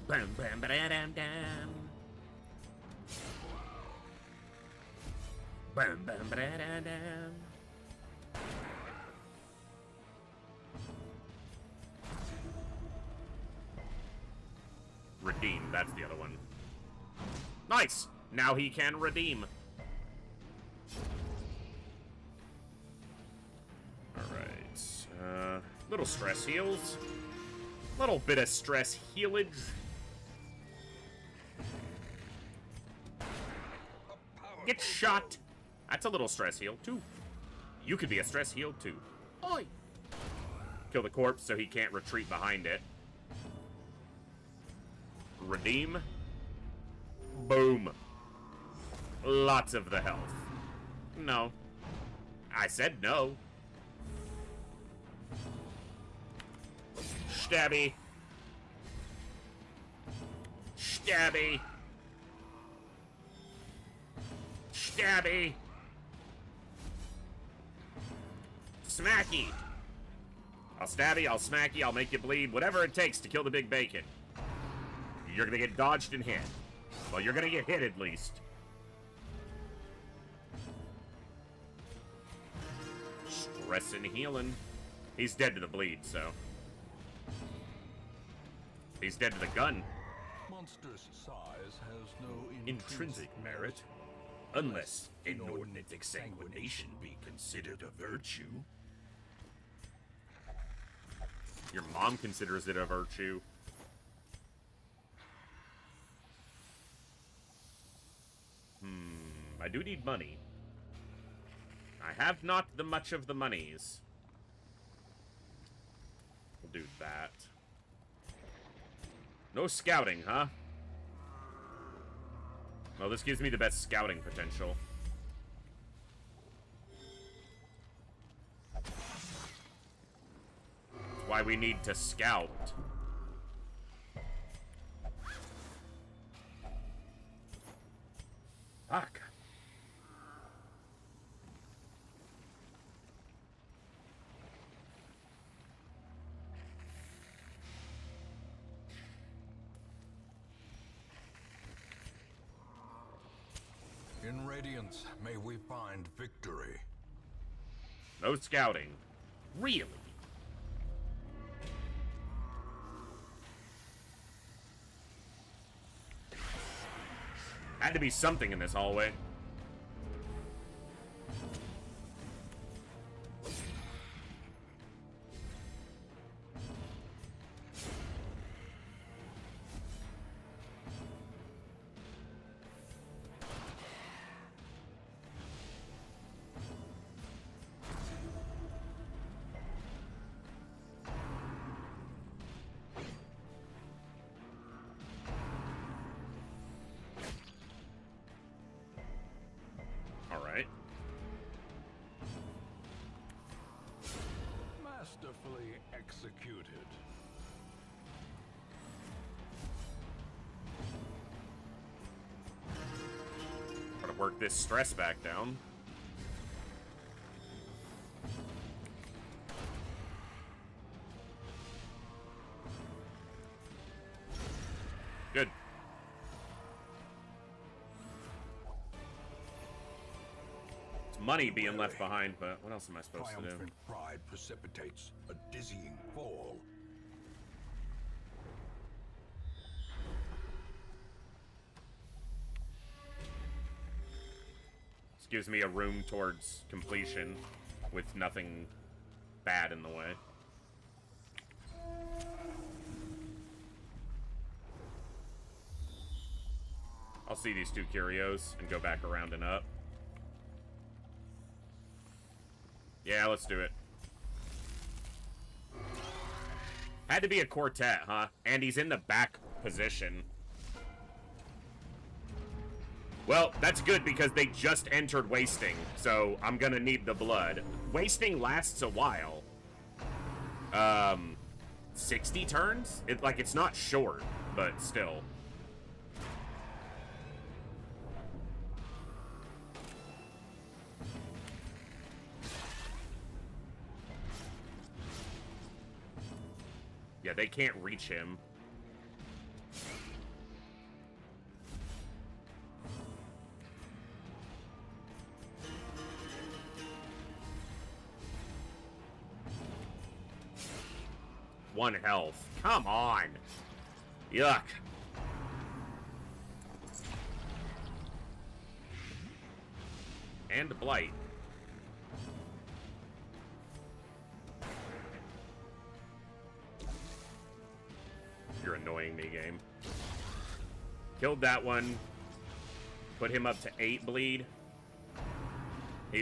Bam bam ba dam dam. Bam bam ba dam dam. Redeem, that's the other one. Nice! Now he can redeem. Alright. Little stress heals. Little bit of stress healage. Get shot. That's a little stress heal, too. You could be a stress heal, too. Oi! Kill the corpse so he can't retreat behind it. Redeem. Boom. Lots of the health. No. I said no. Stabby. Stabby. Stabby. Smacky. I'll stab you, I'll smack you, I'll make you bleed, whatever it takes to kill the big bacon. You're gonna get dodged and hit. Well, you're gonna get hit at least. Stress and healing. He's dead to the bleed, so. He's dead to the gun. Monstrous size has no Intrinsic merit. Unless inordinate exsanguination be considered a virtue. Your mom considers it a virtue. I do need money. I have not the much of the monies. We'll do that. No scouting, huh? Well, this gives me the best scouting potential. That's why we need to scout. Fuck. In Radiance, may we find victory. No scouting. Really? Had to be something in this hallway. Masterfully executed. Gotta work this stress back down. Good. It's money being left behind, but what else am I supposed to do? Triumphant pride precipitates a dizzying fall. This gives me a room towards completion with nothing bad in the way. I'll see these two curios and go back around and up. Yeah, let's do it. Had to be a quartet, huh? And he's in the back position. Well, that's good because they just entered Wasting, so I'm gonna need the blood. Wasting lasts a while. 60 turns? It's not short, but still. Yeah, they can't reach him. One health. Come on. Yuck. And Blight. annoying me, game. Killed that one. Put him up to 8 bleed.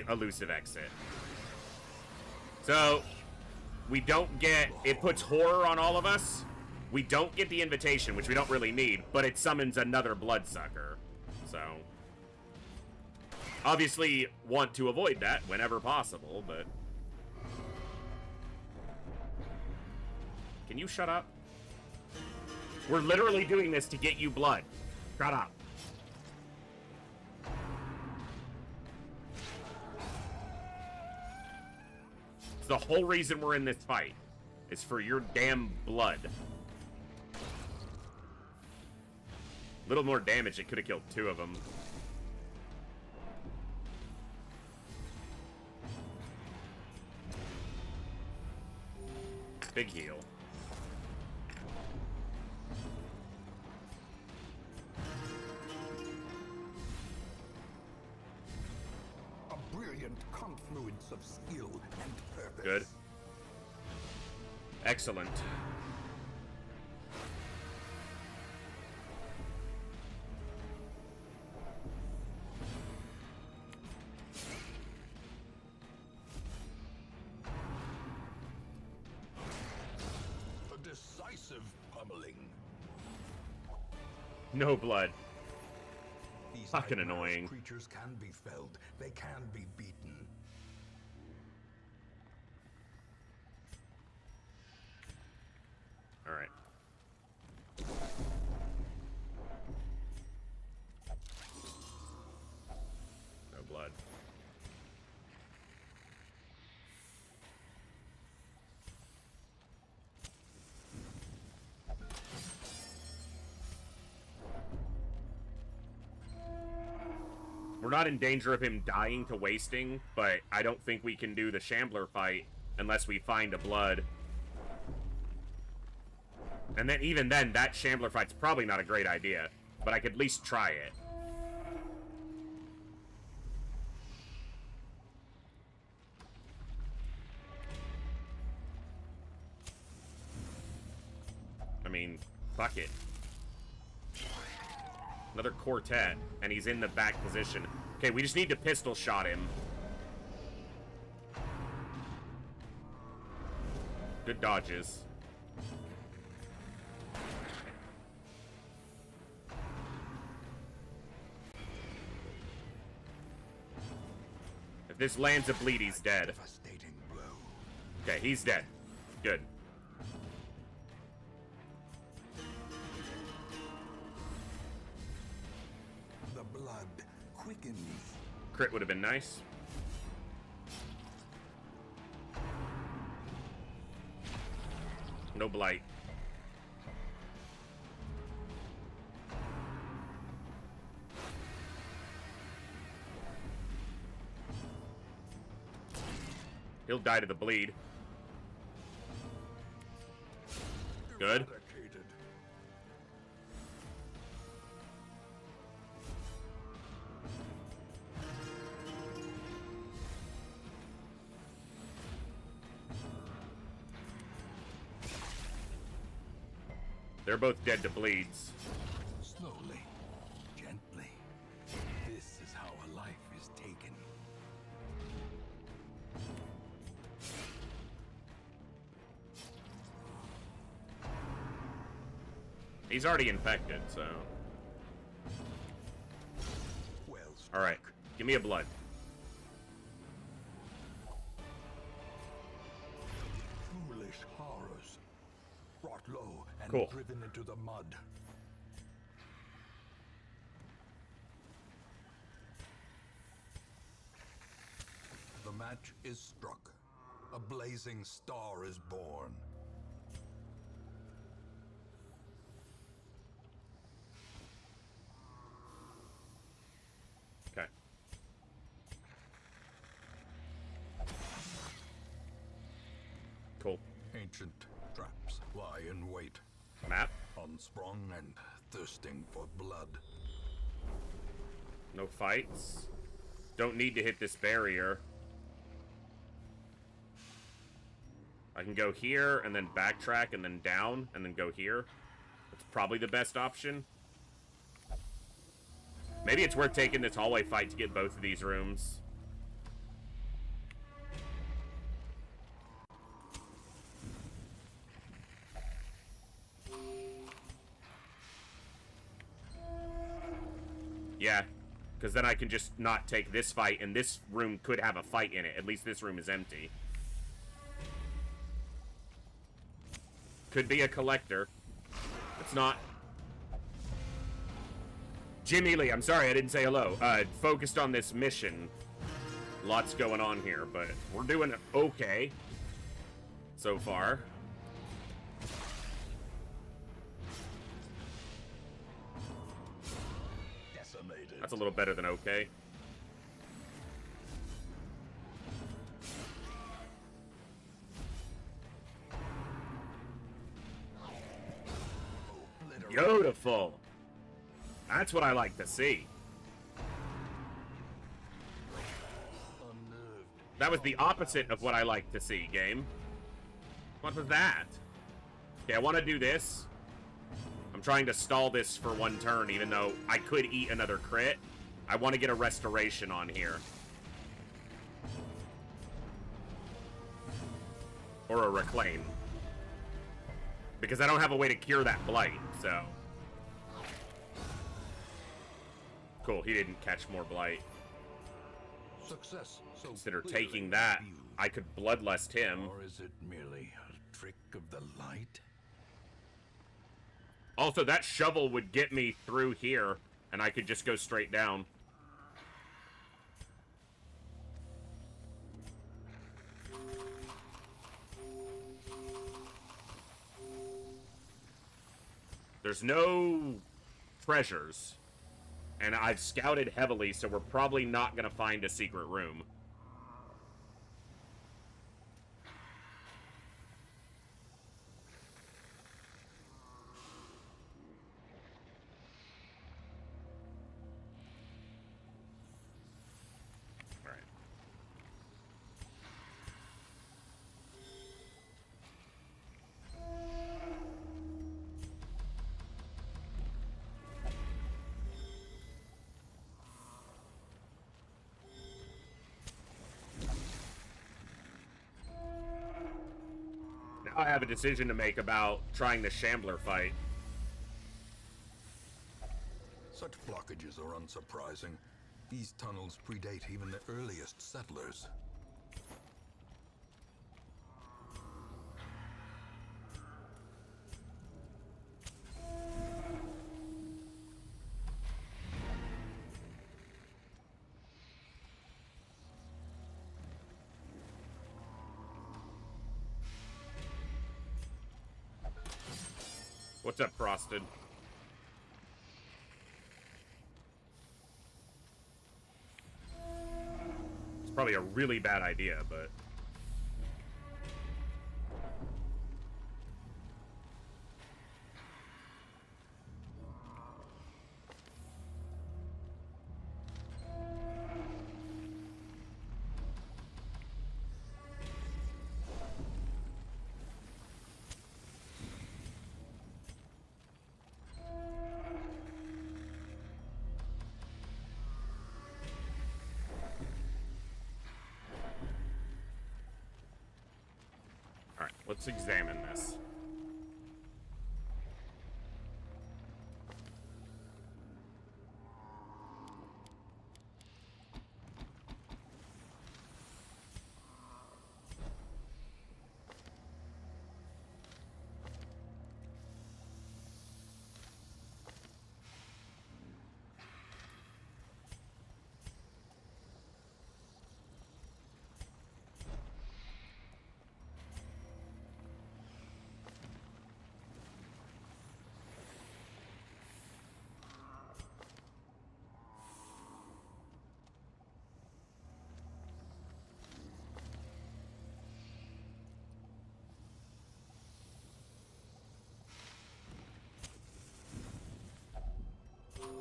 Elusive exit. So, we don't get... It puts horror on all of us. We don't get the invitation, which we don't really need, but it summons another bloodsucker. So... Obviously, want to avoid that whenever possible, but... Can you shut up? We're literally doing this to get you blood. Shut up. It's the whole reason we're in this fight. Is for your damn blood. A little more damage, it could have killed 2 of them. Big heal. A brilliant confluence of skill and purpose. Good. Excellent. A decisive pummeling. No blood. These Fucking nightmarish annoying. Creatures can be felled. They can be beaten. Alright. No blood. We're not in danger of him dying to wasting, but I don't think we can do the Shambler fight unless we find a blood. And then, even then, that Shambler fight's probably not a great idea, but I could at least try it. I mean, fuck it. Another quartet, and he's in the back position. Okay, we just need to pistol shot him. Good dodges. If this lands a bleed, he's dead. Devastating blow. Okay, he's dead. Good. The blood quickens. Crit would have been nice. No blight. He'll die to the bleed. Good. Eradicated. They're both dead to bleeds. Slowly, gently. This is how a life is taken. He's already infected, so... Well struck. Alright, give me a blood. Foolish horrors. Brought low and Cool. driven into the mud. The match is struck. A blazing star is born. Okay. Cool. Ancient traps lie in wait, Map. unsprung and thirsting for blood. No fights. Don't need to hit this barrier. I can go here, and then backtrack, and then down, and then go here. It's probably the best option. Maybe it's worth taking this hallway fight to get both of these rooms. Yeah, because then I can just not take this fight, and this room could have a fight in it. At least this room is empty. Could be a collector. It's not. Jimmy Lee, I'm sorry I didn't say hello. Focused on this mission. Lots going on here, but we're doing okay so far. That's a little better than okay. Beautiful. That's what I like to see. That was the opposite of what I like to see, game. What was that? Okay, I want to do this. I'm trying to stall this for one turn, even though I could eat another crit. I want to get a restoration on here. Or a reclaim. Because I don't have a way to cure that blight, so... Cool, he didn't catch more blight. Success. So Consider clearly taking that. viewed. I could bloodlust him. Or is it merely a trick of the light? Also, that shovel would get me through here, and I could just go straight down. There's no treasures. And I've scouted heavily, so we're probably not going to find a secret room. Alright. I have a decision to make about trying the Shambler fight. Such blockages are unsurprising. These tunnels predate even the earliest settlers. What's up, Frosted? It's probably a really bad idea, but... Alright, let's examine this.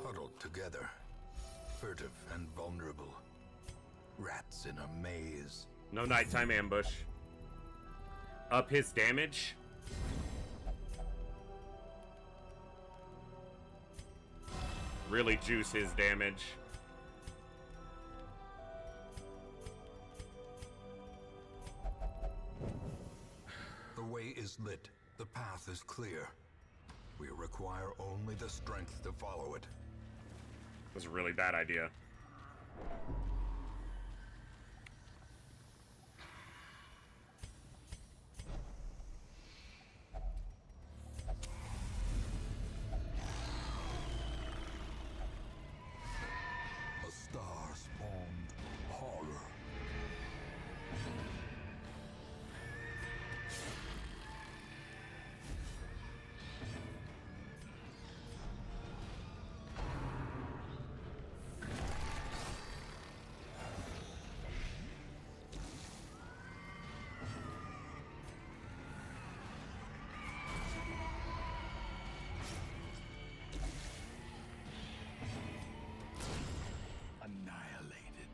Huddled together, furtive and vulnerable. Rats in a maze. No nighttime ambush. Up his damage. Really juice his damage. The way is lit. The path is clear. We require only the strength to follow it. It was a really bad idea. A star-spawned horror. Annihilated.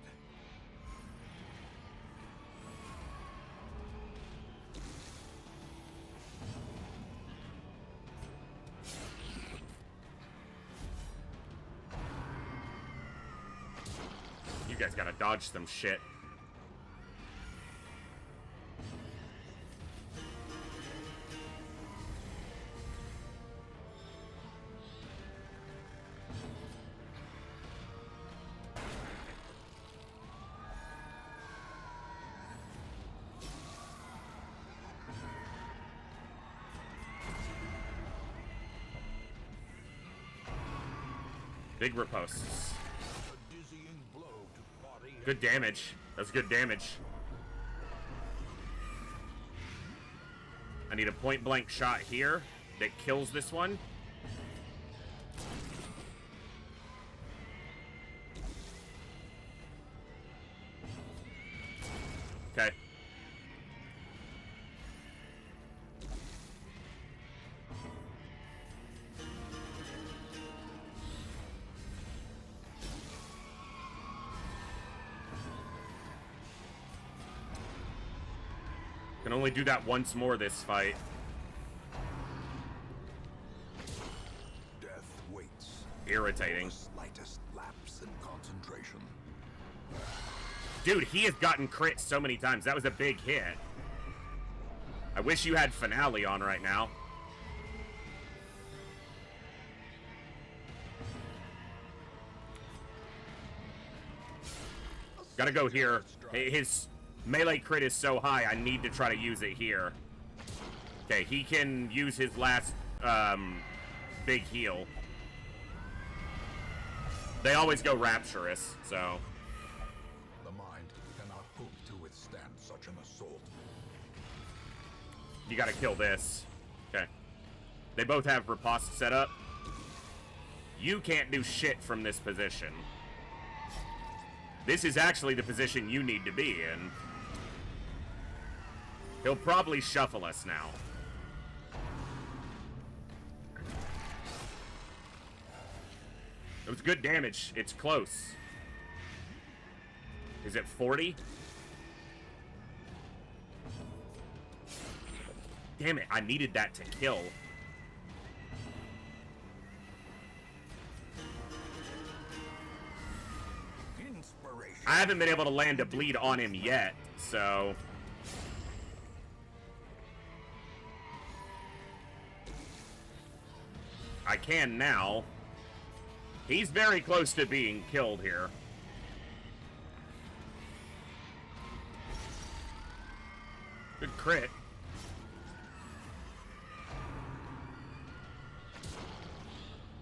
You guys gotta dodge some shit. Big riposts. A dizzying blow to body. Good damage. That's good damage. I need a point-blank shot here that kills this one. Okay. Can only do that once more this fight. Death waits. Irritating. The slightest lapse in concentration. Dude, he has gotten crit so many times. That was a big hit. I wish you had Finale on right now. Gotta go here. His melee crit is so high, I need to try to use it here. Okay, he can use his last big heal. They always go Rapturous, so... The mind cannot hope to withstand such an assault. You gotta kill this. Okay. They both have riposte set up. You can't do shit from this position. This is actually the position you need to be in. He'll probably shuffle us now. It was good damage. It's close. Is it 40? Damn it, I needed that to kill. Inspiration. I haven't been able to land a bleed on him yet, so... I can now. He's very close to being killed here. Good crit.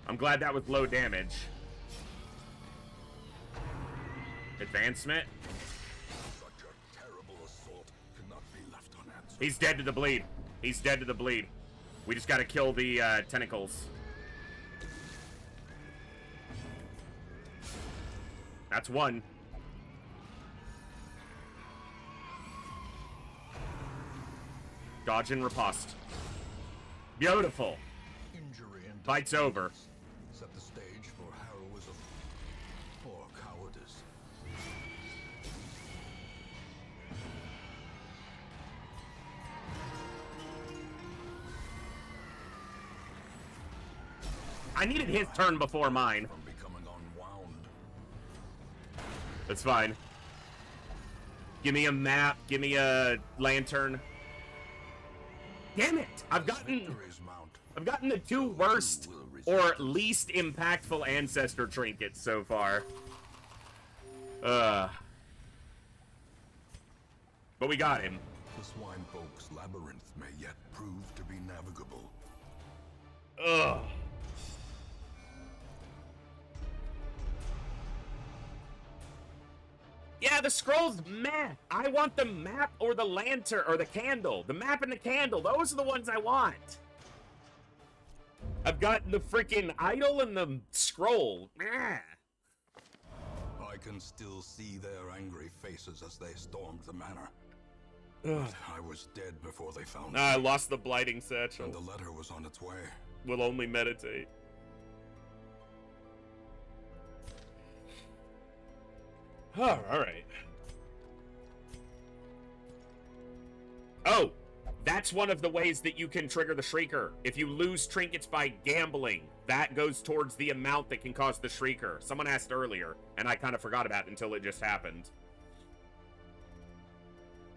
I'm glad that was low damage. Advancement. Such a terrible assault cannot be left unanswered. He's dead to the bleed. He's dead to the bleed. We just gotta kill the tentacles. That's one. Dodge and riposte. Beautiful. Injury and Fight's over. set the stage for heroism or cowardice. I needed his turn before mine. From becoming That's fine. Give me a map. Give me a lantern. Damn it! I've gotten the two worst or least impactful ancestor trinkets so far. But we got him. The swine folk's labyrinth may yet prove to be navigable. Ugh. Yeah, the scroll's meh. I want the map or the lantern or the candle. The map and the candle. Those are the ones I want. I've got the freaking idol and the scroll. Meh. I can still see their angry faces as they stormed the manor. But I was dead before they found me. I lost the blighting satchel. And the letter was on its way. Will only meditate. Alright. Oh! That's one of the ways that you can trigger the Shrieker. If you lose trinkets by gambling, that goes towards the amount that can cause the Shrieker. Someone asked earlier, and I kind of forgot about it until it just happened.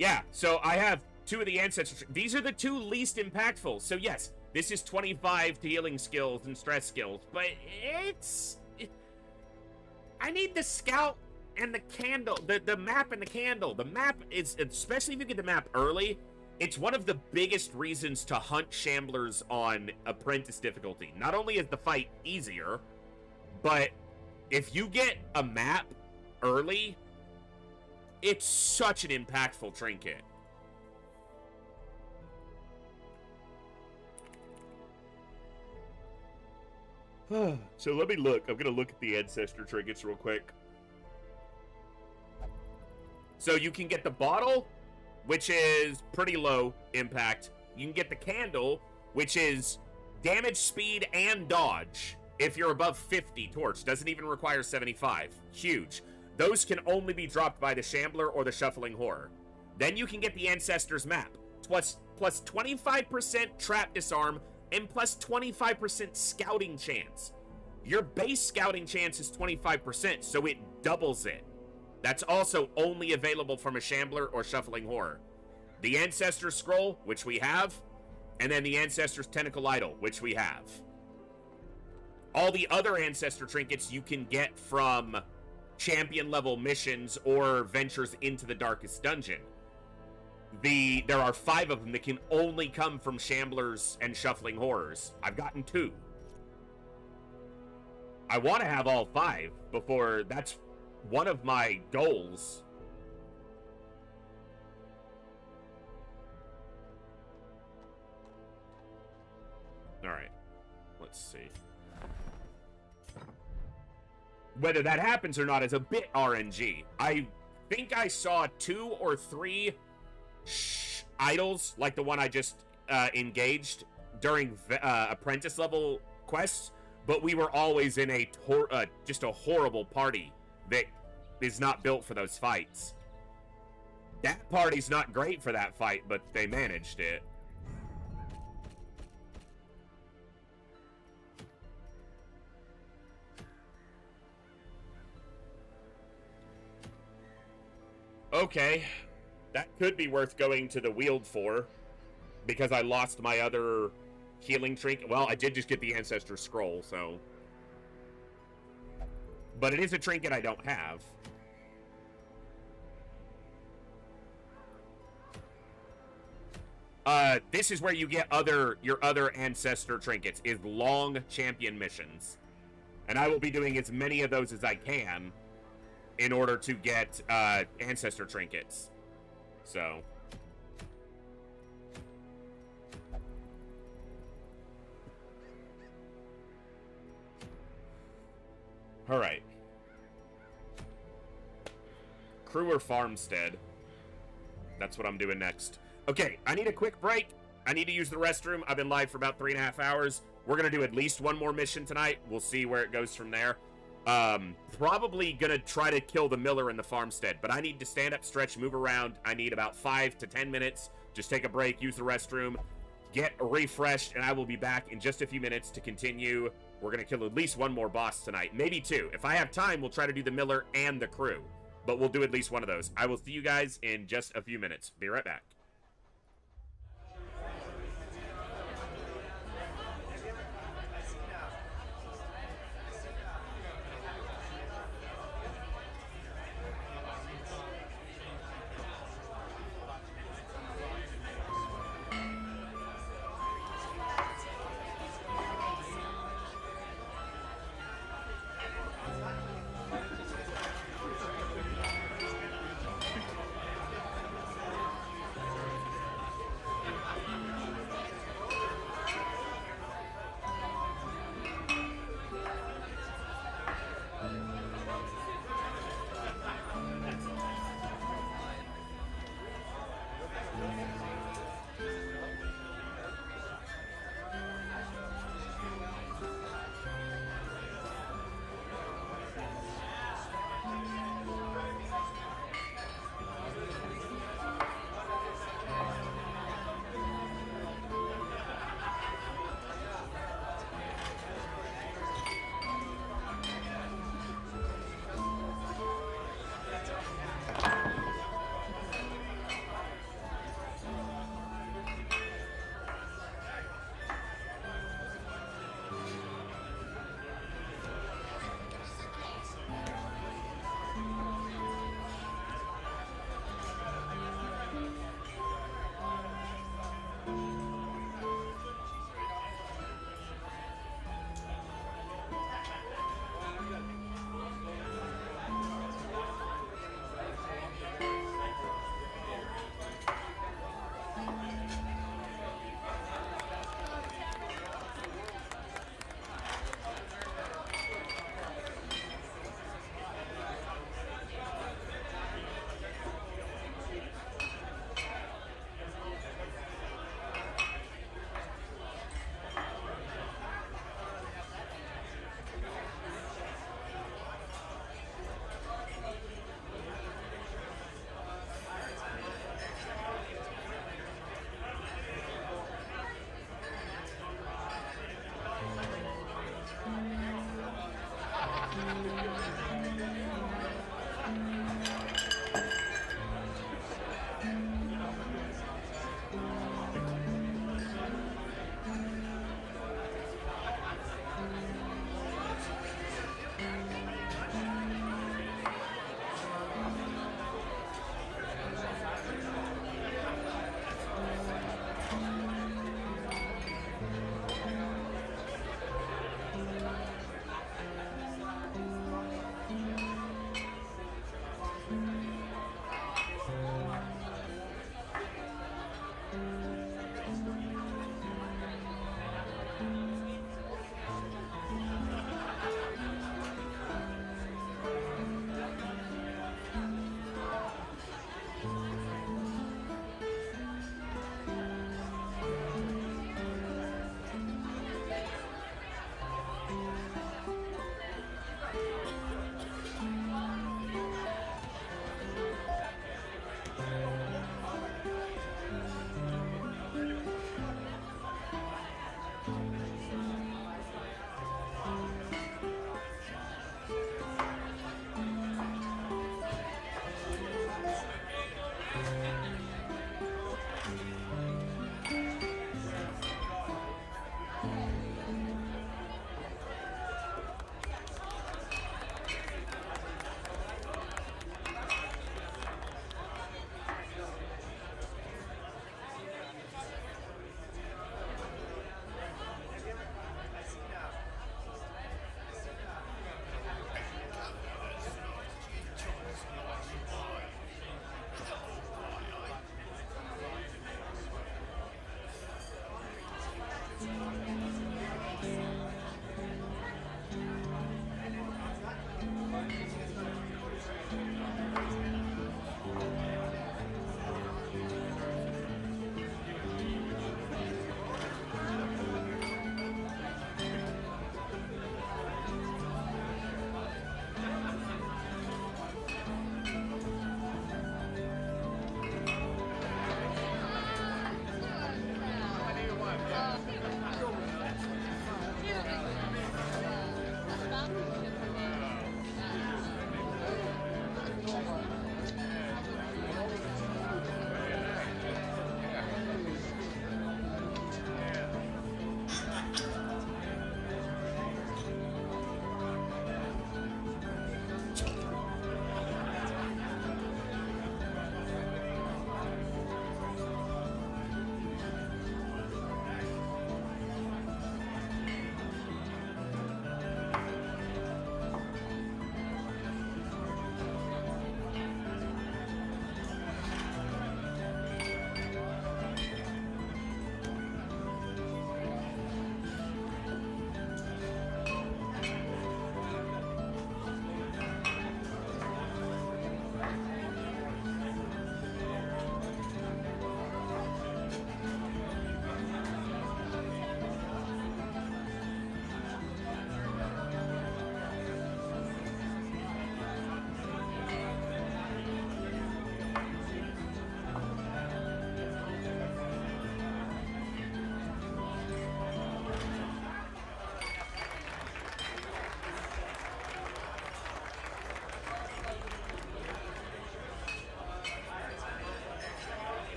Yeah, so I have two of the ancestors. These are the two least impactful. So yes, this is 25 to healing skills and stress skills, but I need the scout and the candle, the map and the candle. The map is, especially if you get the map early, it's one of the biggest reasons to hunt Shamblers on Apprentice difficulty. Not only is the fight easier, but if you get a map early, it's such an impactful trinket. So let me look. I'm going to look at the ancestor trinkets real quick. So you can get the bottle, which is pretty low impact. You can get the candle, which is damage, speed, and dodge. If you're above 50 torch, doesn't even require 75. Huge. Those can only be dropped by the Shambler or the Shuffling Horror. Then you can get the Ancestors map, plus 25% trap disarm, and plus 25% scouting chance. Your base scouting chance is 25%, so it doubles it. That's also only available from a Shambler or Shuffling Horror. The Ancestor's Scroll, which we have, and then the Ancestor's Tentacle Idol, which we have. All the other Ancestor trinkets you can get from champion level missions or ventures into the Darkest Dungeon. There are 5 of them that can only come from Shamblers and Shuffling Horrors. I've gotten 2. I want to have all 5 before. That's one of my goals. Alright. Let's see. Whether that happens or not is a bit RNG. I think I saw 2 or 3 idols, like the one I just engaged during apprentice level quests, but we were always in a just a horrible party that is not built for those fights. That party's not great for that fight, but they managed it. Okay, that could be worth going to the Wield for, because I lost my other healing trinket. Well, I did just get the Ancestor Scroll, so. But it is a trinket I don't have. This is where you get your other Ancestor trinkets, is long champion missions. And I will be doing as many of those as I can in order to get Ancestor trinkets. So. Alright. Crew or Farmstead. That's what I'm doing next. Okay, I need a quick break. I need to use the restroom. I've been live for about 3.5 hours. We're going to do at least one more mission tonight. We'll see where it goes from there. Probably gonna try to kill the Miller in the farmstead, but I need to stand up, stretch, move around. I need about 5 to 10 minutes. Just take a break, use the restroom, get refreshed, and I will be back in just a few minutes to continue. We're gonna kill at least one more boss tonight, maybe 2. If I have time, we'll try to do the Miller and the crew. but we'll do at least one of those. I will see you guys in just a few minutes. Be right back.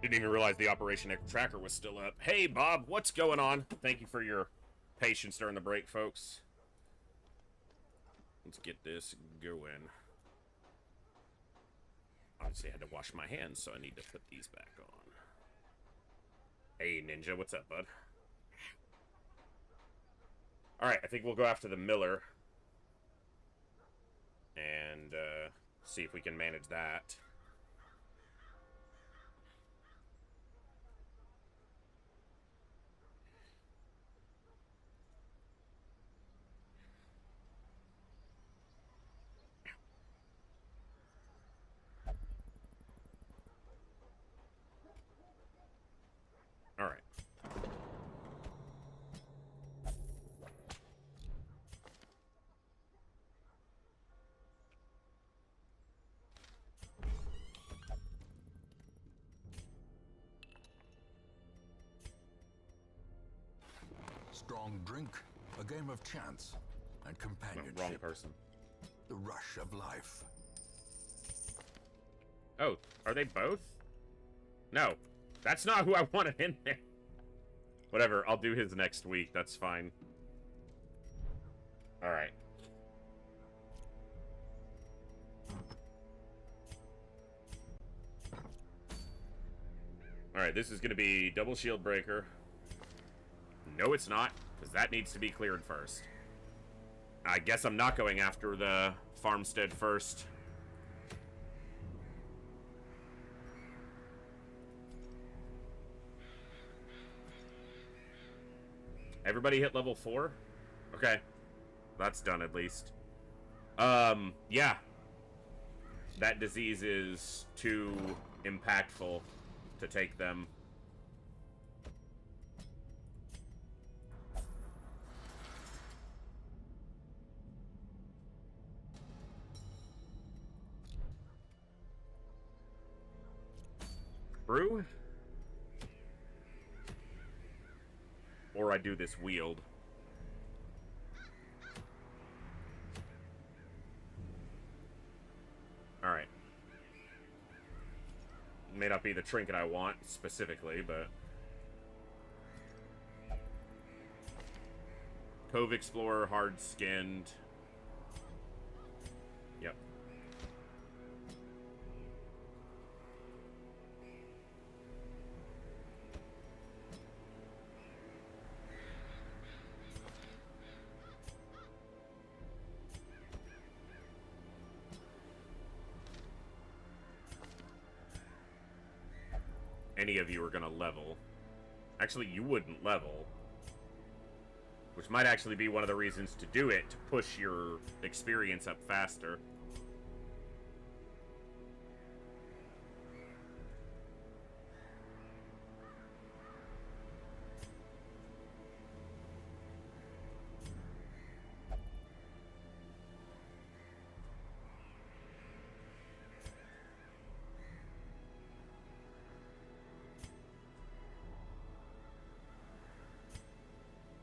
Didn't even realize the Operation Tracker was still up. Hey, Bob, what's going on? Thank you for your patience during the break, folks. Let's get this going. Obviously, I had to wash my hands, so I need to put these back on. Hey, Ninja, what's up, bud? Alright, I think we'll go after the Miller. And, see if we can manage that. Alright. Strong drink, a game of chance, and No, companionship. wrong person. The rush of life. Oh, are they both? No. That's not who I wanted in there. Whatever, I'll do his next week. That's fine. Alright. Alright, this is going to be double shield breaker. No, it's not, because that needs to be cleared first. I guess I'm not going after the farmstead first. Everybody hit level 4? Okay. That's done at least. Yeah. That disease is too impactful to take them. Brew? Or I do this wield. Alright. May not be the trinket I want, specifically, but... Cove Explorer, hard-skinned. Yep. Any of you are gonna level. Actually, you wouldn't level. Which might actually be one of the reasons to do it, to push your experience up faster.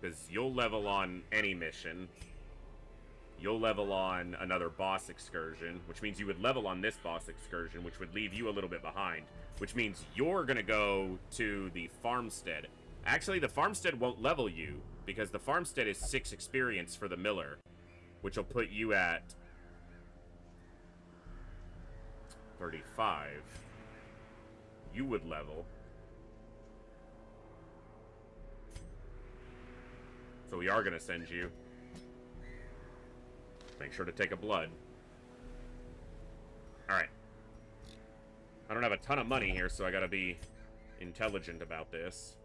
Because you'll level on any mission. You'll level on another boss excursion, which means you would level on this boss excursion, which would leave you a little bit behind. Which means you're going to go to the farmstead. Actually, the farmstead won't level you, because the farmstead is 6 experience for the Miller, which will put you at 35. You would level. So we are going to send you. Make sure to take a blood. Alright. I don't have a ton of money here, so I gotta be intelligent about this.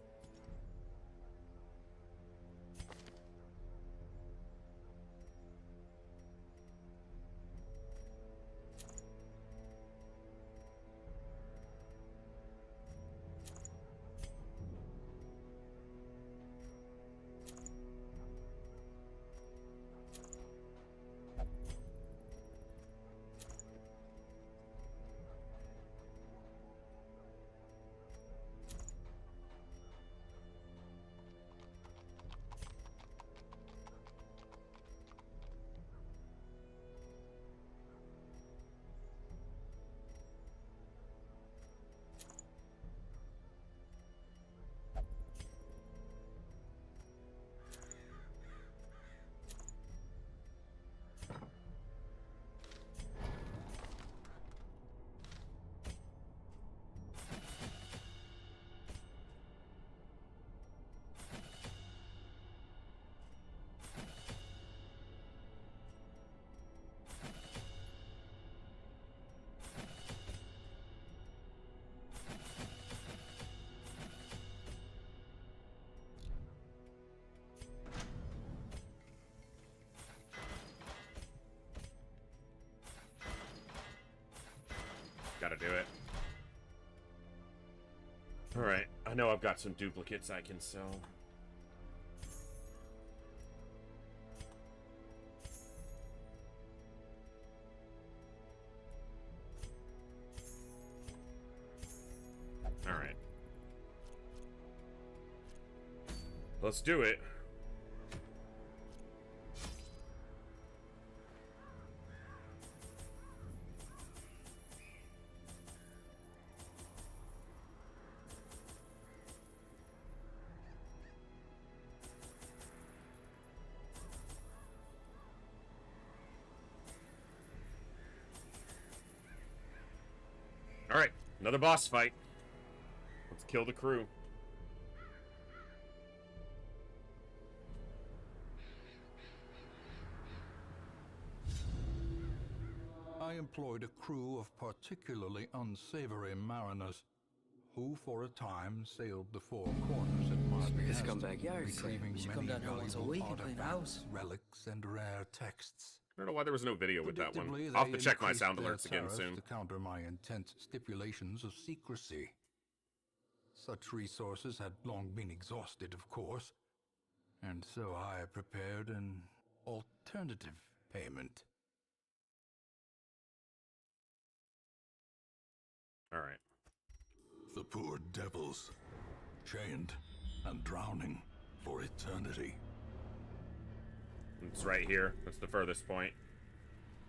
do it. Alright, I know I've got some duplicates I can sell. Alright. Let's do it. Alright, another boss fight. Let's kill the crew. I employed a crew of particularly unsavory mariners who for a time sailed the four corners at my behest, scumbag yards, sir. retrieving We should many come down here once a valuable week and clean the artifacts, house. relics, and rare texts. I don't know why there was no video with that one. Predictably, I'll have they to check my increased sound their alerts again tariffs soon. to counter my intense stipulations of secrecy. Such resources had long been exhausted, of course, and so I prepared an alternative payment. Alright. The poor devils, chained and drowning for eternity. It's right here. That's the furthest point.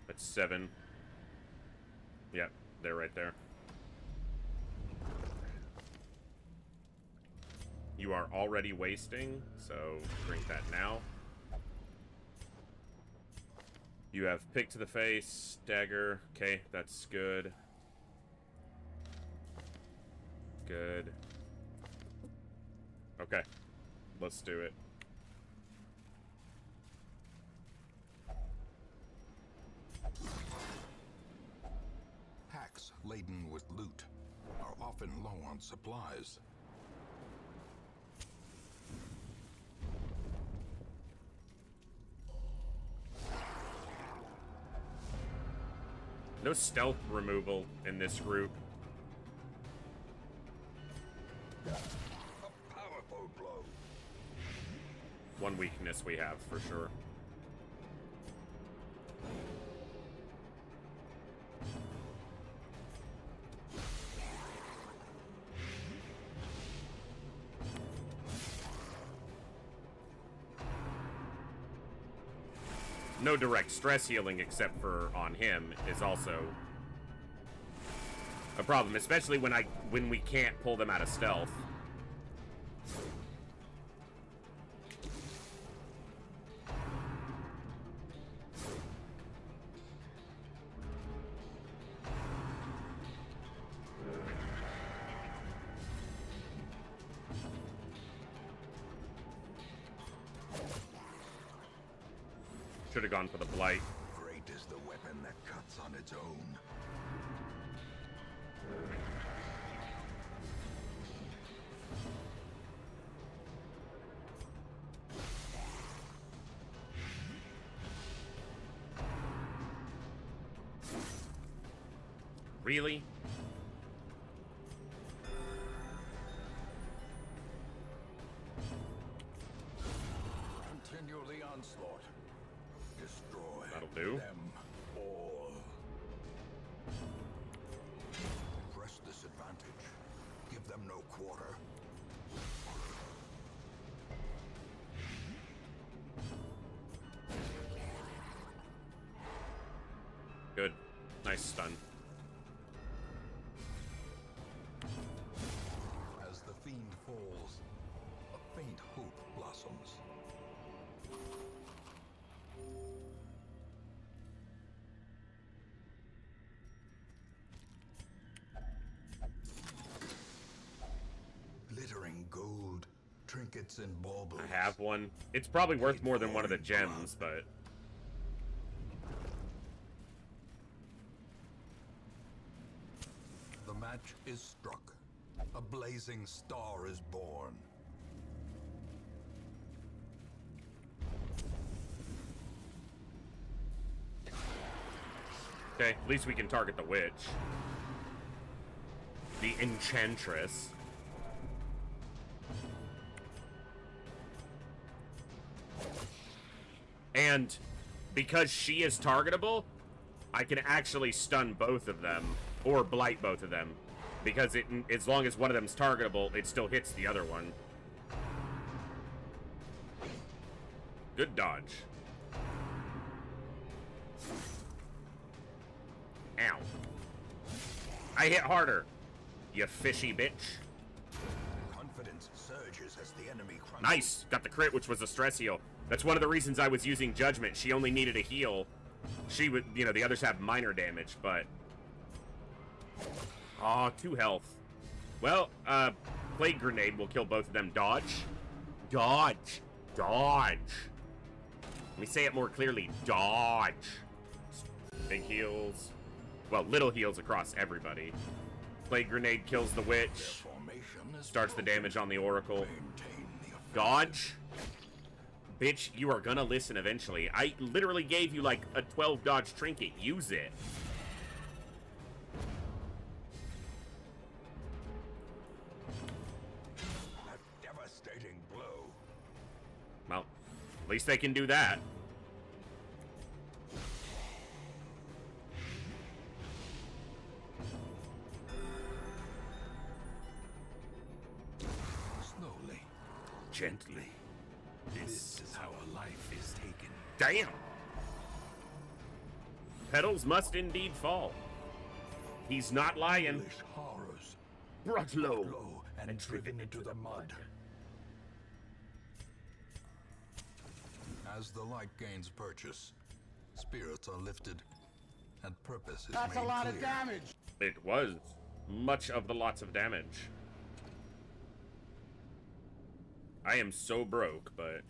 That's 7. Yep, they're right there. You are already wasting, so drink that now. You have pick to the face, dagger. Okay, that's good. Good. Okay, let's do it. Packs laden with loot are often low on supplies. No stealth removal in this group. A powerful blow. One weakness we have, for sure. No direct stress healing except for on him is also a problem, especially when we can't pull them out of stealth. Should have gone for the blight. Great is the weapon that cuts on its own. Really? Continue the onslaught. Destroy That'll do. them all. Press this advantage. Give them no quarter. Good. Nice stun. As the fiend falls, a faint hope blossoms. Glittering gold, trinkets and baubles. I have one. It's probably worth more than one of the gems, but The match is struck. A blazing star is born. okay, at least we can target the witch. the Enchantress. And because she is targetable, I can actually stun both of them, or blight both of them. Because as long as one of them's targetable, it still hits the other one. Good dodge. Ow. I hit harder, you fishy bitch. Confidence surges as the enemy crunches. Nice! Got the crit, which was a stress heal. That's one of the reasons I was using Judgment. She only needed a heal. She would, you know, the others have minor damage, but... Aw, 2 health. Well, Plague Grenade will kill both of them. Dodge. Dodge. Dodge. Let me say it more clearly. Dodge. Big heals. Well, little heals across everybody. Plague Grenade kills the Witch. Starts the damage on the Oracle. Dodge. Bitch, you are gonna listen eventually. I literally gave you like a 12 dodge trinket. Use it. A devastating blow. Well, at least they can do that. Slowly, Gently. this is how a life is taken. Damn! Petals must indeed fall. He's not lying. Foolish horrors, Brought low. low and driven into the mud. As the light gains purchase, spirits are lifted, and purpose is That's made a lot clear. of damage. It was much of the lots of damage. I am so broke, but...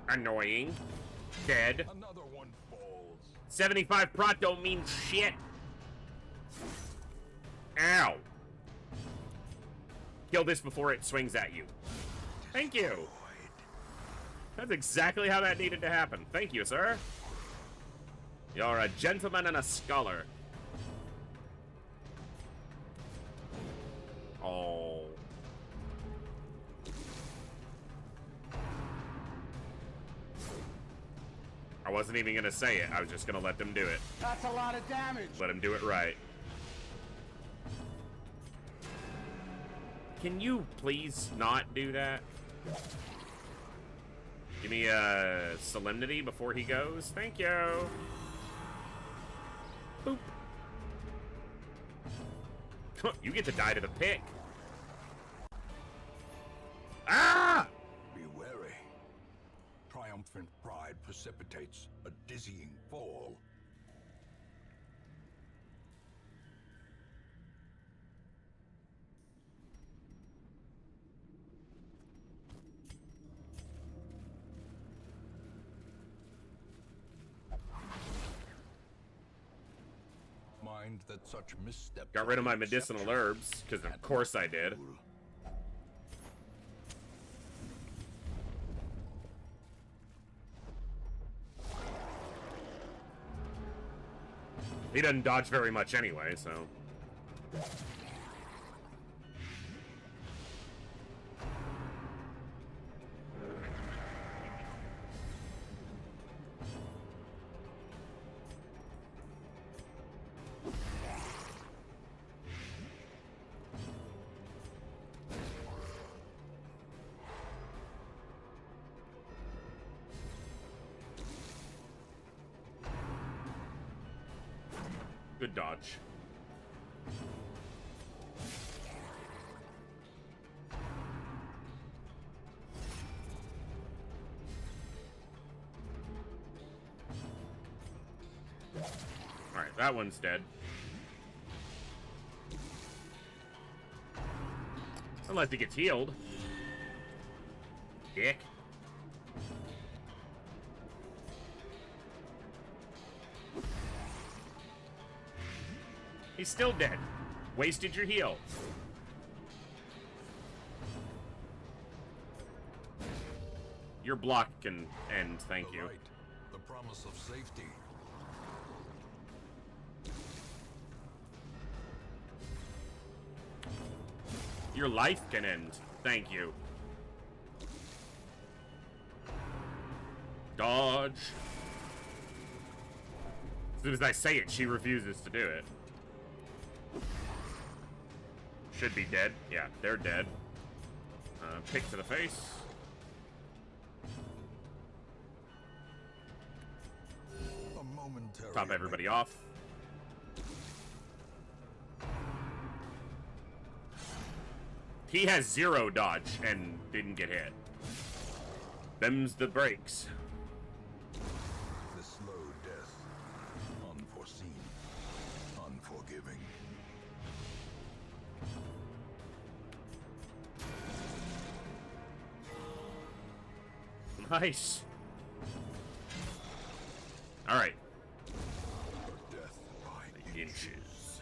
Annoying. Dead. Another one falls. 75 prot don't mean shit. Ow. Kill this before it swings at you. Thank you. That's exactly how that needed to happen. Thank you, sir. You're a gentleman and a scholar. Oh. I wasn't even gonna say it. I was just gonna let them do it. That's a lot of damage. Let him do it right. Can you please not do that? Give me a solemnity before he goes. Thank you. Boop. You get to die to the pick. Ah! Be wary. Triumphant pride precipitates a dizzying fall. Mind that such missteps Got rid of are my medicinal exceptional herbs, because of and course I did. rule. He doesn't dodge very much anyway, so... Good dodge. Alright, that one's dead. Unless he gets healed. Dick. He's still dead. Wasted your heal. Your block can end, thank you. Right. The promise of safety. Your life can end, thank you. Dodge. As soon as I say it, she refuses to do it. Should be dead. Yeah, they're dead. Kick to the face. A momentary Top everybody off. He has 0 dodge and didn't get hit. Them's the breaks. The slow death. Unforeseen. Unforgiving. Nice. All right. Death by Inches.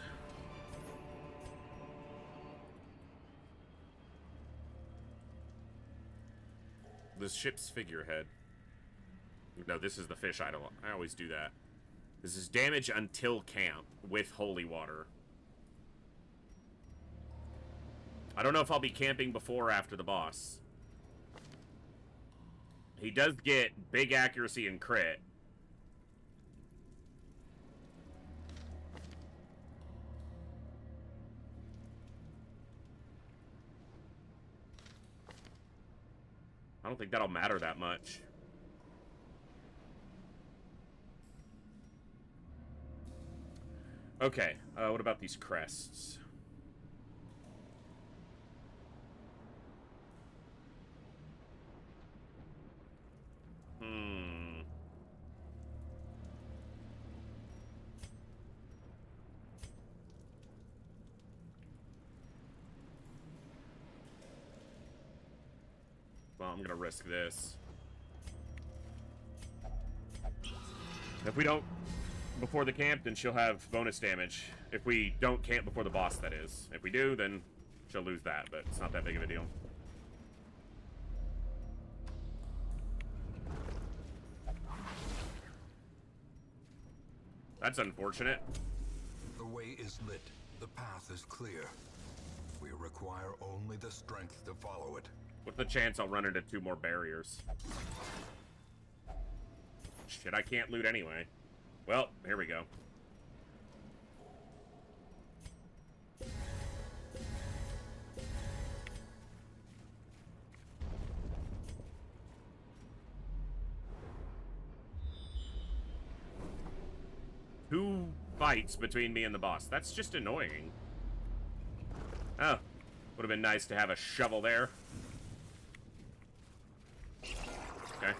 The ship's figurehead. No, this is the fish idol. I always do that. This is damage until camp with holy water. I don't know if I'll be camping before or after the boss. He does get big accuracy and crit. I don't think that'll matter that much. Okay, what about these crests? Well, I'm gonna risk this. If we don't before the camp, then she'll have bonus damage. If we don't camp before the boss, that is. If we do, then she'll lose that, but it's not that big of a deal. That's unfortunate. The way is lit. The path is clear. We require only the strength to follow it. What's the chance I'll run into 2 more barriers? Shit, I can't loot anyway. Well, here we go. Two fights between me and the boss. That's just annoying. Oh, would have been nice to have a shovel there. Okay.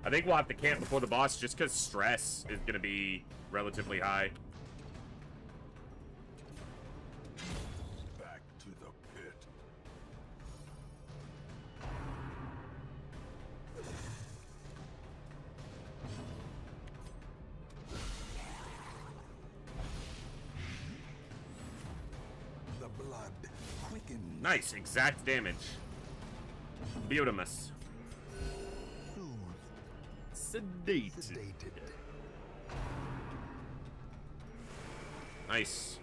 I think we'll have to camp before the boss just because stress is going to be relatively high. Back to the pit. The blood quickens. Nice, exact damage. Beautimus. Sedated. Nice.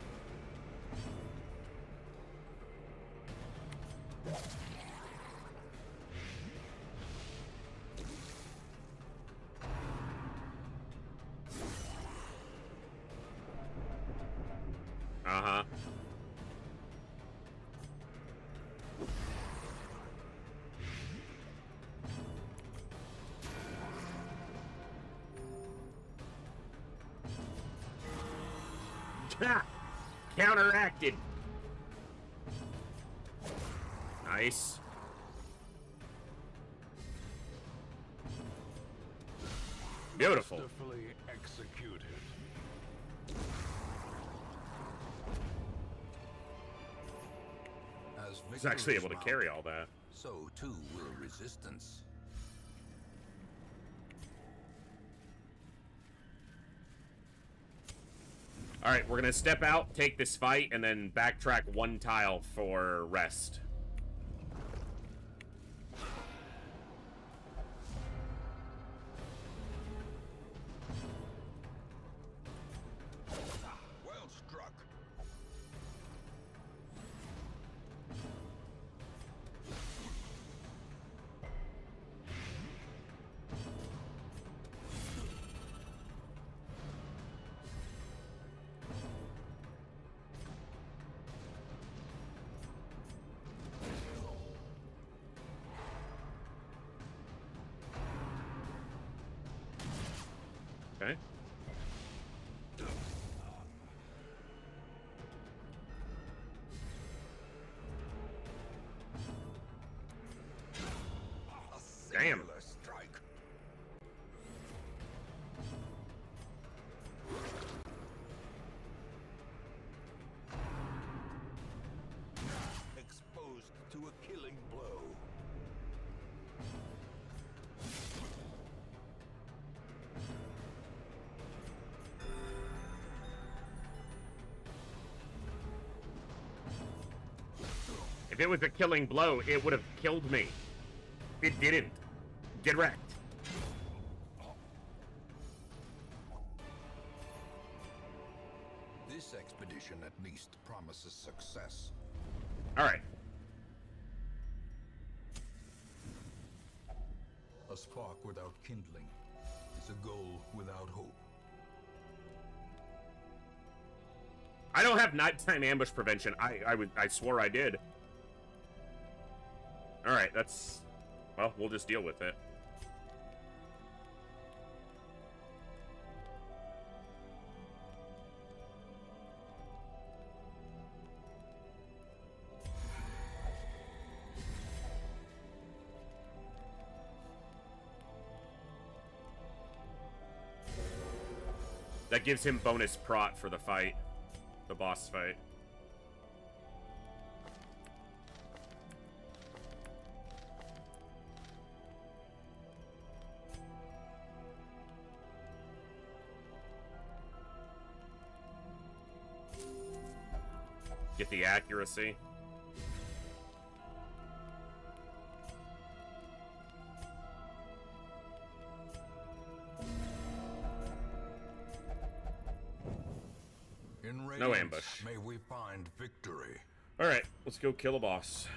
Uh-huh. Counteracted. Nice. Beautiful. Masterfully executed. As He's actually victories able to mount, carry all that. so too will resistance. Alright, we're gonna step out, take this fight, and then backtrack one tile for rest. Well struck. Okay. A Damn. singular strike. Exposed to a killing blow. If it was a killing blow, it would have killed me. It didn't. Get wrecked. This expedition at least promises success. Alright. A spark without kindling is a goal without hope. I don't have nighttime ambush prevention. I swore I did. Alright, that's... Well, we'll just deal with it. That gives him bonus prot for the fight. The boss fight. Get the accuracy. In No radiance, ambush. may we find victory. Alright, let's go kill a boss.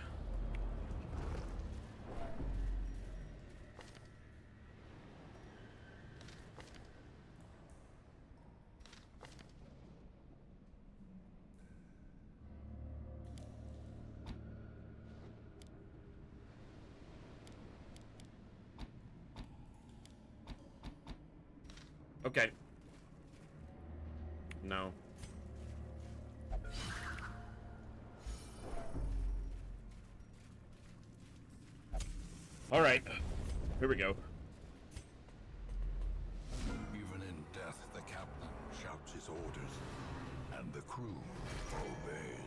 Okay. No. Alright. Here we go. Even in death, the captain shouts his orders, and the crew obeys.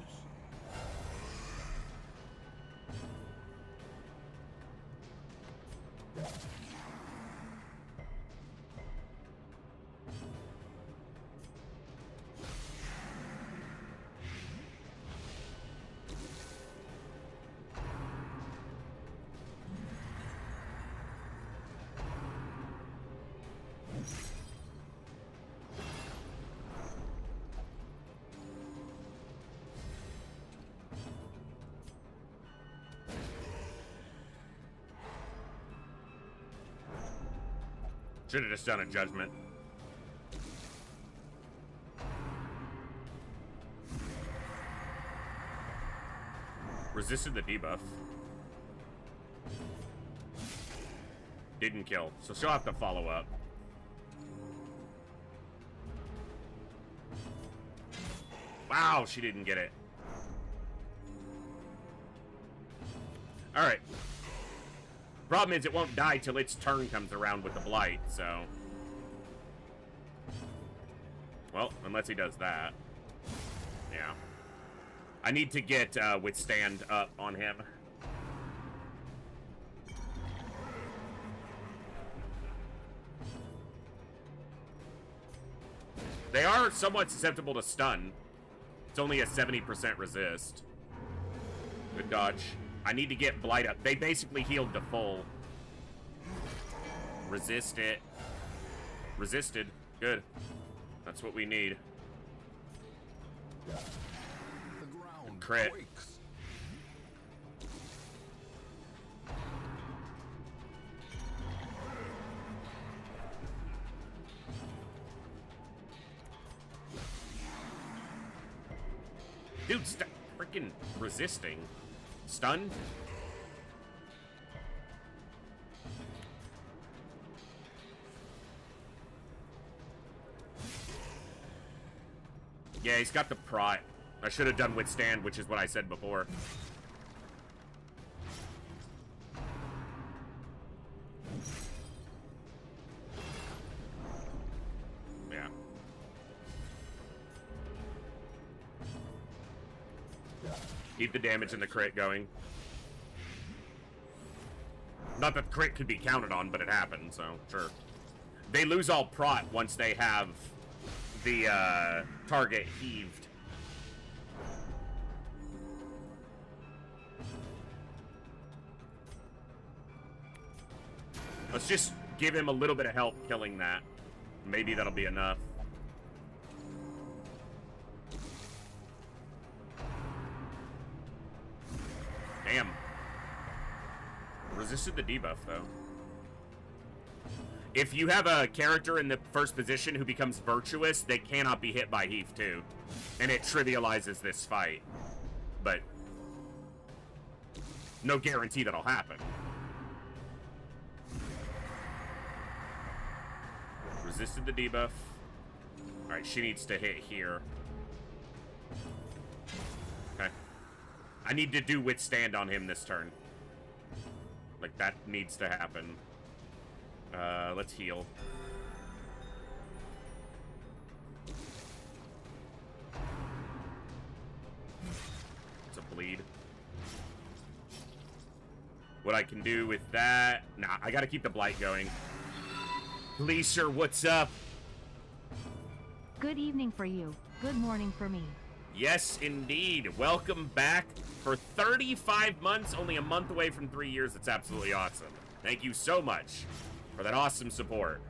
Should have just done a judgment. Resisted the debuff. Didn't kill, so she'll have to follow up. Wow, she didn't get it. Alright. Problem is, it won't die till its turn comes around with the blight, so... Well, unless he does that. Yeah. I need to get withstand up on him. They are are somewhat susceptible to stun. It's only a 70% resist. Good dodge. I need to get Blight up. They basically healed to full. Resist it. Resisted. Good. That's what we need. The ground Crit. quakes. Dude, freaking resisting. Stun? Yeah, he's got the prot. I should have done withstand, which is what I said before. Yeah. Keep the damage and the crit going. Not that crit could be counted on, but it happened, so sure. They lose all prot once they have the target heaved. Let's just give him a little bit of help killing that. Maybe that'll be enough. Damn. Resisted the debuff, though. If you have a character in the first position who becomes virtuous, they cannot be hit by Heave 2. And it trivializes this fight. But no guarantee that'll happen. Resisted the debuff. Alright, she needs to hit here. Okay. I need to do withstand on him this turn. Like, that needs to happen. Let's heal. It's a bleed. What I can do with that... Nah, I gotta keep the blight going. Leisure, what's up? Good evening for you. Good morning for me. Yes, indeed. Welcome back for 35 months, only a month away from 3 years. It's absolutely awesome. Thank you so much for that awesome support.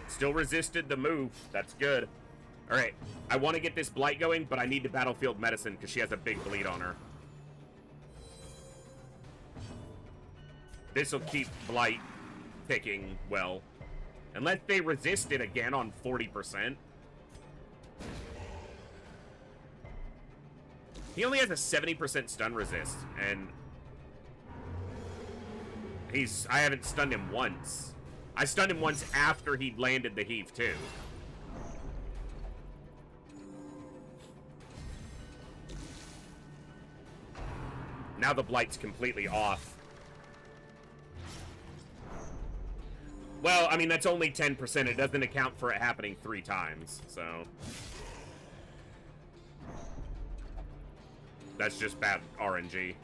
Still resisted the move. That's good. All right. I want to get this blight going, but I need to battlefield medicine because she has a big bleed on her. This will keep blight ticking well. Unless they resist it again on 40%. He only has a 70% stun resist, and I haven't stunned him once. I stunned him once after he landed the heave too. Now the blight's completely off. Well, I mean, that's only 10%. It doesn't account for it happening 3 times, so... That's just bad RNG.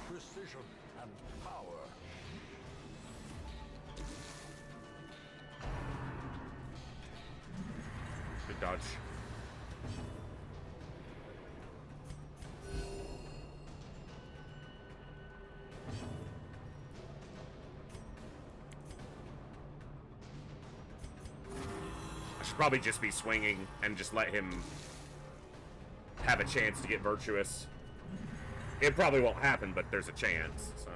Precision and power. Good dodge. I should probably just be swinging and just let him have a chance to get virtuous. It probably won't happen, but there's a chance, so.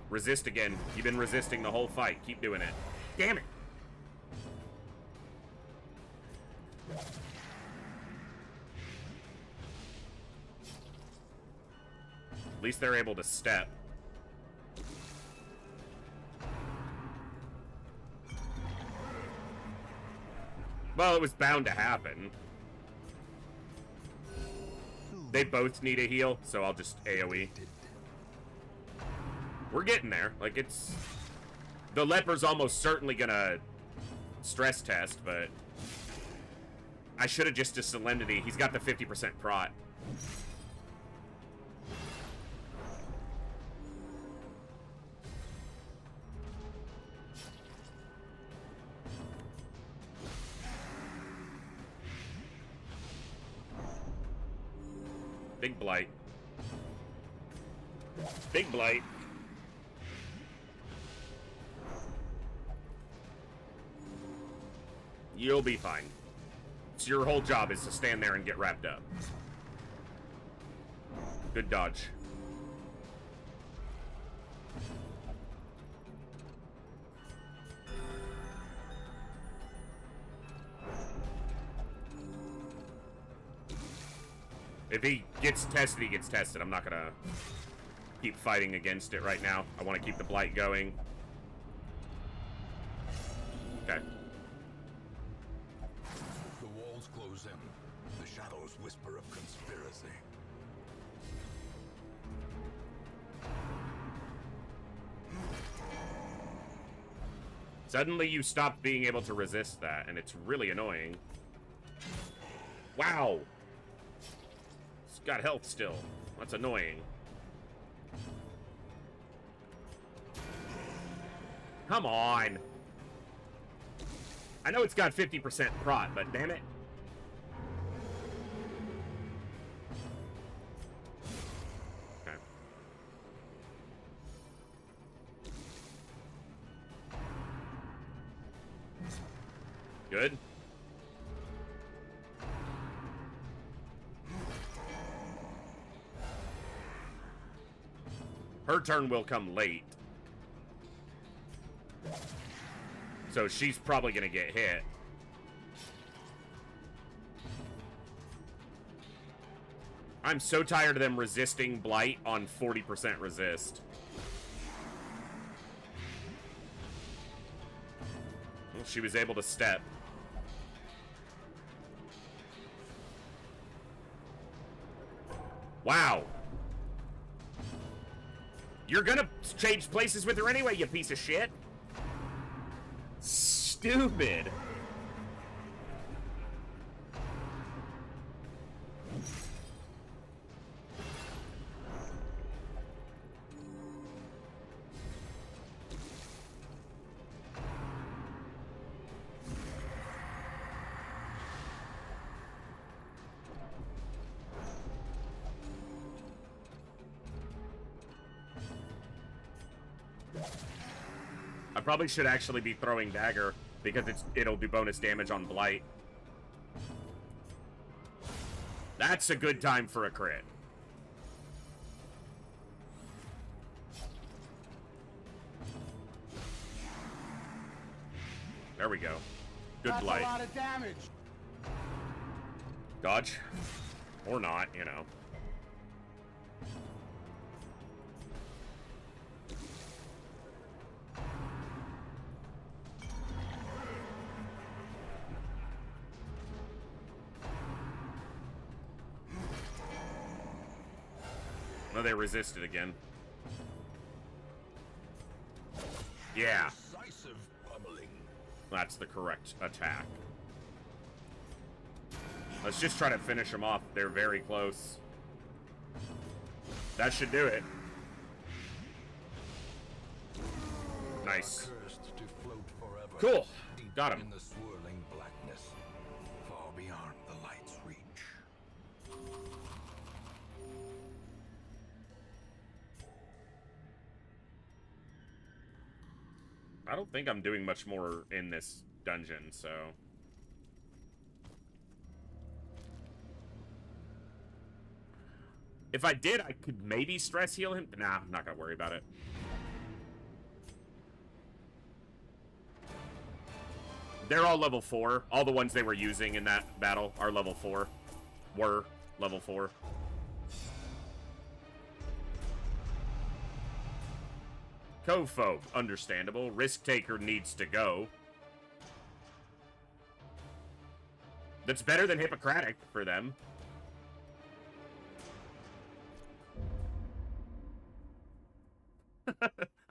Resist again. You've been resisting the whole fight. Keep doing it. Damn it! At least they're able to step. Well, it was bound to happen. They both need a heal, so I'll just AoE. We're getting there. Like, it's... The leper's almost certainly gonna stress test, but... I should have just a Solemnity. He's got the 50% prot. Big Blight. Big Blight. You'll be fine. So your whole job is to stand there and get wrapped up. Good dodge. If he gets tested, he gets tested. I'm not gonna keep fighting against it right now. I want to keep the Blight going. Okay. The walls close in. The shadows whisper of conspiracy. Suddenly you stop being able to resist that, and it's really annoying. Wow! It's got health still. That's annoying. Come on! I know it's got 50% prot, but damn it. Okay. Good. Her turn will come late. So she's probably gonna get hit. I'm so tired of them resisting Blight on 40% resist. Well, she was able to step. Wow. You're gonna change places with her anyway, you piece of shit. Stupid. I probably should actually be throwing dagger because it'll do bonus damage on Blight. That's a good time for a crit. There we go. Good That's Blight. a lot of damage. Dodge. Or not, you know. No, they resisted again. Yeah. Decisive pummeling. That's the correct attack. Let's just try to finish them off. They're very close. That should do it. Nice. Cursed to float forever. Cool. Deep Got him. in the swirling blackness, far beyond the light's reach. I don't think I'm doing much more in this dungeon, so... If I did, I could maybe stress heal him. Nah, I'm not gonna worry about it. They're all level 4. All the ones they were using in that battle are level 4. Were level 4. Cove-phobe, understandable. Risk-taker needs to go. That's better than Hippocratic for them.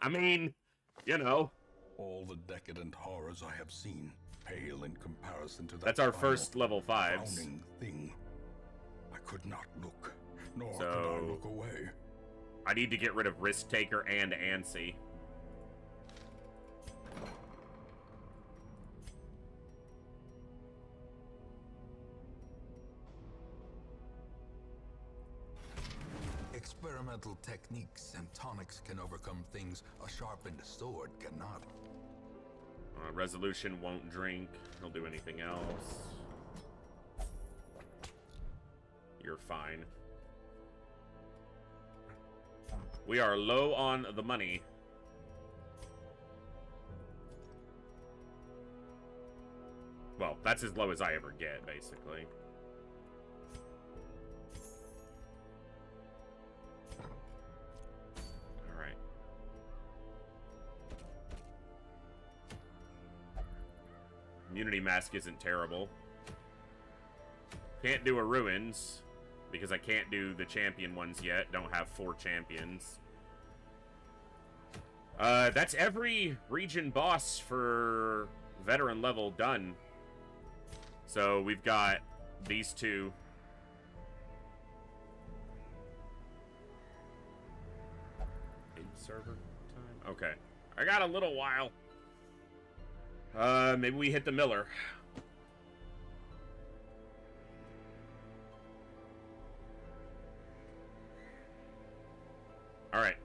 I mean, you know. All the decadent horrors I have seen, pale in comparison to that. That's our final, first level 5s. frowning thing. I could not look, nor could So- I look away. I need to get rid of Risk Taker and Ansi. Experimental techniques and tonics can overcome things a sharpened sword cannot. Resolution won't drink. He'll do anything else. You're fine. We are low on the money. Well, that's as low as I ever get, basically. Alright. Immunity Mask isn't terrible. Can't do a Ruins, because I can't do the champion ones yet. Don't have 4 champions. That's every region boss for veteran level done. So we've got these 2. In server time? Okay. I got a little while. Maybe we hit the Miller. Alright.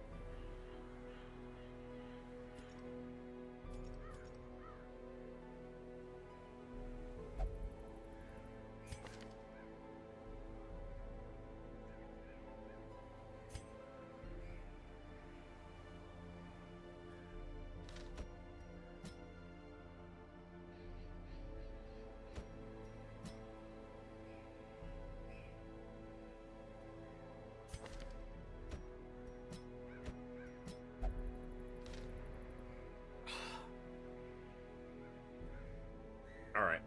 Alright.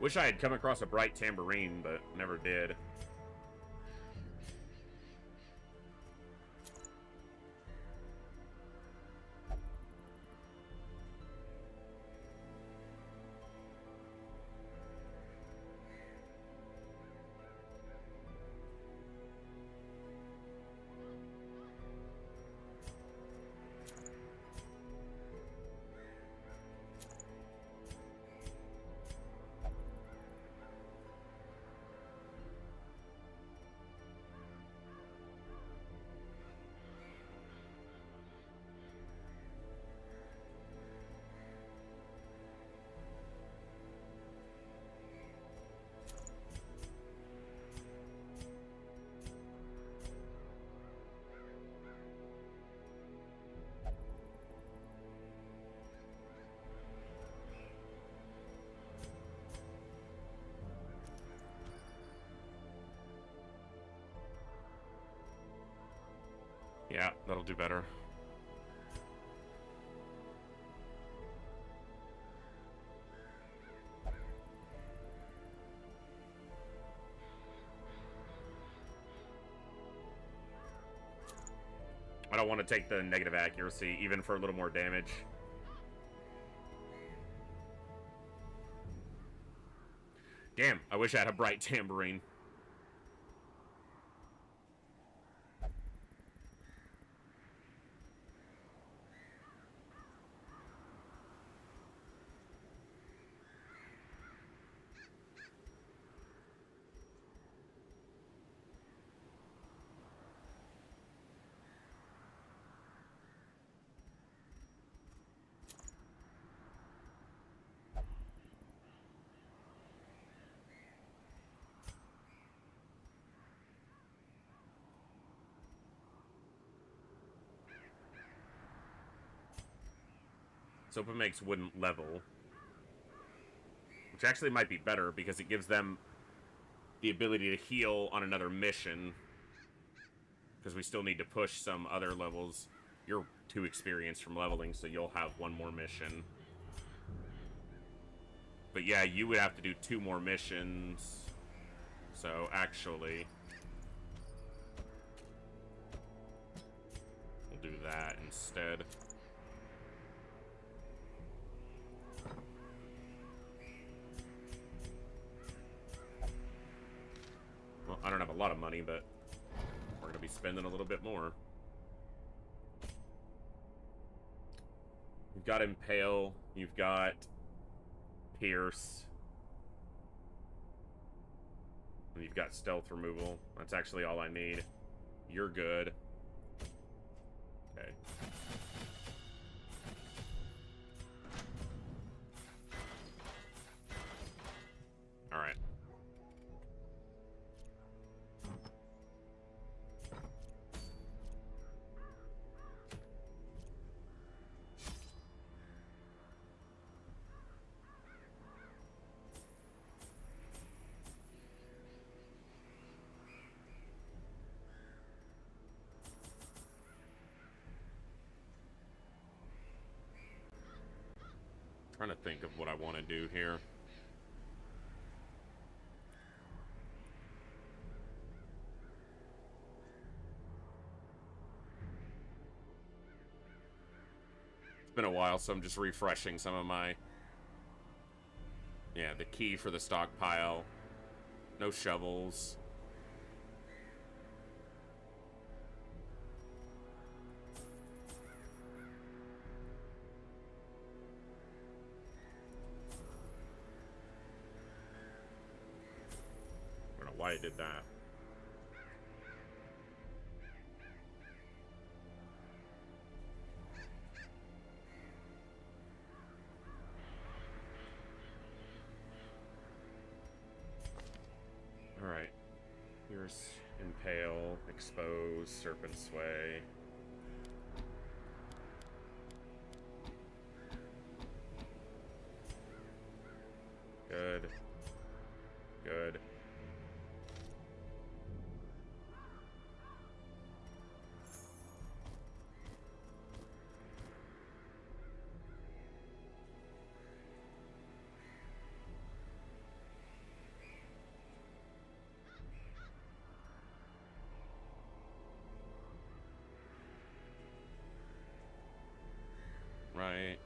Wish I had come across a bright tambourine, but never did. Yeah, that'll do better. I don't want to take the negative accuracy, even for a little more damage. Damn, I wish I had a bright tambourine. Sopa makes wouldn't level. Which actually might be better, because it gives them the ability to heal on another mission. Because we still need to push some other levels. You're too experienced from leveling, so you'll have one more mission. But yeah, you would have to do 2 more missions. So, actually, we'll do that instead. Well, I don't have a lot of money, but we're going to be spending a little bit more. You've got Impale, you've got Pierce, and you've got Stealth Removal. That's actually all I need. You're good. Okay. Alright. Trying to think of what I want to do here. It's been a while, so I'm just refreshing some of my... Yeah, the key for the stockpile. No shovels. Why I did that. Alright. Here's Impale, Expose, Serpent Sway. Good. Good. Right.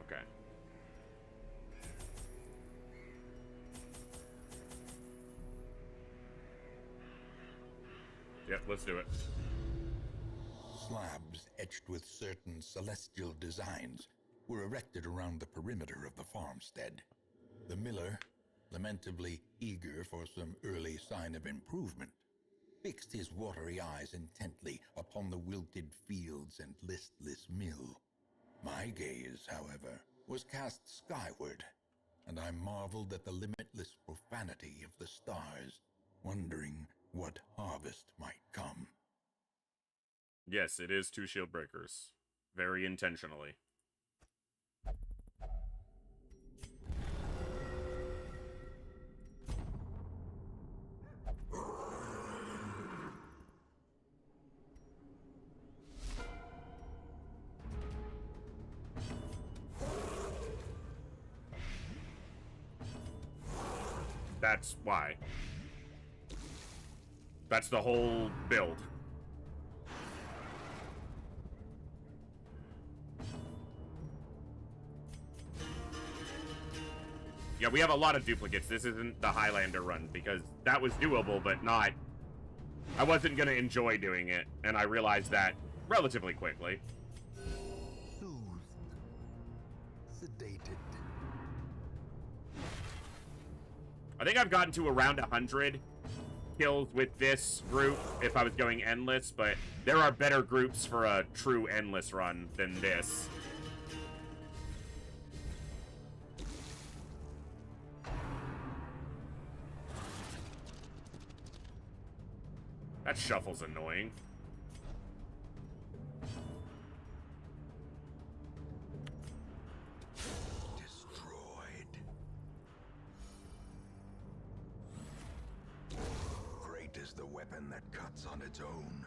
Okay. Yep, let's do it. Slabs etched with certain celestial designs were erected around the perimeter of the farmstead. The miller, lamentably eager for some early sign of improvement, fixed his watery eyes intently upon the wilted fields and listless mill. My gaze, however, was cast skyward, and I marveled at the limitless profanity of the stars, wondering what harvest might come. Yes, it is 2 shield breakers. Very intentionally. That's why. That's the whole build. Yeah, we have a lot of duplicates. This isn't the Highlander run, because that was doable, but not... I wasn't going to enjoy doing it, and I realized that relatively quickly. Soothed. Sedated. I think I've gotten to around 100 kills with this group if I was going endless, but there are better groups for a true endless run than this. That shuffle's annoying. Destroyed. Great is the weapon that cuts on its own.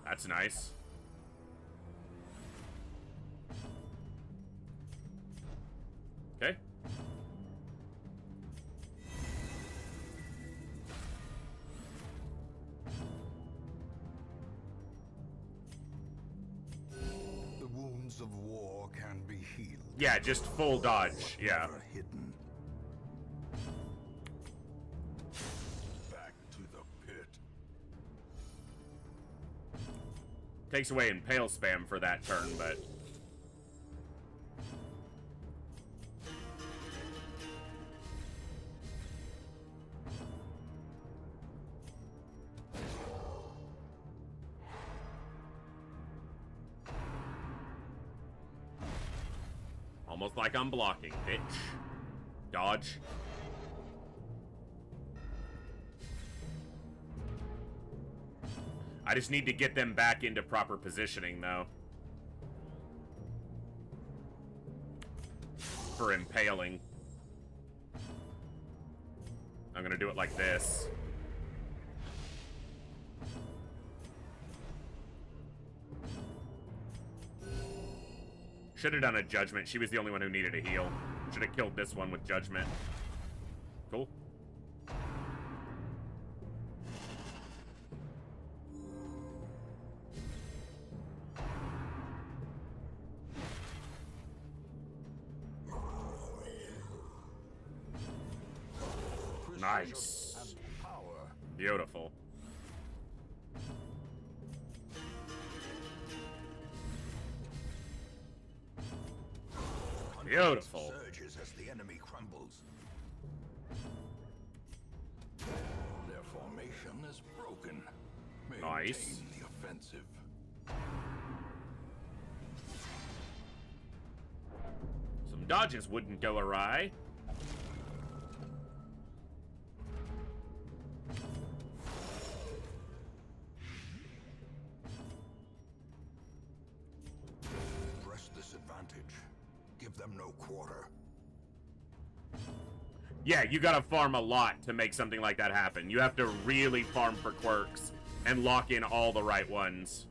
That's nice. Okay. The wounds of war can be healed. Yeah, just full dodge. Yeah. Never hidden. Back to the pit. Takes away Impale spam for that turn, but... Almost like I'm blocking, bitch. Dodge. I just need to get them back into proper positioning, though. For impaling. I'm gonna do it like this. Should have done a judgment. She was the only one who needed a heal. Should have killed this one with judgment. Cool. Nice. Beautiful. Beautiful. Surges as the enemy crumbles. Their formation is broken. Nice. Maintain the offensive. Some dodges wouldn't go awry. Press this advantage. Give them no quarter. Yeah, you gotta farm a lot to make something like that happen. You have to really farm for quirks and lock in all the right ones.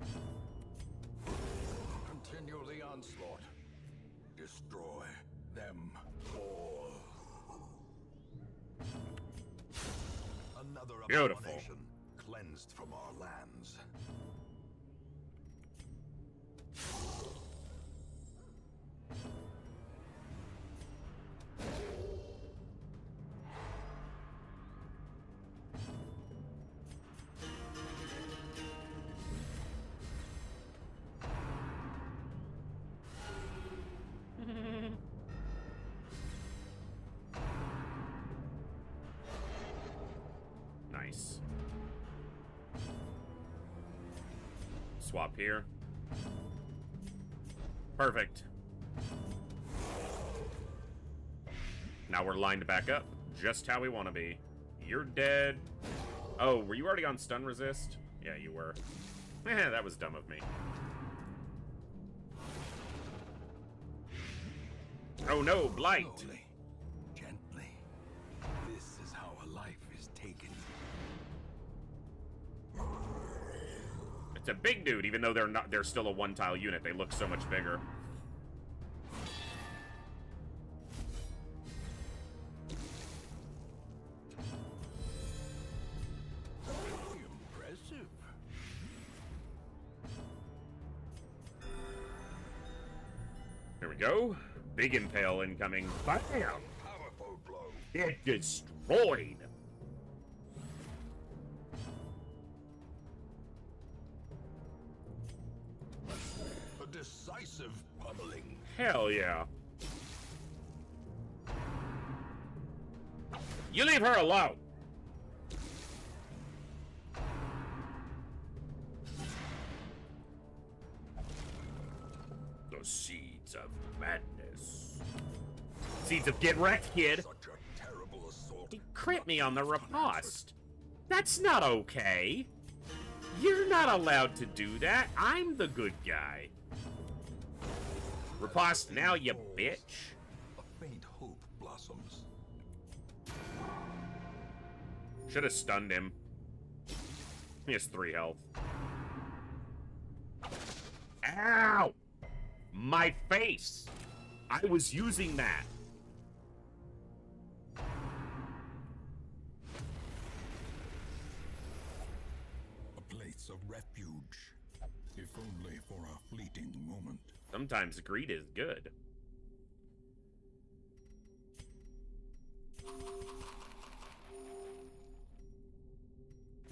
Continue the onslaught. Destroy them all. Another Beautiful. abomination cleansed from our lands. Nice. Swap here. Perfect. Now we're lined back up, just how we want to be. You're dead. Oh, were you already on stun resist? Yeah, you were. Eh, that was dumb of me. Oh no, blight! Slowly, gently. This is how a life is taken. It's a big dude, even though they're still a one-tile unit. They look so much bigger. Impressive. Here we go. Big impale incoming. Bam! Powerful blow. Get destroyed! A decisive pummeling. Hell yeah. You leave her alone! The seeds of madness. Seeds of get wrecked, kid! Such a terrible assault. He crit me on the riposte. That's not okay. You're not allowed to do that. I'm the good guy. Riposte now, you bitch. A faint hope blossoms. Should have stunned him. He has 3 health. Ow! My face! I was using that. A place of refuge. If only for a fleeting moment. Sometimes greed is good.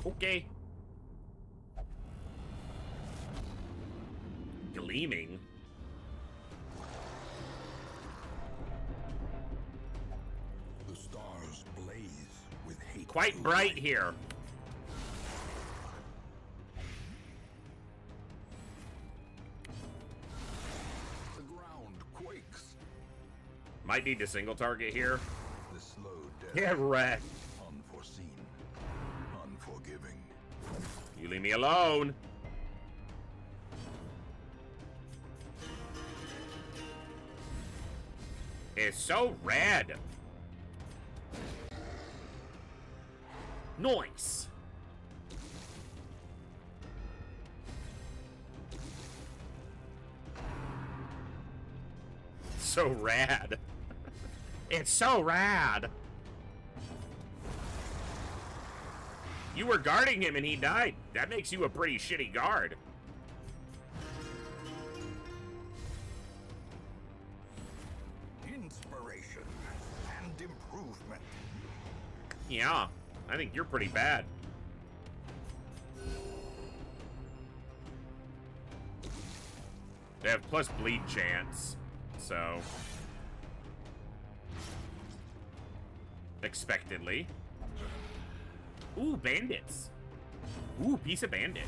Okay. Gleaming. The stars blaze with hate. Quite bright here. The ground quakes. Might need to single target here. The slow death. Yeah, right. Unforeseen. Unforgiving. You leave me alone. It's so red. Nice. So rad. It's so rad. You were guarding him and he died. That makes you a pretty shitty guard. Inspiration and improvement. Yeah, I think you're pretty bad. They have plus bleed chance, so... Expectedly. Ooh, bandits. Ooh, piece of bandit.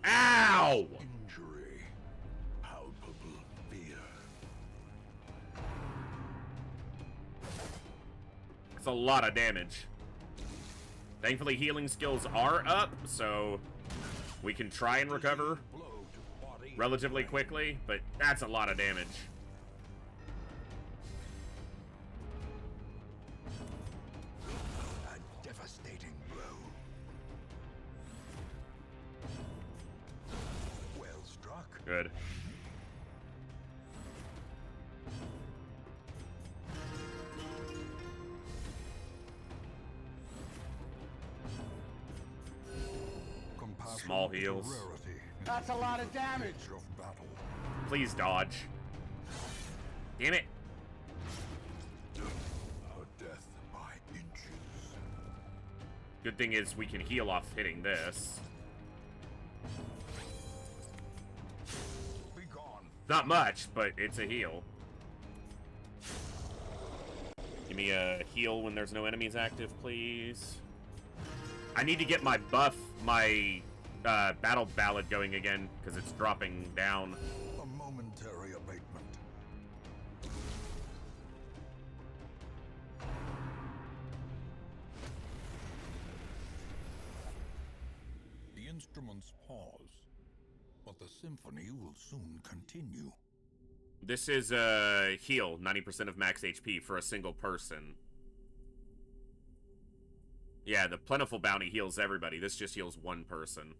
Ow! Injury. Palpable fear. It's a lot of damage. Thankfully, healing skills are up, so we can try and recover Blow to body. relatively quickly, but that's a lot of damage. A devastating blow. Well struck. Good. Compassion Small is a heals. rarity in That's a lot of damage. the age of battle. Please dodge. Damn it. A death by inches. Good thing is we can heal off hitting this. Be gone. Not much, but it's a heal. Give me a heal when there's no enemies active, please. I need to get my buff, my battle ballad going again, because it's dropping down. A momentary abatement. The instruments pause, but the symphony will soon continue. This is a heal, 90% of max HP for a single person. Yeah, the Plentiful Bounty heals everybody. This just heals one person.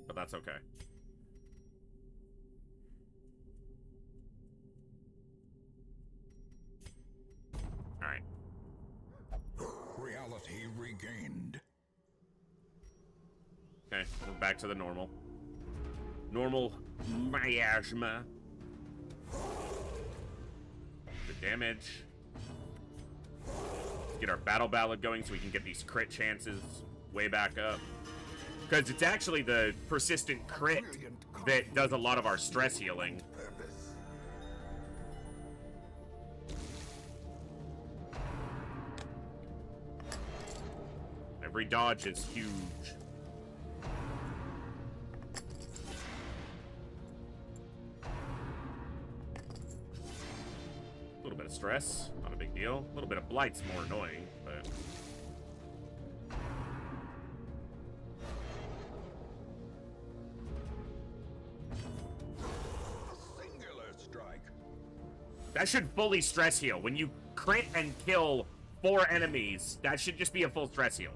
But that's okay. Alright. Reality regained. Okay, we're back to the normal. Normal miasma. The damage. Get our battle ballad going so we can get these crit chances way back up. Because it's actually the persistent crit that does a lot of our stress healing. Purpose. Every dodge is huge. A little bit of stress, not a big deal. A little bit of blight's more annoying, but... Singular strike. That should fully stress heal. When you crit and kill 4 enemies, that should just be a full stress heal.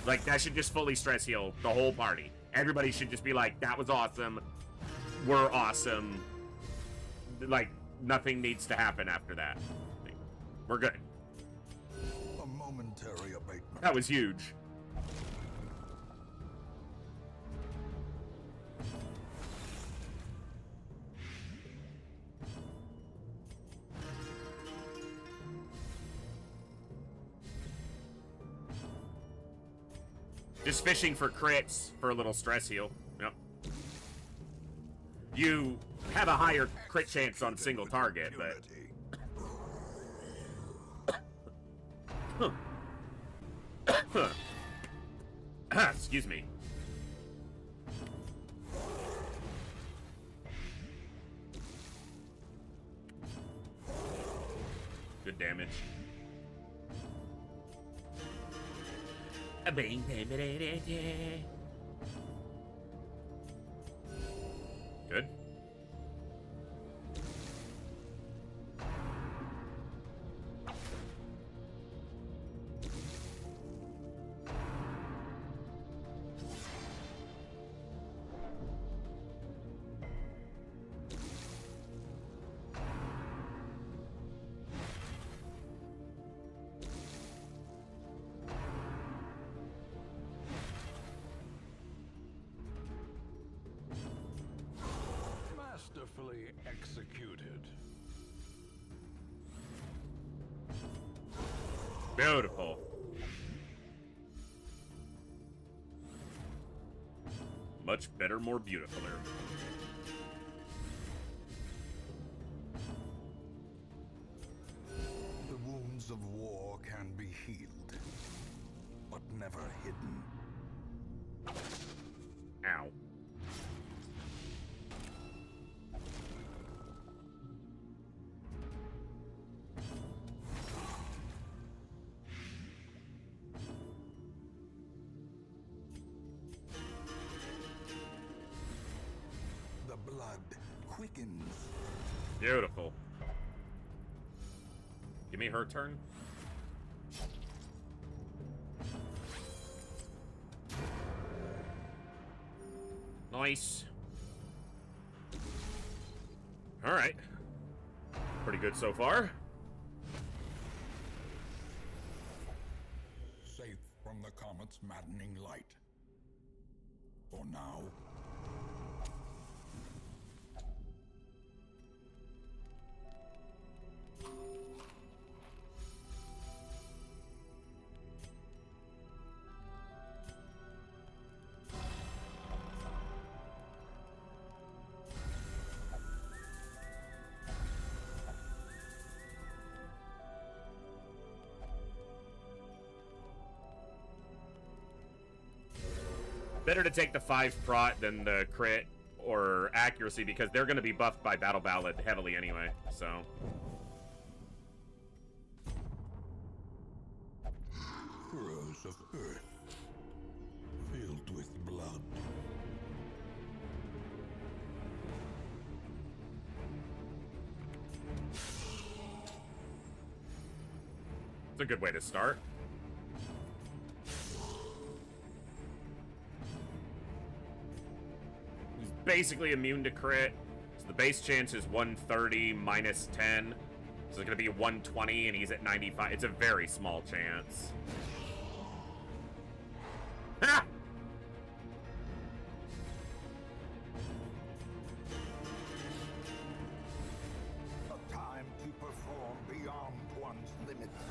Like, that should just fully stress heal the whole party. Everybody should just be like, that was awesome. We're awesome. Like, nothing needs to happen after that. We're good. A momentary abatement. That was huge. Just fishing for crits for a little stress heal. Yep. You have a higher crit chance on single target, but... Excuse me. Good damage. Good. Masterfully executed. Beautiful. Much better, more beautiful. The wounds of war can be healed, but never hidden. Ow. The blood quickens. Beautiful. Give me her turn. Nice. All right. Pretty good so far. Safe from the comet's maddening light. For now. Better to take the 5 prot than the crit or accuracy because they're going to be buffed by Battle Ballad heavily anyway, so... Furrows of earth, filled with blood. It's a good way to start. He's basically immune to crit. So the base chance is 130 minus 10. So it's going to be 120 and he's at 95. It's a very small chance. Ha! A time to perform beyond one's limits.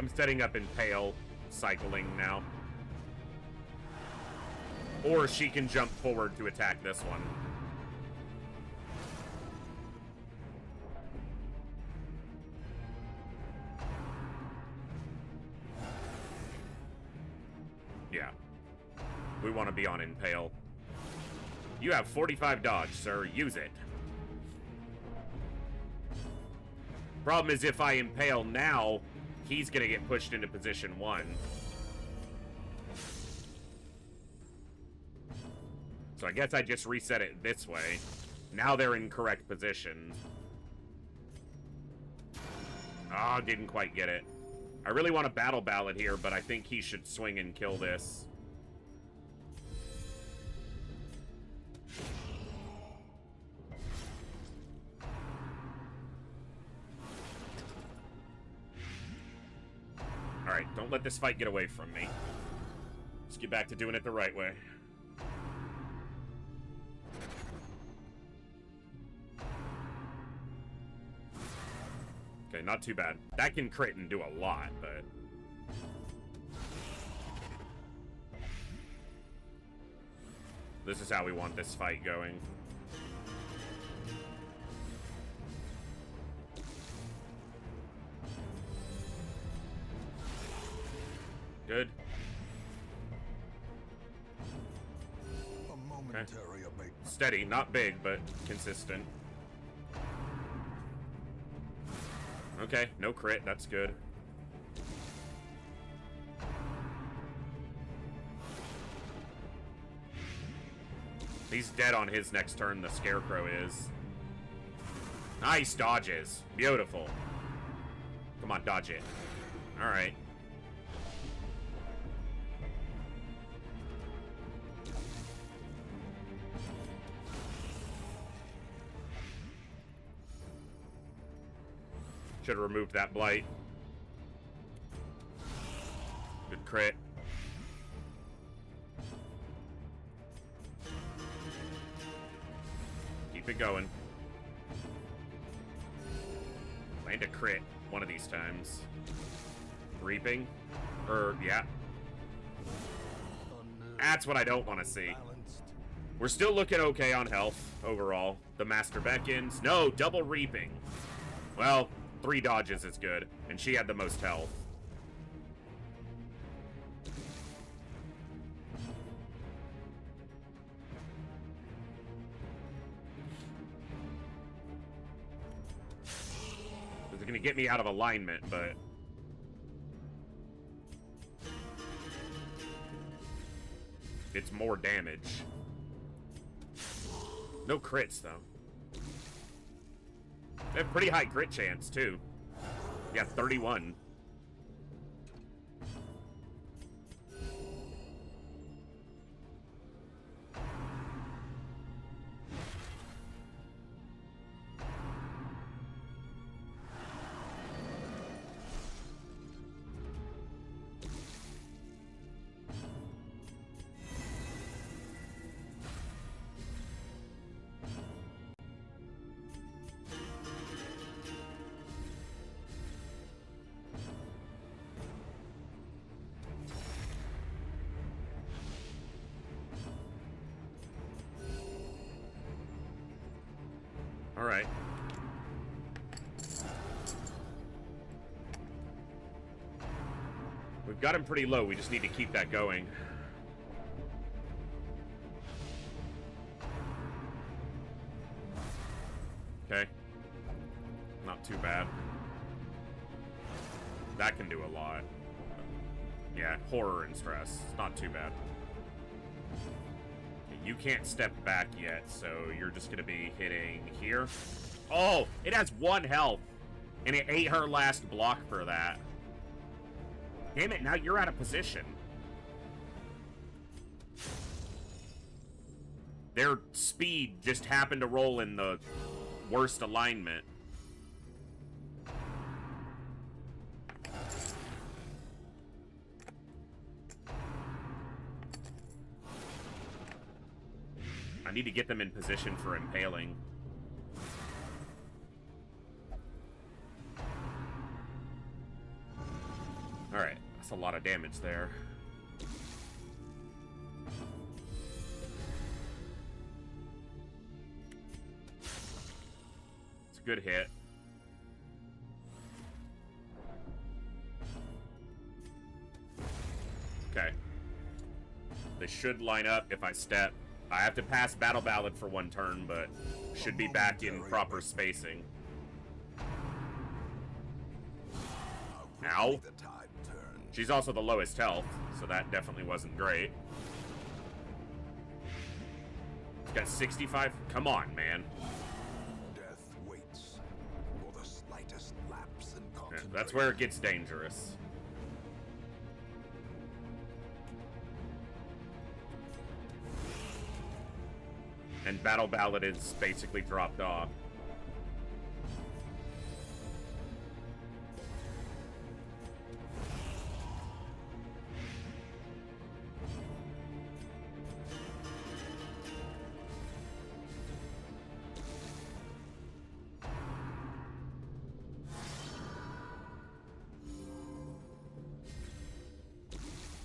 I'm setting up Impale, cycling now. Or she can jump forward to attack this one. Yeah. We want to be on Impale. You have 45 dodge, sir. Use it. Problem is, if I Impale now, he's gonna get pushed into position 1. So I guess I just reset it this way. Now they're in correct position. Ah, oh, didn't quite get it. I really want a battle ballad here, but I think he should swing and kill this. Alright, don't let this fight get away from me. Let's get back to doing it the right way. Okay, not too bad. That can crit and do a lot, but... this is how we want this fight going. Good. A momentary abatement. Steady, not big, but consistent. Okay, no crit, that's good. He's dead on his next turn, the Scarecrow is. Nice dodges. Beautiful. Come on, dodge it. Alright. Should have removed that blight. Good crit. Keep it going. Land a crit one of these times. Reaping. Yeah. That's what I don't want to see. We're still looking okay on health overall. The Master beckons. No, double reaping. Well, 3 dodges is good, and she had the most health. It's gonna get me out of alignment, but... it's more damage. No crits, though. They have pretty high crit chance, too. Yeah, 31. All right. We've got him pretty low. We just need to keep that going. Okay. Not too bad. That can do a lot. Yeah, horror and stress. It's not too bad. You can't step back yet, so you're just gonna be hitting here. Oh, it has 1 health, and it ate her last block for that. Damn it, now you're out of position. Their speed just happened to roll in the worst alignment. I need to get them in position for impaling. Alright, that's a lot of damage there. It's a good hit. Okay. They should line up if I step. I have to pass Battle Ballad for one turn, but should be back in proper spacing. Ow. She's also the lowest health, so that definitely wasn't great. It's got 65. Come on, man. Death waits for the slightest lapse in Yeah, concentration. that's where it gets dangerous. And Battle Ballad is basically dropped off.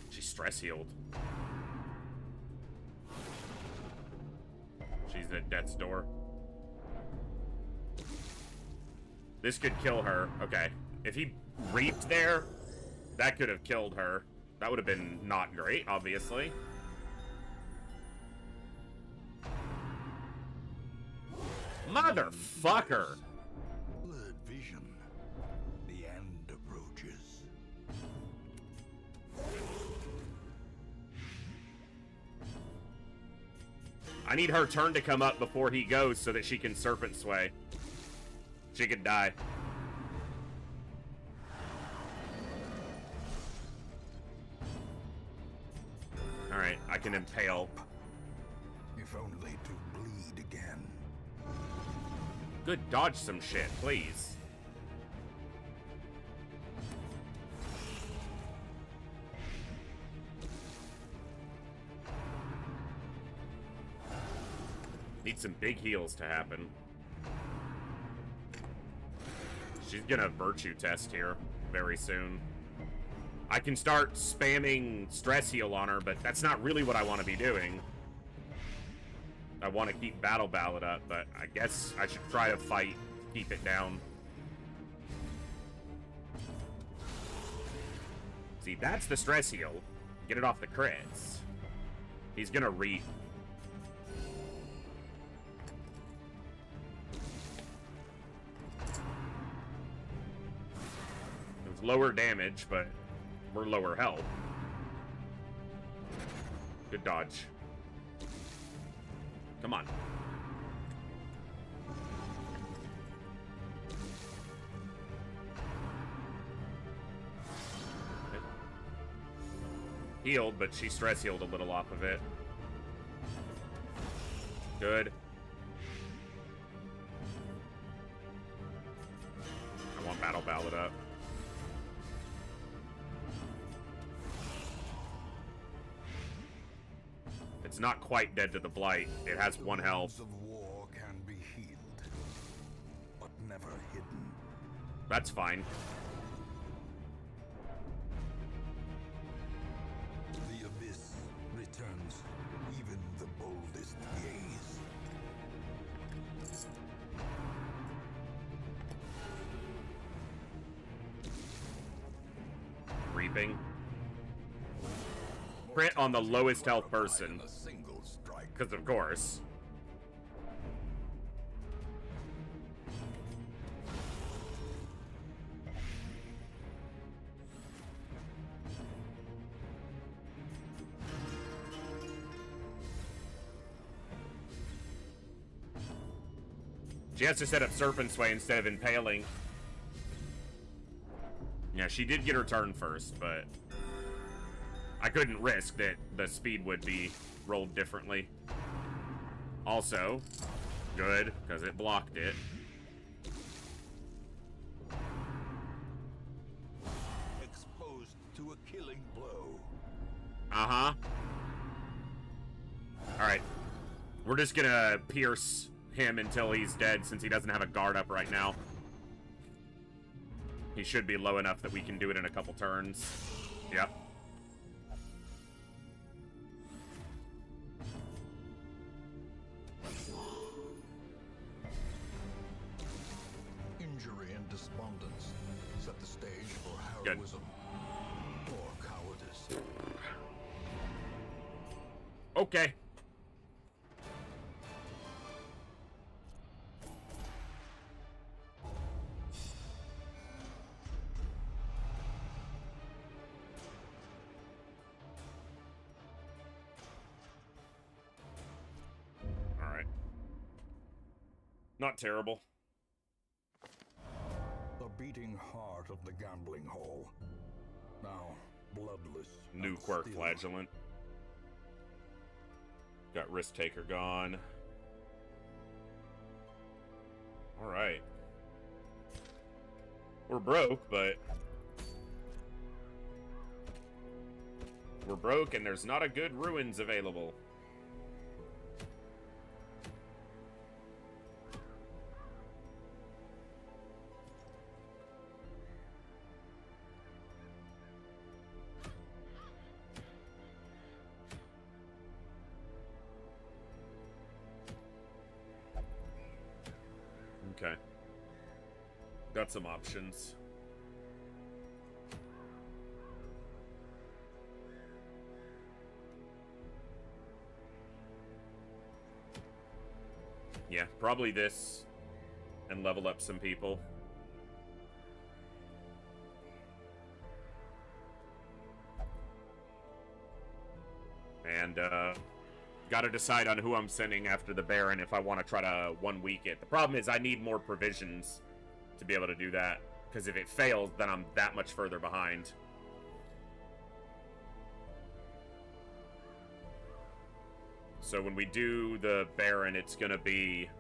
She's stress healed. She's at death's door. This could kill her. Okay. If he reaped there, that could have killed her. That would have been not great, obviously. Motherfucker! Blurred vision. The end approaches. I need her turn to come up before he goes so that she can Serpent Sway. She could die. Alright, I can impale. If only to bleed again. Good, dodge some shit, please. Need some big heals to happen. She's gonna virtue test here very soon. I can start spamming stress heal on her, but that's not really what I want to be doing. I want to keep Battle Ballad up, but I guess I should try to fight, keep it down. See, that's the stress heal. Get it off the crits. He's gonna reap. It was lower damage, but we're lower health. Good dodge. Come on. Okay. Healed, but she stress healed a little off of it. Good. I want Battle Ballad up. It's not quite dead to the blight. It has 1 health. The wounds of war can be healed, but never hidden. That's fine. The abyss returns even the boldest gaze. Reaping. Crit on the lowest health person. A single strike. Because of course. She has to set up Serpent Sway instead of impaling. Yeah, she did get her turn first, but I couldn't risk that the speed would be rolled differently. Also, good, because it blocked it. Exposed to a killing blow. Uh-huh. Alright. We're just gonna pierce him until he's dead, since he doesn't have a guard up right now. He should be low enough that we can do it in a couple turns. Yep. Injury and despondence set the stage for Good. heroism or cowardice. Okay. All right. Not terrible. The beating heart of the gambling hall. Now bloodless. New and quirk still. flagellant. Got risk taker gone. All right. We're broke, but we're broke, and there's not a good ruins available. Okay. Got some options. Yeah, probably this and level up some people. And, gotta decide on who I'm sending after the Baron if I want to try to 1 week it. The problem is I need more provisions to be able to do that, because if it fails, then I'm that much further behind. So when we do the Baron, it's gonna be...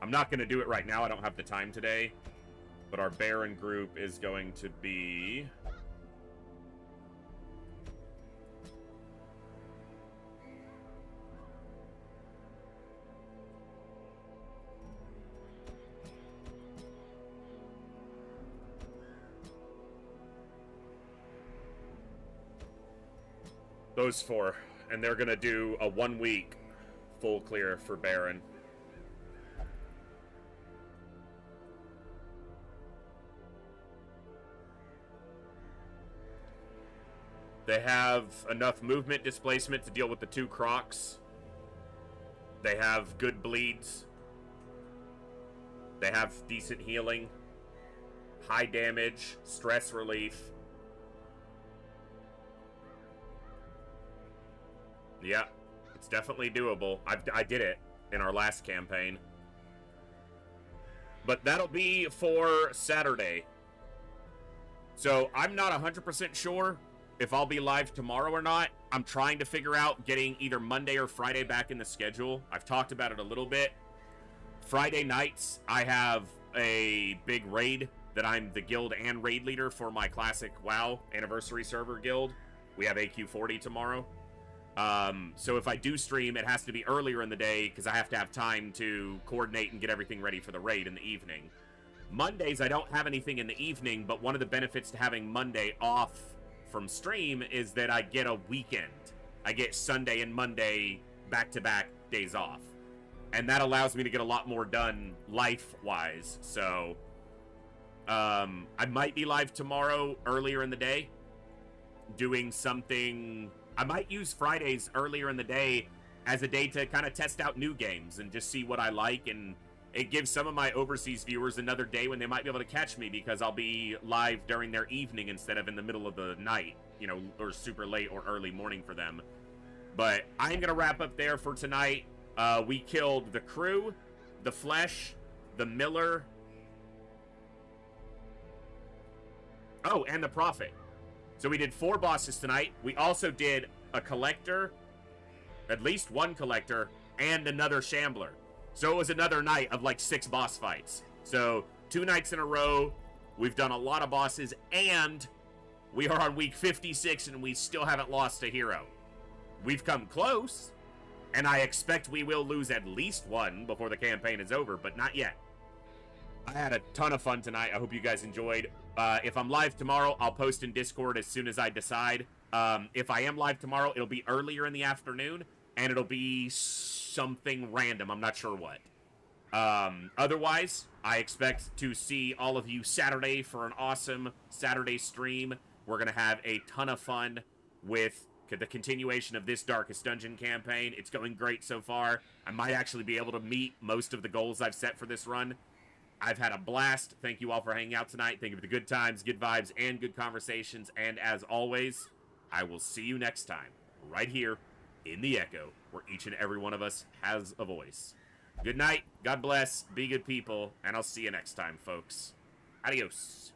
I'm not gonna do it right now, I don't have the time today. But our Baron group is going to be... those four. And they're gonna do a 1 week full clear for Baron. They have enough movement displacement to deal with the 2 Crocs. They have good bleeds. They have decent healing. High damage, stress relief. Yeah, it's definitely doable. I did it in our last campaign. But that'll be for Saturday. So I'm not 100% sure if I'll be live tomorrow or not. I'm trying to figure out getting either Monday or Friday back in the schedule. I've talked about it a little bit. Friday nights, I have a big raid that I'm the guild and raid leader for my classic WoW anniversary server guild. We have AQ40 tomorrow. So if I do stream, it has to be earlier in the day because I have to have time to coordinate and get everything ready for the raid in the evening. Mondays, I don't have anything in the evening, but one of the benefits to having Monday off from stream is that I get a weekend. I get Sunday and Monday back-to-back days off. And that allows me to get a lot more done life-wise. So, I might be live tomorrow earlier in the day, doing something... I might use Fridays earlier in the day as a day to kind of test out new games and just see what I like, and it gives some of my overseas viewers another day when they might be able to catch me because I'll be live during their evening instead of in the middle of the night, you know, or super late or early morning for them. But I'm going to wrap up there for tonight. We killed the Crew, the Flesh, the Miller, oh, and the Prophet. So we did 4 bosses tonight. We also did a Collector, at least one Collector, and another Shambler. So it was another night of like 6 boss fights. So 2 nights in a row, we've done a lot of bosses, and we are on week 56 and we still haven't lost a hero. We've come close, and I expect we will lose at least one before the campaign is over, but not yet. I had a ton of fun tonight. I hope you guys enjoyed. If I'm live tomorrow, I'll post in Discord as soon as I decide. If I am live tomorrow, it'll be earlier in the afternoon, and it'll be something random. I'm not sure what. Otherwise, I expect to see all of you Saturday for an awesome Saturday stream. We're going to have a ton of fun with the continuation of this Darkest Dungeon campaign. It's going great so far. I might actually be able to meet most of the goals I've set for this run. I've had a blast. Thank you all for hanging out tonight. Thank you for the good times, good vibes, and good conversations. And as always, I will see you next time, right here in the Echo, where each and every one of us has a voice. Good night, God bless, be good people, and I'll see you next time, folks. Adios.